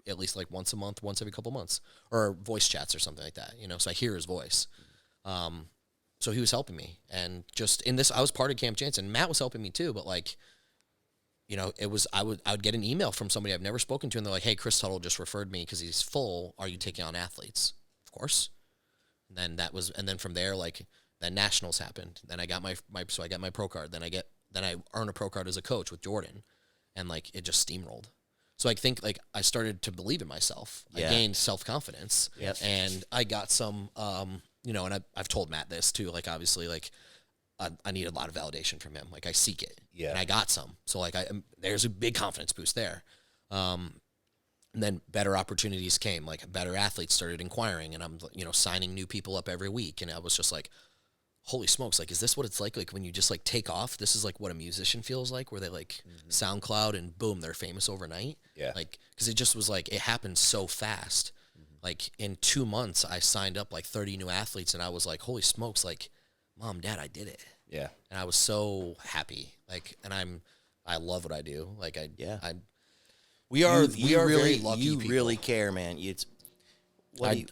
D: at least like once a month, once every couple months, or voice chats or something like that, so I hear his voice. So he was helping me, and just in this, I was part of Camp Jansen. Matt was helping me too, but like, it was, I would get an email from somebody I've never spoken to, and they're like, hey, Chris Tuttle just referred me because he's full. Are you taking on athletes? Of course. And then from there, like, then nationals happened. Then I got so I got my pro card. Then I earned a pro card as a coach with Jordan, and like, it just steamrolled. So I think like I started to believe in myself.
B: Yeah.
D: I gained self-confidence.
B: Yep.
D: And I got some, and I've told Matt this too, like, obviously, like, I need a lot of validation from him. Like, I seek it.
C: Yeah.
D: And I got some. So like, there's a big confidence boost there. And then better opportunities came, like better athletes started inquiring, and I'm, signing new people up every week. And I was just like, holy smokes, like, is this what it's like when you just like take off? This is like what a musician feels like, where they like SoundCloud and boom, they're famous overnight.
C: Yeah.
D: Like, because it just was like, it happened so fast. Like, in 2 months, I signed up like 30 new athletes, and I was like, holy smokes, like, Mom, Dad, I did it.
C: Yeah.
D: And I was so happy. Like, and I love what I do. Like, we are very lucky.
B: You
D: people.
B: really care, man.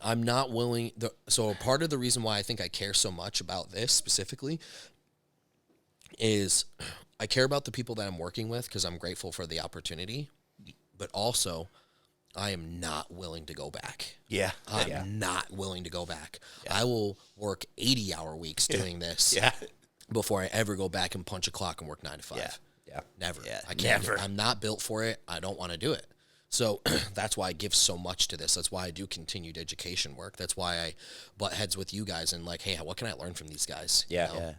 D: I'm not willing. So part of the reason why I think I care so much about this specifically is I care about the people that I'm working with because I'm grateful for the opportunity, but also I am not willing to go back.
B: Yeah.
D: I'm not willing to go back. Yeah. I will work 80-hour weeks doing this before I ever go back and punch a clock and work 9 to 5.
C: Yeah.
D: Never.
B: Yeah.
D: I can't. Never. I'm not built for it. I don't want to do it. So that's why I give so much to this. That's why I do continued education work. That's why I butt heads with you guys and like, hey, what can I learn from these guys?
C: Yeah.
D: Yeah.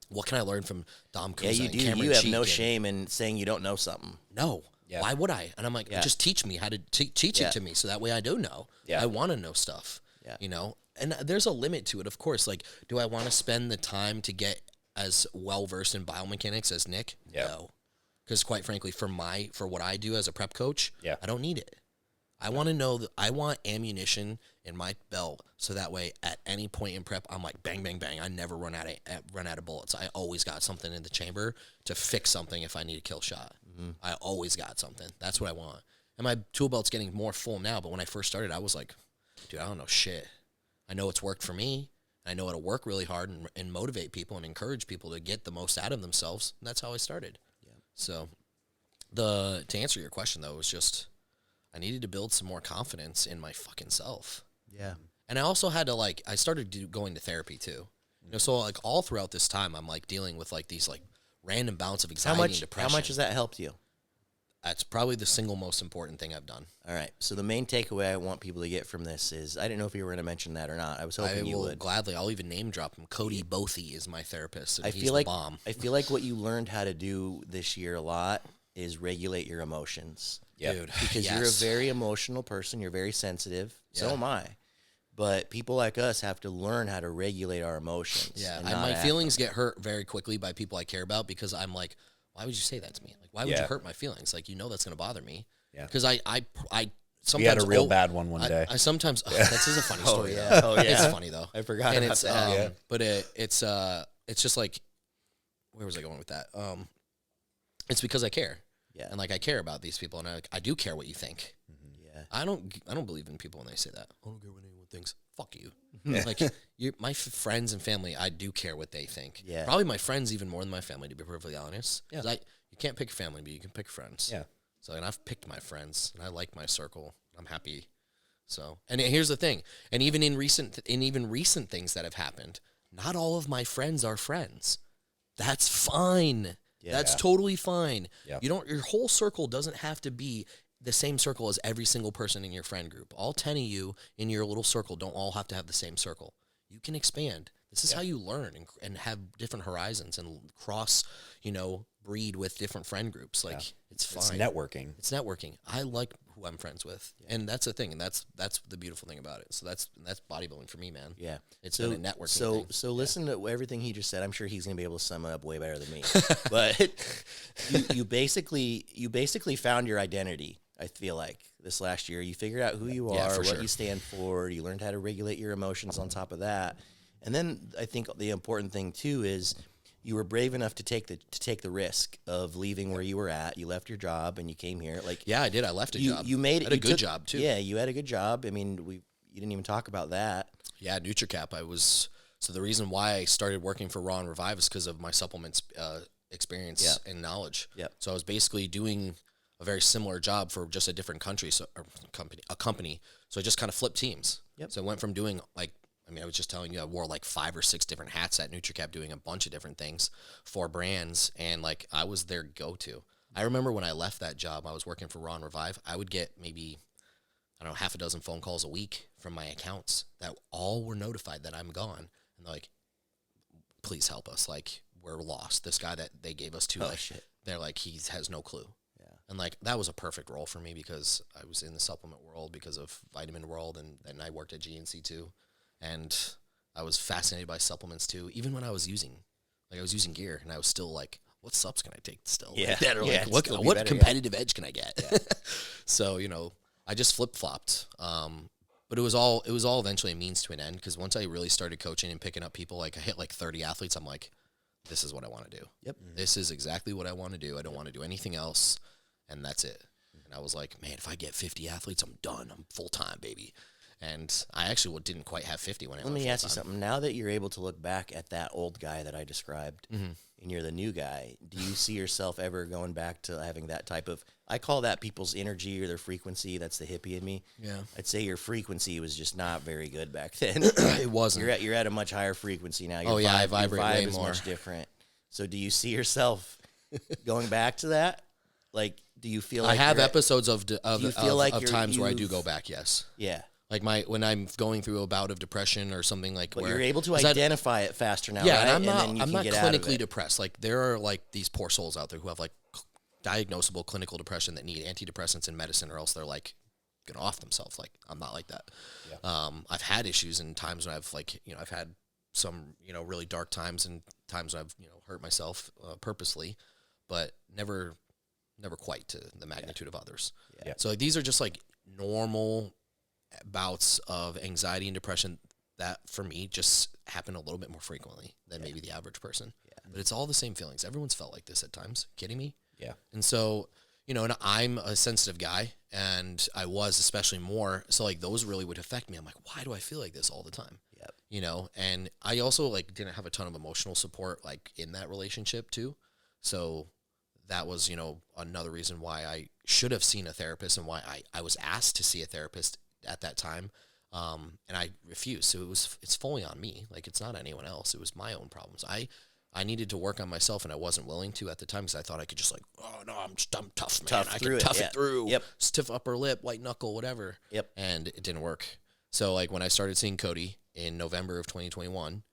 D: What can I learn from Dom Kuza?
B: Yeah, you do.
D: Cameron
B: You have
D: Cheek
B: no shame in saying you don't know something.
D: No.
C: Yeah.
D: Why would I? And I'm like, just teach me how to teach it to me so that way I do know.
C: Yeah.
D: I want to know stuff.
B: Yeah.
D: And there's a limit to it, of course. Like, do I want to spend the time to get as well versed in biomechanics as Nick?
C: Yeah.
D: No. Because quite frankly, for what I do as a prep coach,
C: I
D: don't need it. I want to know that I want ammunition in my belt so that way at any point in prep I'm like bang bang bang. I never run out of bullets. I always got something in the chamber to fix something if I need a kill shot. I always got something. That's what I want. And my tool belt's getting more full now, but when I first started I was like, dude, I don't know shit. I know it's worked for me. I know how to work really hard and motivate people and encourage people to get the most out of themselves. And that's how I started. Yeah. So to answer your question though, was just I needed to build some more confidence in my fucking self.
B: Yeah.
D: And I also had to I started going to therapy too. So like all throughout this time, I'm like dealing with like these like random bouts of anxiety and depression.
B: How much has that helped you?
D: That's probably the single most important thing I've done.
B: All right. So the main takeaway I want people to get from this is, I didn't know if you were going to mention that or not. I was hoping you would.
D: Gladly. I'll even name drop him. Cody Bothy is my therapist. And
B: I
D: he's
B: feel like
D: the bomb.
B: I feel like what you learned how to do this year a lot is regulate your emotions.
C: Yeah.
D: Dude,
B: Because you're a very emotional person. You're very sensitive. So am I. But people like us have to learn how to regulate our emotions.
D: Yeah.
B: And not
D: My
B: act
D: feelings get hurt very quickly by people I care about because I'm like, why would you say that to me? Like, why would you hurt my feelings? Like, that's going to bother me.
C: Yeah.
D: Because I sometimes
C: we had a real bad one day.
D: I sometimes this is a funny story.
B: Yeah.
D: Oh yeah, it's funny though.
B: I forgot
D: and
B: about
D: it's
B: that.
D: but it's just like, where was I going with that? It's because I care.
B: Yeah.
D: And like I care about these people, and I do care what you think.
B: Yeah.
D: I don't believe in people when they say that. I don't care what anyone thinks. Fuck you. Like my friends and family, I do care what they think.
B: Yeah.
D: Probably my friends even more than my family, to be perfectly honest. Yeah. You can't pick family, but you can pick friends.
C: Yeah.
D: So, and I've picked my friends, and I like my circle. I'm happy. So, and here's the thing, and even in recent things that have happened, not all of my friends are friends. That's fine.
B: Yeah.
D: That's totally fine.
C: Yep.
D: Your whole circle doesn't have to be the same circle as every single person in your friend group. All 10 of you in your little circle don't all have to have the same circle. You can expand. This is how you learn and have different horizons and cross, breed with different friend groups. Like it's fine.
C: It's networking.
D: It's networking. I like who I'm friends with, and that's the thing, and that's the beautiful thing about it. So that's bodybuilding for me, man.
B: Yeah,
D: it's a networking.
B: So listen to everything he just said. I'm sure he's gonna be able to sum it up way better than me. But you basically found your identity. I feel like this last year, you figured out who you are, what you stand for. You learned how to regulate your emotions. On top of that, and then I think the important thing too is you were brave enough to take the risk of leaving where you were at. You left your job and you came here. Like
D: I did. I left a job.
B: You made it.
D: I had a good job too.
B: Yeah, you had a good job. I mean, you didn't even talk about that.
D: Yeah, NutriCap. So the reason why I started working for Raw and Revive is because of my supplements experience and knowledge.
B: Yep.
D: So I was basically doing a very similar job for just a different country, a company. So I just kind of flipped teams.
B: Yep.
D: So I went from doing I was just telling you, I wore like 5 or 6 different hats at NutriCap, doing a bunch of different things for brands, and like I was their go-to. I remember when I left that job, I was working for Raw and Revive. I would get maybe, half a dozen phone calls a week from my accounts that all were notified that I'm gone, and they're like, "Please help us! Like we're lost. This guy that they gave us to, they're like he has no clue." And like that was a perfect role for me because I was in the supplement world because of Vitamin World, and then I worked at GNC too. And I was fascinated by supplements too. Even when I was using gear, and I was still like, what subs can I take still?
B: Yeah.
D: What competitive edge can I get? Yeah. So, I just flip-flopped. But it was all eventually a means to an end, because once I really started coaching and picking up people, like I hit like 30 athletes, I'm like, this is what I want to do.
B: Yep.
D: This is exactly what I want to do. I don't want to do anything else. And that's it. And I was like, man, if I get 50 athletes, I'm done. I'm full-time, baby. And I actually didn't quite have 50 when I went
B: Let me ask you
D: full-time.
B: something. Now that you're able to look back at that old guy that I described, and you're the new guy, do you see yourself ever going back to having that type of, I call that people's energy or their frequency. That's the hippie in me.
D: Yeah.
B: I'd say your frequency was just not very good back then.
D: It wasn't.
B: You're at a much higher frequency now.
D: I vibrate
B: your vibe
D: way
B: is
D: more.
B: much different. So do you see yourself going back to that? Like, do you feel like
D: I have episodes of times where I do
B: you've-
D: go back, yes.
B: Yeah.
D: Like when I'm going through a bout of depression or something, like
B: But
D: where
B: you're able to identify it faster now,
D: yeah,
B: right?
D: and
B: then
D: I'm
B: you
D: not
B: can get out of
D: clinically
B: it.
D: depressed. Like there are like these poor souls out there who have like diagnosable clinical depression that need antidepressants and medicine, or else they're like gonna off themselves. Like I'm not like that. Yeah. I've had issues and times when I've I've had some really dark times and times when I've hurt myself purposely, but never quite to the magnitude of others.
C: Yeah.
D: So these are just like normal bouts of anxiety and depression that for me just happen a little bit more frequently than maybe the average person. Yeah. But it's all the same feelings. Everyone's felt like this at times. Kidding me?
C: Yeah.
D: And so, and I'm a sensitive guy, and I was especially more. So like those really would affect me. I'm like, why do I feel like this all the time? Yep. And I also like didn't have a ton of emotional support like in that relationship too. So that was, another reason why I should have seen a therapist and why I was asked to see a therapist at that time. And I refused. So it's fully on me. Like it's not anyone else. It was my own problems. I needed to work on myself, and I wasn't willing to at the time because I thought I could just like, oh no, I'm tough, man. I can tough it through.
B: Yep.
D: Stiff upper lip, white knuckle, whatever.
B: Yep.
D: And it didn't work. So like when I started seeing Cody in November of 2021,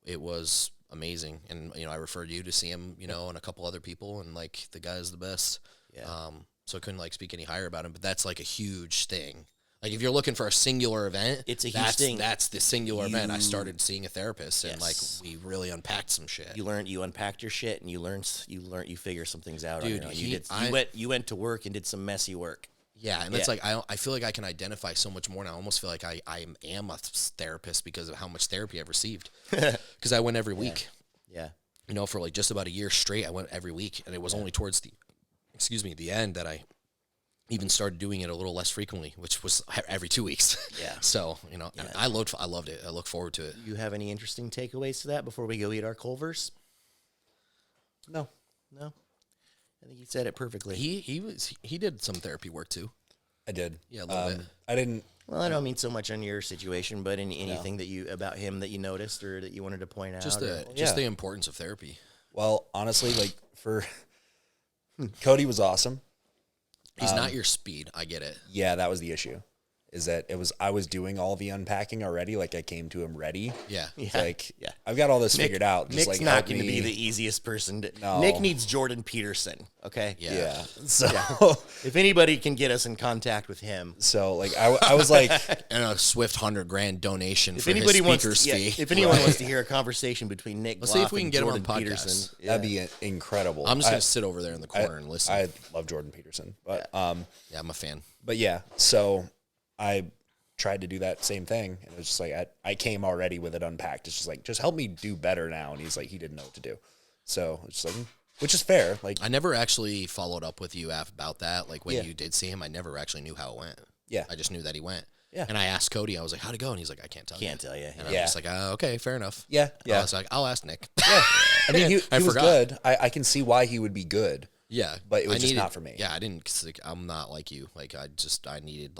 D: it was amazing. And, I referred you to see him, and a couple other people, and like the guy's the best.
B: Yeah.
D: So I couldn't like speak any higher about him, but that's like a huge thing. Like if you're looking for a singular event,
B: it's a huge thing.
D: That's the singular event. I started seeing a therapist, and like we really unpacked some shit.
B: You unpacked your shit, and you figure some things out.
D: Dude,
B: on your own. You went to work and did some messy work.
D: Yeah, and it's like I feel like I can identify so much more now. I almost feel like I am a therapist because of how much therapy I've received. Because I went every week.
B: Yeah.
D: You know, for like just about a year straight, I went every week, and it was only towards the end that I even started doing it a little less frequently, which was every 2 weeks. Yeah. So, you know, and I loved it. I look forward to it.
B: You have any interesting takeaways to that before we go eat our Culvers?
C: No.
B: I think he said it perfectly.
D: He did some therapy work too.
C: I did.
D: Yeah, a little bit.
C: I didn't.
B: Well, I don't mean so much on your situation, but anything that you about him that you noticed or that you wanted to point out.
D: Just the importance of therapy.
C: Well, honestly, like for Cody was awesome.
D: He's not your speed. I get it.
C: Yeah, that was the issue. Is that I was doing all the unpacking already. Like I came to him ready.
D: Yeah.
C: It's like, I've got all this figured out. Just
B: Nick's
C: like
B: not going to be the easiest person.
C: No.
B: Nick needs Jordan Peterson. Okay.
C: Yeah. So
B: if anybody can get us in contact with him.
C: So like I was like,
D: and a swift $100,000 donation
B: If
D: for
B: anybody
D: his
B: wants,
D: speaker's fee.
B: if anyone wants to hear a conversation between Nick,
D: Let's
B: Gloff
D: see if we can
B: and
D: get him
B: Jordan
D: on podcast.
B: Peterson,
C: that'd be incredible.
D: I'm just gonna sit over there in the corner and listen.
C: I love Jordan Peterson, but
D: yeah, I'm a fan.
C: But yeah, so I tried to do that same thing, and it was just like I came already with it unpacked. It's just like, just help me do better now. And he's like, he didn't know what to do. So it's just like, which is fair. Like
D: I never actually followed up with you about that. Like when you did see him, I never actually knew how it went.
C: Yeah,
D: I just knew that he went.
C: Yeah,
D: and I asked Cody. I was like, "How'd it go?" And he's like, "I can't tell you."
B: Can't tell you.
D: And I was just like, "Okay, fair enough."
C: Yeah.
D: I was like, "I'll ask Nick."
C: Yeah, I mean, he was
D: forgot.
C: good. I can see why he would be good.
D: Yeah,
C: but it was just not for me.
D: Yeah, I didn't. 'Cause, like, I'm not like you. Like I needed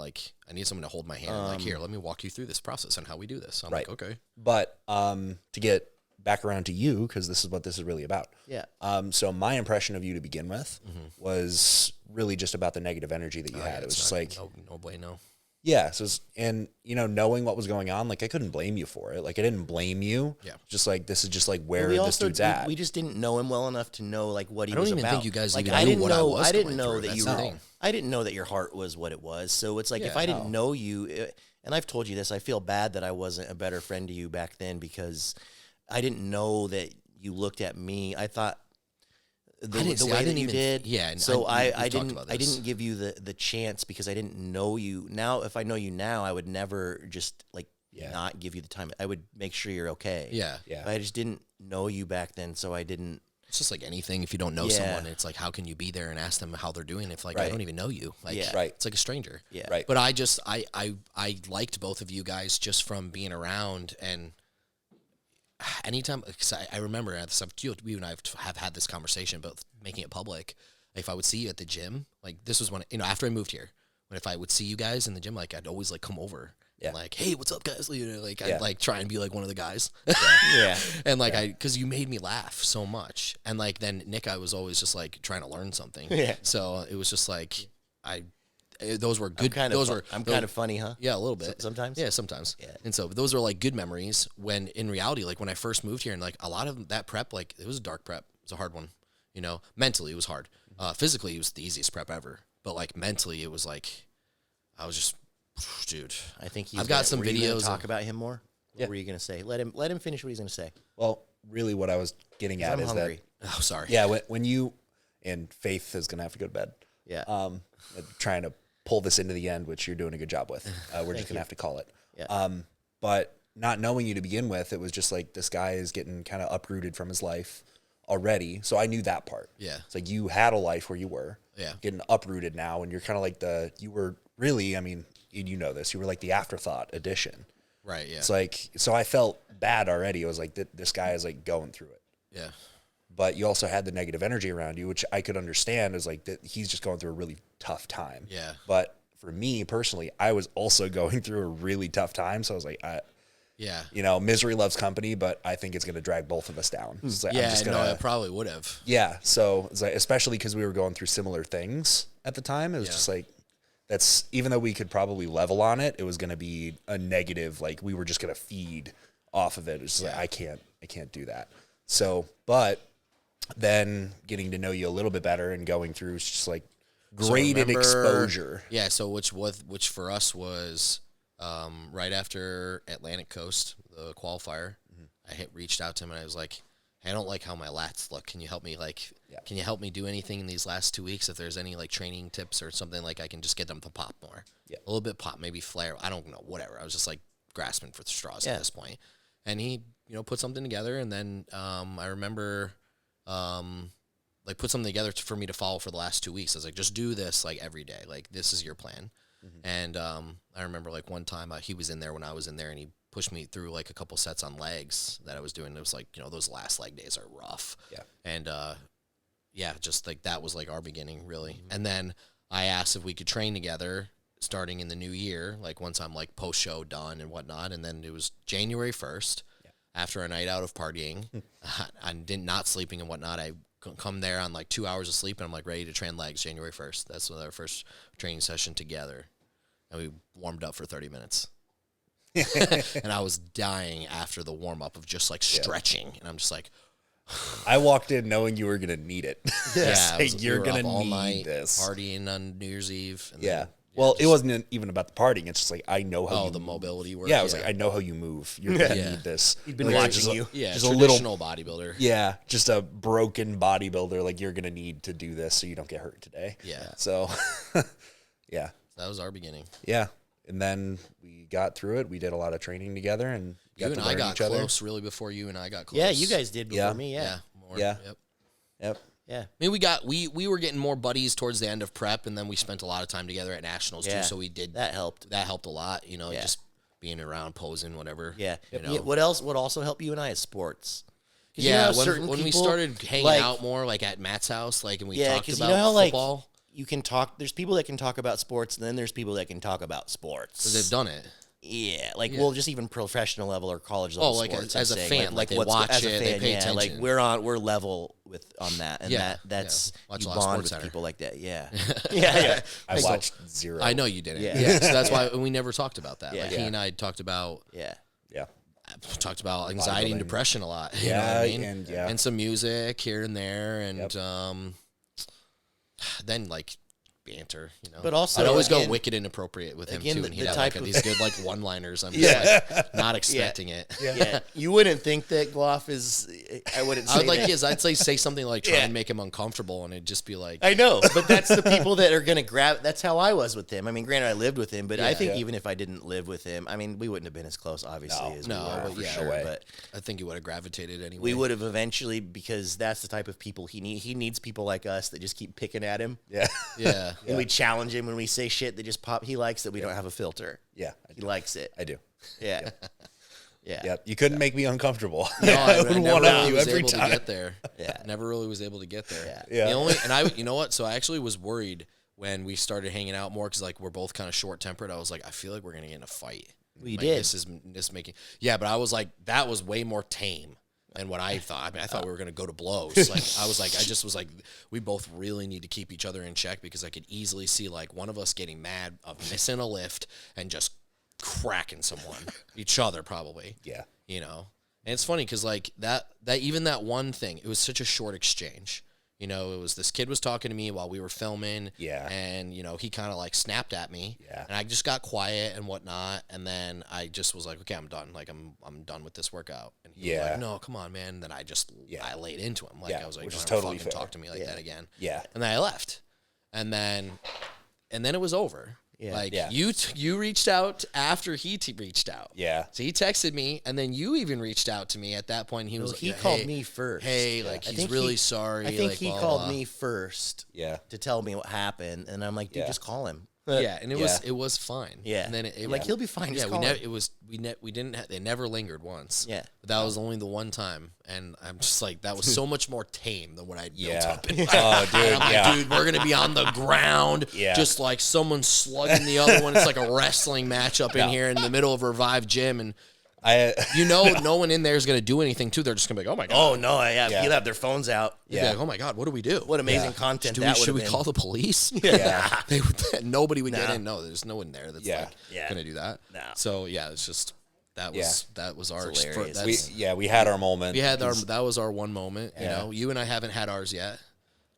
D: someone to hold my hand. And, like, here, let me walk you through this process and how we do this. So I'm like, okay.
C: But to get back around to you, because this is what this is really about.
B: Yeah.
C: So my impression of you to begin with was really just about the negative energy that you had. It was just like
D: no bueno.
C: Yeah. So and knowing what was going on, like I couldn't blame you for it. Like I didn't blame you.
D: Yeah.
C: Just like this is just like where this dude's at.
B: We just didn't know him well enough to know like what he was about.
D: I don't even think you guys
B: like,
D: even knew what I was.
B: I didn't know
D: through.
B: that
D: That's
B: you
D: the
B: were.
D: thing.
B: I didn't know that your heart was what it was. So it's like if I didn't know you, and I've told you this, I feel bad that I wasn't a better friend to you back then because I didn't know that you looked at me. I thought the way that you did.
D: Yeah.
B: So I didn't give you the chance because I didn't know you. Now, if I know you now, I would never just like not give you the time. I would make sure you're okay.
D: Yeah.
C: Yeah.
B: But I just didn't know you back then, so I didn't.
D: It's just like anything. If you don't know someone, it's like, how can you be there and ask them how they're doing if like I don't even know you? Like, it's like a stranger.
B: Yeah.
C: Right.
D: But I liked both of you guys just from being around and anytime, because I remember at the stuff, you and I have had this conversation about making it public. If I would see you at the gym, like this was when, after I moved here, when if I would see you guys in the gym, like I'd always like come over. Yeah. Like, hey, what's up, guys? I'd like try and be like one of the guys.
B: Yeah.
D: And like because you made me laugh so much, and like then Nick, I was always just like trying to learn something.
B: Yeah.
D: So it was just like those were good.
B: I'm kind of funny, huh?
D: Yeah, a little bit.
B: Sometimes.
D: Yeah, sometimes.
B: Yeah.
D: And so those were like good memories. When in reality, like when I first moved here, and like a lot of that prep, like it was a dark prep. It was a hard one. Mentally it was hard. Physically it was the easiest prep ever. But like mentally it was like I was just. Dude,
B: I think
D: I've got some videos.
B: Talk about him more. What were you gonna say? Let him finish what he's gonna say.
C: Well, really, what I was getting at
B: I'm
C: is
B: hungry.
D: Oh, sorry.
C: Yeah, when you and Faith is gonna have to go to bed.
B: Yeah.
C: Trying to pull this into the end, which you're doing a good job with. We're just gonna have to call it.
B: Yeah.
C: But not knowing you to begin with, it was just like this guy is getting kind of uprooted from his life already. So I knew that part.
D: Yeah.
C: It's like you had a life where you were.
D: Yeah.
C: Getting uprooted now, and you're kind of like you were really. I mean, you know this. You were like the afterthought addition.
D: Right. Yeah.
C: It's like so I felt bad already. It was like this guy is like going through it.
D: Yeah.
C: But you also had the negative energy around you, which I could understand is like that he's just going through a really tough time.
D: Yeah.
C: But for me personally, I was also going through a really tough time. So I was like, misery loves company, but I think it's going to drag both of us down. So like,
D: I probably would have.
C: Yeah. So it's like, especially because we were going through similar things at the time, it was just like, that's even though we could probably level on it, it was going to be a negative. Like we were just going to feed off of it. It was just like, I can't do that. So, but then getting to know you a little bit better and going through is just like graded exposure.
D: Yeah. So which for us was right after Atlantic Coast, the qualifier, I reached out to him and I was like, hey, I don't like how my lats look. Can you help me can you help me do anything in these last 2 weeks? If there's any like training tips or something, like I can just get them to pop more.
C: Yeah.
D: A little bit pop, maybe flare. I don't know, whatever. I was just like grasping for the straws at this point. And he, put something together, and then I remember like put something together for me to follow for the last 2 weeks. I was like, just do this like every day. Like this is your plan. And I remember like one time he was in there when I was in there, and he pushed me through like a couple sets on legs that I was doing. It was like, those last leg days are rough. Yeah. And just like that was like our beginning really. And then I asked if we could train together starting in the new year, like once I'm like post show done and whatnot. And then it was January 1st after a night out of partying. I not sleeping and whatnot. I come there on like 2 hours of sleep, and I'm like ready to train legs January 1st. That's our first training session together. And we warmed up for 30 minutes. And I was dying after the warm up of just like stretching. And I'm just like,
C: I walked in knowing you were going to need it. You're going to need this.
D: Partying on New Year's Eve. And
C: then, well, it wasn't even about the partying. It's just like, I know how
D: the mobility works.
C: Yeah, I was like, I know how you move. You're going to need this.
B: He'd been watching you.
D: Yeah,
C: just
D: traditional bodybuilder.
C: Yeah, just a broken bodybuilder. Like, you're going to need to do this so you don't get hurt today.
D: Yeah.
C: So, yeah.
D: That was our beginning.
C: Yeah. And then we got through it. We did a lot of training together, and
D: you and I got close really before you and I got close.
B: Yeah, you guys did before me. Yeah.
D: More.
C: Yeah.
D: Yep.
B: Yeah.
D: I mean, we were getting more buddies towards the end of prep, and then we spent a lot of time together at nationals too. So we did
B: that helped.
D: That helped a lot. Just being around, posing, whatever.
B: Yeah. What else would also help you and I is sports.
D: Yeah. When we started hanging out more, like at Matt's house, like, and we talked about football.
B: Like, you can talk. There's people that can talk about sports, and then there's people that can talk about sports
D: because they've done it.
B: Yeah, well, just even professional level or college level.
D: Like
B: sports,
D: as a fan, like they watch it, they pay attention.
B: Like we're level on that, and that's you bond with people like that. Yeah, yeah.
C: I watched zero.
D: I know you didn't. Yeah, so that's why we never talked about that.
B: Yeah.
D: Like he and I talked about.
C: Yeah.
D: Talked about anxiety and depression a lot. You know what I mean? And some music here and there, and then like banter,
B: But also,
D: I'd always go wicked inappropriate with him too, and he'd have like these good like one-liners. I'm just like not expecting it.
B: Yeah, you wouldn't think that GLOFF is. I wouldn't. Say
D: I'd say something like try and make him uncomfortable, and it'd just be like.
B: I know, but that's the people that are gonna grab. That's how I was with him. I mean, granted, I lived with him, but I think even if I didn't live with him, I mean, we wouldn't have been as close, obviously, as we were for sure. But
D: I think he would have gravitated anyway.
B: We would have eventually, because that's the type of people he needs. He needs people like us that just keep picking at him.
D: Yeah.
B: And we challenge him when we say shit that just pop. He likes that we don't have a filter.
C: Yeah.
B: He likes it.
C: I do.
B: Yeah. Yeah.
C: Yep. You couldn't make me uncomfortable.
D: No, I would
C: one up you
D: was
C: every
D: able
C: time.
D: to get there.
B: Yeah.
D: Never really was able to get there.
C: Yeah.
D: You know what? So I actually was worried when we started hanging out more because like we're both kind of short tempered. I was like, I feel like we're gonna get in a fight.
B: We
D: like,
B: did.
D: This making. Yeah, but I was like, that was way more tame than what I thought. I mean, I thought we were gonna go to blows. Like I just was like, we both really need to keep each other in check because I could easily see like one of us getting mad of missing a lift and just cracking someone, each other probably.
C: Yeah.
D: And it's funny because like that even that one thing, it was such a short exchange. It was this kid was talking to me while we were filming.
C: Yeah.
D: And, he kind of like snapped at me.
C: Yeah.
D: And I just got quiet and whatnot. And then I just was like, okay, I'm done. Like, I'm done with this workout. And he was like, no, come on, man. And then I laid into him. Like, I was like,
C: which is
D: don't
C: totally
D: fucking
C: fair.
D: talk to me like that again.
C: Yeah.
D: And then I left. And then it was over.
B: Yeah.
D: Like,
C: Yeah.
D: you reached out after he reached out.
C: Yeah.
D: So he texted me, and then you even reached out to me at that point. And he was like,
B: he called me first.
D: Hey, like he's really sorry.
B: I think
D: like,
B: he
D: blah,
B: called
D: blah.
B: me first.
C: Yeah.
B: To tell me what happened, and I'm like, dude, just call him.
D: Yeah, and it was fine.
B: Yeah.
D: And then
B: he'll be fine. Just call him.
D: We didn't they never lingered once.
B: Yeah.
D: But that was only the one time, and I'm just like that was so much more tame than what I built up. In
C: Oh, dude.
D: I'm like, dude, we're gonna be on the ground, just like someone slugging the other one. It's like a wrestling match up in here in the middle of Revive Gym, and no one in there is gonna do anything too. They're just gonna be like, oh my god.
B: Oh no, you'll have their phones out.
D: Yeah. Like, oh my god, what do we do?
B: What amazing content that would have been.
D: Should we call the police?
C: Yeah.
D: Nobody would get in. No, there's no one there that's gonna do that.
B: No.
D: So it's just that was our
B: hilarious.
C: We had our moment.
D: That was our one moment. You and I haven't had ours yet.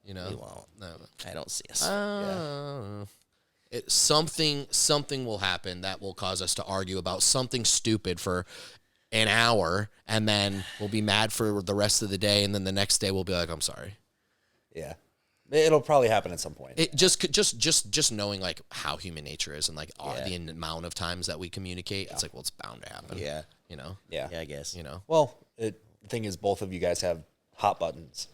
B: We won't.
D: No.
B: I don't see us.
D: Something will happen that will cause us to argue about something stupid for an hour, and then we'll be mad for the rest of the day, and then the next day we'll be like, I'm sorry.
C: Yeah. It'll probably happen at some point.
D: It just knowing like how human nature is and like the amount of times that we communicate, it's like, well, it's bound to happen.
B: Yeah.
D: You know?
B: Yeah, I guess.
D: You know?
C: Well, the thing is, both of you guys have hot buttons.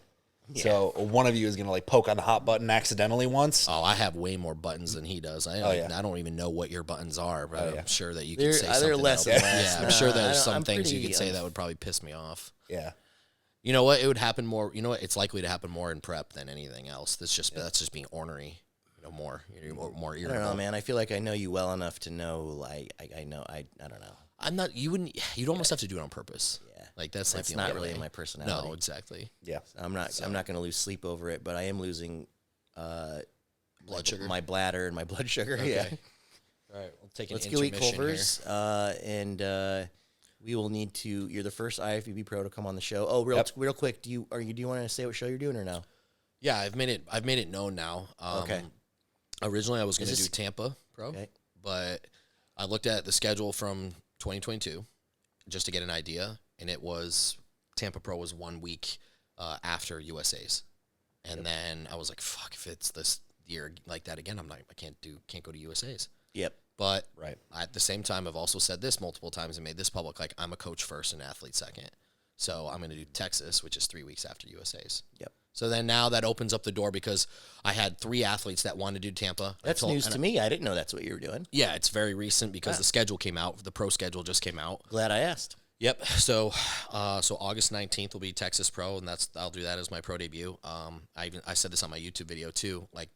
C: Yeah. So one of you is going to like poke on the hot button accidentally once.
D: Oh, I have way more buttons than he does. I don't even know what your buttons are, but I'm sure that you can say something.
B: They're less.
D: I'm sure there's some things you could say that would probably piss me off.
C: Yeah.
D: You know what? It would happen more. You know what? It's likely to happen more in prep than anything else. That's just being ornery. You know, more irritable.
B: I don't know, man. I feel like I know you well enough to know. Like I know. I don't know.
D: I'm not. You wouldn't. You'd almost have to do it on purpose.
B: Yeah.
D: Like that's
B: not really in my personality.
D: No, exactly.
C: Yeah.
B: I'm not going to lose sleep over it, but I am losing
D: blood sugar,
B: my bladder, and my blood sugar.
D: Okay.
B: Yeah.
D: All right. We'll take an
B: Let's go eat
D: intermission
B: Culver's, and we will need to. You're the first IFBB pro to come on the show. Oh, real quick. Do you want to say what show you're doing or no?
D: Yeah, I've made it known now.
B: Okay.
D: Originally, I was going to do Tampa Pro,
B: okay.
D: but I looked at the schedule from 2022 just to get an idea, and it was Tampa Pro was 1 week after USA's, and then I was like, "Fuck! If it's this year like that again, I can't go to USA's."
B: Yep.
D: But
C: right.
D: At the same time, I've also said this multiple times and made this public. Like, I'm a coach first and athlete second, so I'm going to do Texas, which is 3 weeks after USA's.
B: Yep.
D: So then now that opens up the door because I had 3 athletes that wanted to do Tampa.
B: That's news to me. I didn't know that's what you were doing.
D: Yeah, it's very recent because the schedule came out. The pro schedule just came out.
B: Glad I asked.
D: Yep. So August 19th will be Texas Pro, and I'll do that as my pro debut. I said this on my YouTube video too. Like,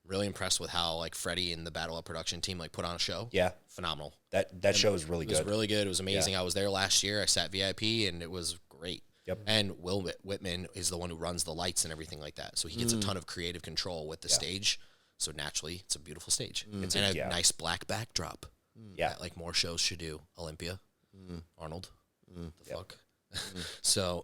D: really impressed with how like Freddie and the Battle Up production team like put on a show.
C: Yeah,
D: phenomenal.
C: That show is really good.
D: It was really good. It was amazing. I was there last year. I sat VIP, and it was great.
C: Yep.
D: And Will Whitman is the one who runs the lights and everything like that. So he gets a ton of creative control with the stage. So naturally, it's a beautiful stage. It's a nice black backdrop.
C: Yeah.
D: That, like more shows should do. Olympia, Arnold, the fuck. So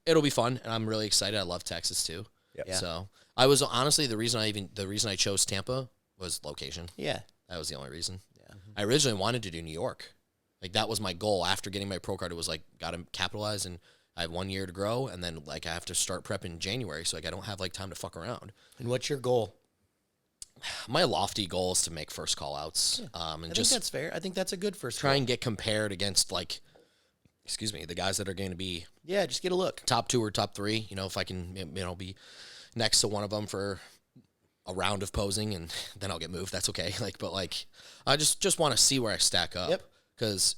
D: it'll be fun, and I'm really excited. I love Texas too.
C: Yep.
D: Yeah. So I was honestly the reason I chose Tampa was location.
B: Yeah.
D: That was the only reason.
B: Yeah.
D: I originally wanted to do New York. Like that was my goal after getting my pro card. It was like got to capitalize, and I have 1 year to grow, and then like I have to start prep in January, so like I don't have like time to fuck around.
B: And what's your goal?
D: My lofty goal is to make first call outs. And
B: I think
D: just
B: that's fair. I think that's a good first
D: try
B: goal.
D: and get compared against like, the guys that are going to be
B: Yeah, just get a look.
D: top 2 or top 3. You know, if I can, be next to one of them for a round of posing, and then I'll get moved. That's okay. Like, but like, I just want to see where I stack up.
B: Yep.
D: Because,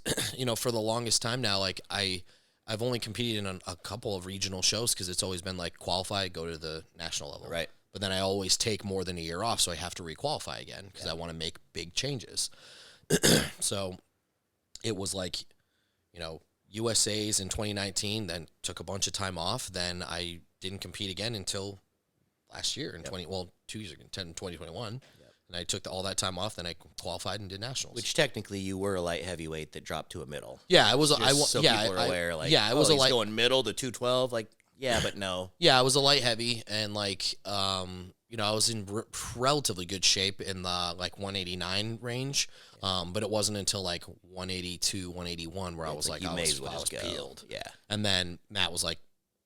D: for the longest time now, like I've only competed in a couple of regional shows because it's always been like qualify, go to the national level.
B: Right.
D: But then I always take more than a year off, so I have to requalify again because I want to make big changes. So it was like, USA's in 2019, then took a bunch of time off. Then I didn't compete again until last year in 2 years ago, 2021. And I took all that time off. Then I qualified and did nationals.
B: Which technically you were a light heavyweight that dropped to a middle.
D: Yeah, I was.
B: People are aware. Like,
D: I was
B: he's going middle to 212. Like, yeah, but no.
D: Yeah, I was a light heavy, and like, I was in relatively good shape in the like 189 range. But it wasn't until like 182, 181 where I was like, I was peeled.
B: Yeah.
D: And then Matt was like,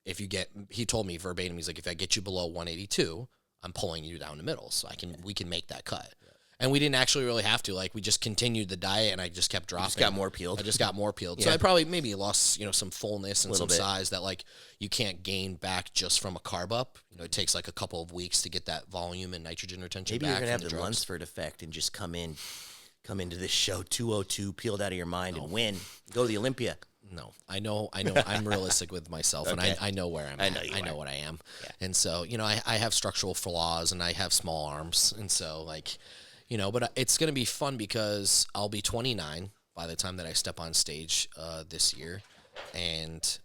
D: he told me verbatim, he's like, if I get you below 182, I'm pulling you down the middle, so we can make that cut. Yeah. And we didn't actually really have to. Like, we just continued the diet, and I just kept dropping.
B: Just got more peeled.
D: I just got more peeled. So I probably maybe lost, some fullness and some
B: bit.
D: size that like you can't gain back just from a carb up. It takes like a couple of weeks to get that volume and nitrogen retention
B: Maybe
D: back.
B: you're gonna have
D: from
B: the Lunsford effect and just come into this show 202, peeled out of your mind, and win. Go to the Olympia.
D: No, I know. I'm realistic with myself,
B: Okay.
D: and I know where I'm at. I know what I am. Yeah. And so, I have structural flaws, and I have small arms. And so, like, but it's going to be fun because I'll be 29 by the time that I step on stage this year. And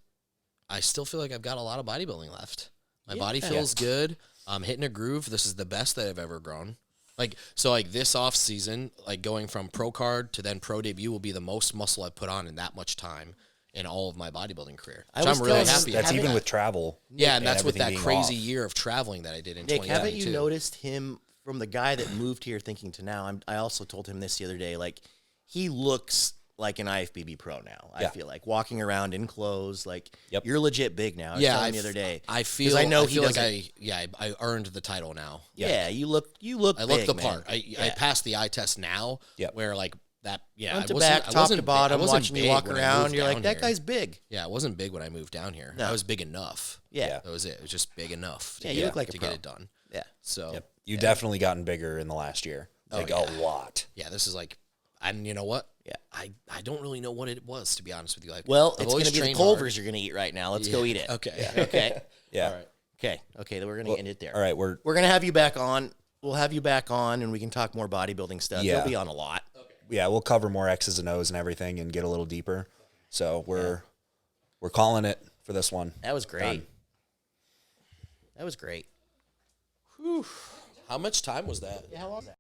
D: I still feel like I've got a lot of bodybuilding left. My body feels good. I'm hitting a groove. This is the best that I've ever grown. Like, so like this off season, like going from pro card to then pro debut will be the most muscle I've put on in that much time in all of my bodybuilding career. Which I'm really happy.
C: That's even with travel.
D: Yeah, and that's with that crazy
C: off.
D: year of traveling that I did in
B: Nick,
D: 2022.
B: haven't you noticed him from the guy that moved here thinking to now? I also told him this the other day. Like, he looks like an IFBB pro now. I
C: Yeah.
B: feel like walking around in clothes, like
C: Yep.
B: you're legit big now. I was telling the other day.
D: I feel.
B: I know
D: I
B: he
D: feel like
B: doesn't-
D: I earned the title now.
B: Yeah, you look.
D: I look
B: big,
D: the
B: man.
D: part. I passed the eye test now.
C: Yep.
D: Where like that. Yeah.
B: Front
D: I
B: to
D: wasn't-
B: back,
D: I
B: top
D: wasn't
B: to
D: big-
B: bottom,
D: I wasn't
B: watching you
D: big
B: walk
D: when I
B: around.
D: moved
B: You're like,
D: down
B: that
D: here.
B: guy's big.
D: Yeah, I wasn't big when I moved down here.
B: No.
D: I was big enough.
B: Yeah.
D: That was it. It was just big enough.
B: Yeah, you look like a
D: to
B: pro.
D: get it done.
B: Yeah.
D: So
C: Yep. You've definitely gotten bigger in the last year. Like a lot.
D: yeah, this is like, and you know what?
B: Yeah.
D: I don't really know what it was, to be honest with you. Like,
B: Well,
D: I've
B: it's going
D: always
B: to be the
D: trained
B: Culvers you're going to eat right now. Let's go
D: hard.
B: eat it.
D: Okay.
B: Okay.
C: Yeah.
D: All right.
B: Okay. Okay. Then we're going to end it there.
C: All right. We're
B: We're going to have you back on. We'll have you back on, and we can talk more bodybuilding stuff.
C: Yeah.
B: You'll be on a lot.
C: we'll cover more X's and O's and everything and get a little deeper. So we're calling it for this one.
B: That was great.
C: Done.
B: That was great.
D: How much time was that?
B: How long was that?